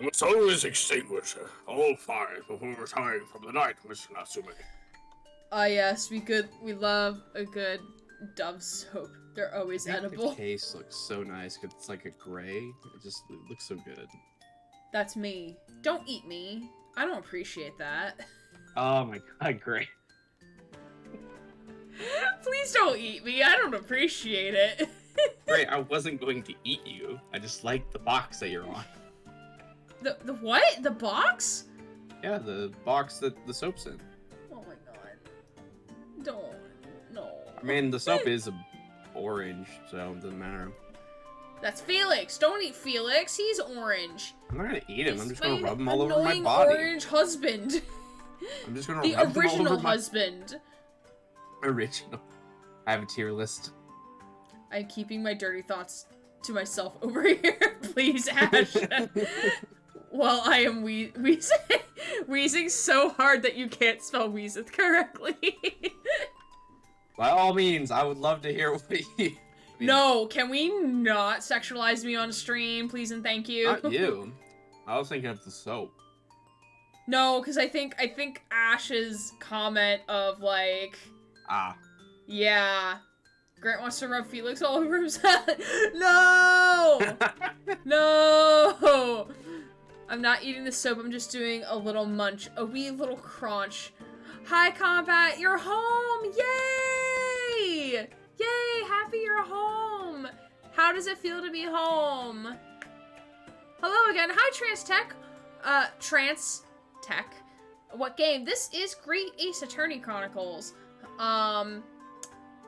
We must always extinguish all fires before retiring from the night, Mr. Natsume. Ah, yes, we love a good Dove soap. They're always edible. The case looks so nice. It's like a gray. It looks so good. That's me. Don't eat me. I don't appreciate that. Oh my god, great. Please don't eat me. I don't appreciate it. Great, I wasn't going to eat you. I just like the box that you're on. The what? The box? Yeah, the box that the soap's in. Oh my god. Don't. No. I mean, the soap is orange, so it doesn't matter. That's Felix. Don't eat Felix. He's orange. I'm not gonna eat him. He's I'm just gonna rub him all my over my body. Orange husband. I'm just gonna the rub them all original over my... husband. Original. I have a tier list. I'm keeping my dirty thoughts to myself over here. Please, Ash. While I am wheezing so hard that you can't spell Weezeth correctly. By all means, I would love to hear what you... No, can we not sexualize me on stream, please and thank you? Not you. I was thinking of the soap. No, because I think Ash's comment of like... Ah. Yeah. Grant wants to rub Felix all over himself. No! No! I'm not eating the soap, I'm just doing a little munch. A wee little crunch. Hi, Combat, you're home! Yay! Yay, happy you're home! How does it feel to be home? Hello again. Hi, Trans Tech. Trans Tech. What game? This is Great Ace Attorney Chronicles.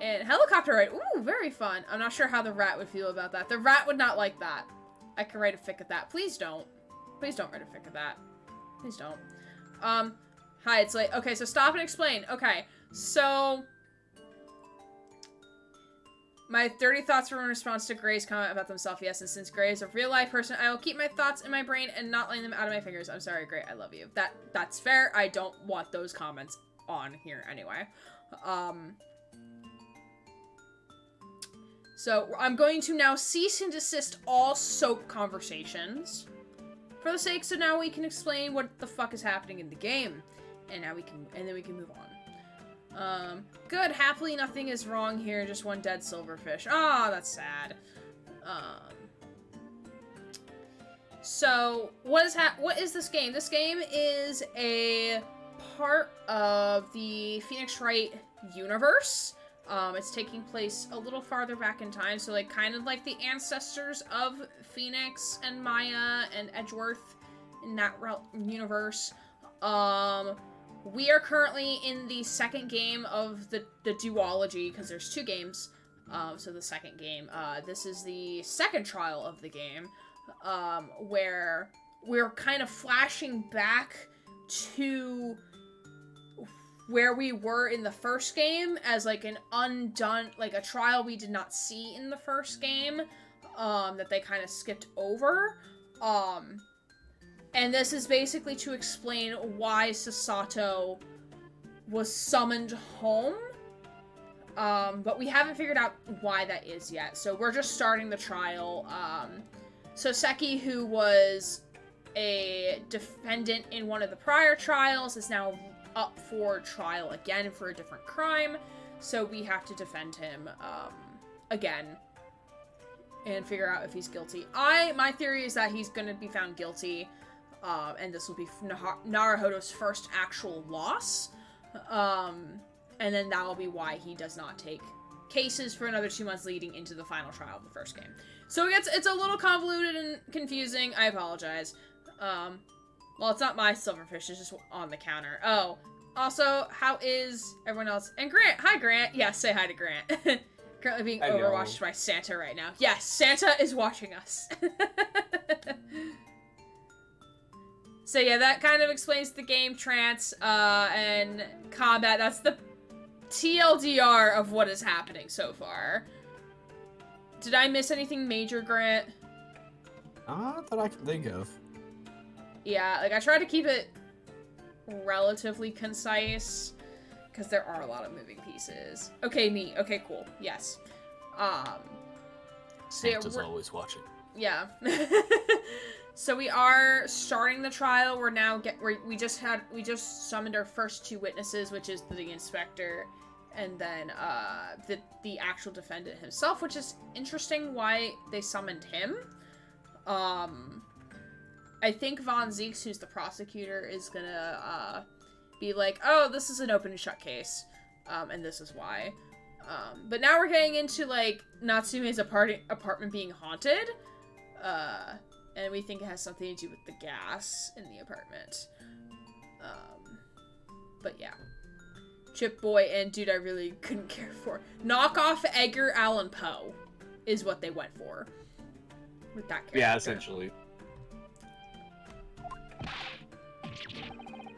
And helicopter ride. Ooh, very fun. I'm not sure how the rat would feel about that. The rat would not like that. I can write a fic of that. Please don't. Please don't write a fic of that. Please don't. Hi, it's late. Okay, so stop and explain. Okay, so... My 30 thoughts were in response to Gray's comment about themselves. Yes, and since Gray is a real-life person, I will keep my thoughts in my brain and not letting them out of my fingers. I'm sorry, Gray. I love you. That's fair. I don't want those comments on here anyway. So I'm going to now cease and desist all soap conversations. For the sake, so now we can explain what the fuck is happening in the game. And then we can move on. Good. Happily, nothing is wrong here. Just one dead silverfish. Ah, that's sad. So, what is this game? This game is a part of the Phoenix Wright universe. It's taking place a little farther back in time, so like kind of like the ancestors of Phoenix and Maya and Edgeworth in that universe. We are currently in the second game of the duology, because there's 2 games. So the second game, this is the second trial of the game, where we're kind of flashing back to where we were in the first game as like an undone, like a trial we did not see in the first game, that they kind of skipped over. And this is basically to explain why Sasato was summoned home. But we haven't figured out why that is yet. So we're just starting the trial. So Seki, who was a defendant in one of the prior trials, is now up for trial again for a different crime. So we have to defend him again and figure out if he's guilty. My theory is that he's going to be found guilty. And this will be Naruhodo's first actual loss. And then that will be why he does not take cases for another 2 months leading into the final trial of the first game. So it's a little convoluted and confusing. I apologize. Well, it's not my silverfish, it's just on the counter. Oh, also, how is everyone else? And Grant! Hi, Grant! Yeah, say hi to Grant. Currently being overwatched by Santa right now. Yes, Santa is watching us. So yeah, that kind of explains the game, Trance, and combat. That's the TLDR of what is happening so far. Did I miss anything major, Grant? Not that I can think of. Yeah, like I try to keep it relatively concise, because there are a lot of moving pieces. Okay, neat. Okay, cool. Yes. Santa's always watching. Yeah. So we are starting the trial. We're now we just summoned our first 2 witnesses, which is the inspector and then the actual defendant himself, which is interesting why they summoned him. I think Von Zeeks, who's the prosecutor, is gonna be like, oh, this is an open and shut case, and this is why. But now we're getting into like Natsume's apartment being haunted. And we think it has something to do with the gas in the apartment. But yeah. Chip Boy and Dude I Really Couldn't Care For. Knockoff Edgar Allan Poe is what they went for. With that character. Yeah, essentially.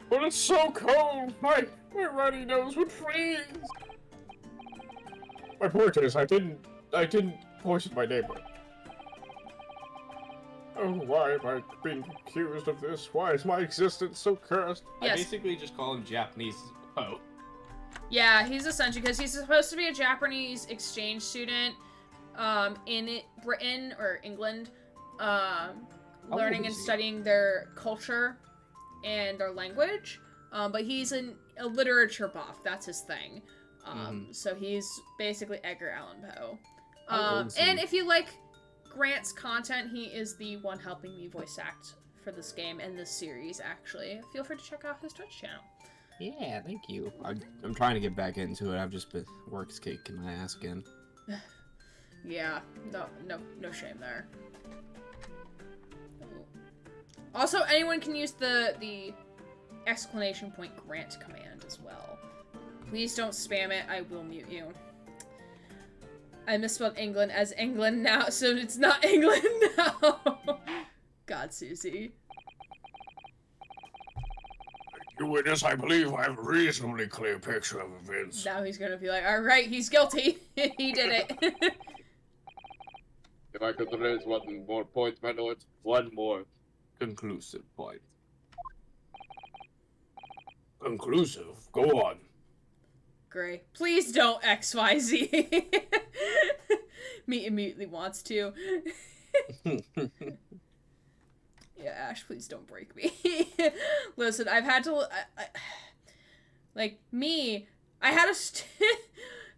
But it's so cold! My runny nose would freeze! My point is, I didn't poison my neighbor. Oh, why am I being accused of this? Why is my existence so cursed? Yes. I basically just call him Japanese Poe. Yeah, he's essentially, because he's supposed to be a Japanese exchange student in Britain or England, learning and studying their culture and their language. But he's a literature buff. That's his thing. So he's basically Edgar Allan Poe. And if you like Grant's content, he is the one helping me voice act for this game and this series, actually. Feel free to check out his Twitch channel. Yeah, thank you. I'm trying to get back into it. I've just been work's kicking my ass again. Yeah, no shame there. Also, anyone can use the exclamation point Grant command as well. Please don't spam it, I will mute you. I misspelled England as England now, so it's not England now. God, Susie. Your Witness, I believe I have a reasonably clear picture of events. Now he's gonna be like, all right, he's guilty. He did it. If I could raise one more point, my lord, one more. Conclusive point. Conclusive. Go on. Gray, please don't XYZ. Me immediately wants to. Yeah, Ash, please don't break me. Listen, I've had to, like, me, I had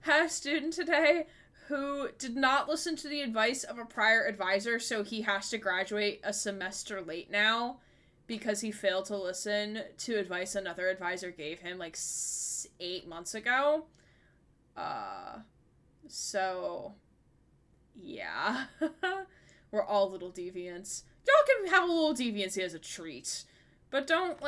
had a student today who did not listen to the advice of a prior advisor, so he has to graduate a semester late now because he failed to listen to advice another advisor gave him, like, 8 months ago. So, yeah. We're all little deviants. Y'all can have a little deviancy as a treat. But don't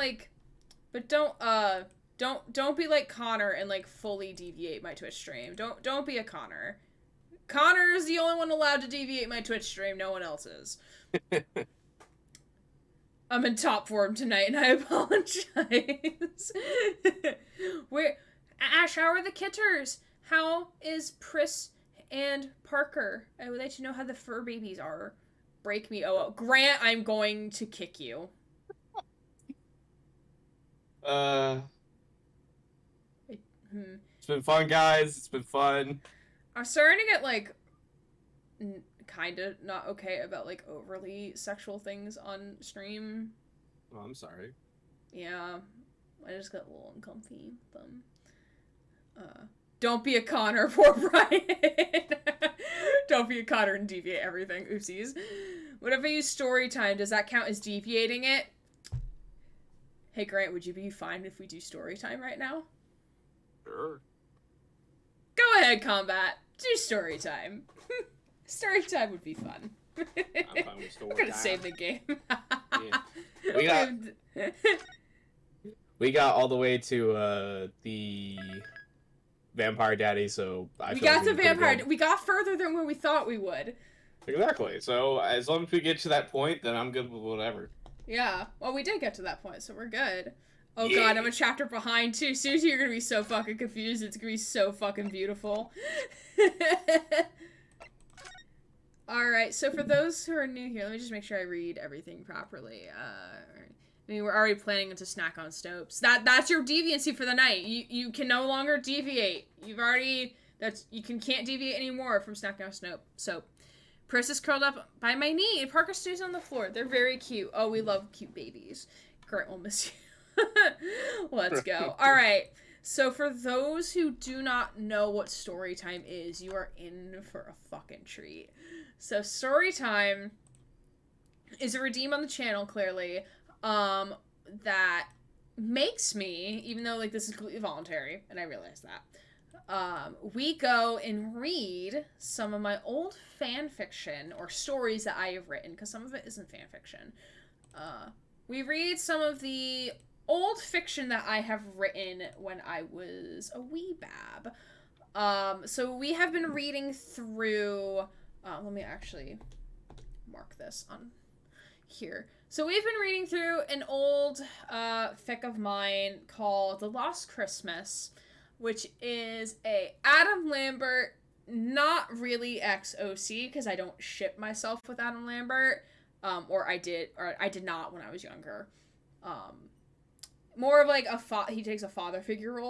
be like Connor and, like, fully deviate my Twitch stream. Don't be a Connor. Connor is the only one allowed to deviate my Twitch stream. No one else is. I'm in top form tonight, and I apologize. Ash, how are the kitters? How is Pris and Parker? I would like to know how the fur babies are. Break me. Oh, Grant, I'm going to kick you. It's been fun, guys. It's been fun. I'm starting to get, like, kind of not okay about, like, overly sexual things on stream. Oh, I'm sorry. Yeah. I just got a little uncomfy with them. Don't be a Connor, poor Brian. Don't be a Connor and deviate everything. Oopsies. What if I use story time? Does that count as deviating it? Hey, Grant, would you be fine if we do story time right now? Sure. Go ahead, Combat. Do story time. Story time would be fun. I'm fine with story We're gonna time. save the game. Yeah. We got all the way to the Vampire Daddy, so we got the vampire. We got further than where we thought we would. Exactly. So as long as we get to that point, then I'm good with whatever. Yeah. Well, we did get to that point, so we're good. Oh Yeah. god, I'm a chapter behind too. Susie, you're gonna be so fucking confused. It's gonna be so fucking beautiful. Alright, so for those who are new here, let me just make sure I read everything properly. I mean, we're already planning to snack on Stopes. That's your deviancy for the night. You can no longer deviate. You've already can't deviate anymore from snacking on soap. Pris is curled up by my knee, and Parker stays on the floor. They're very cute. Oh, we love cute babies. Grant will miss you. Let's go. All right. So for those who do not know what story time is, you are in for a fucking treat. So story time is a redeem on the channel, clearly, that makes me, even though, like, this is completely voluntary, and I realize that, we go and read some of my old fan fiction or stories that I have written, because some of it isn't fan fiction. We read some of the old fiction that I have written when I was a wee bab. So we have been reading through, let me actually mark this on here. So we've been reading through an old fic of mine called The Lost Christmas, which is a Adam Lambert, not really XOC, because I don't ship myself with Adam Lambert, or I did not when I was younger. More of like he takes a father figure role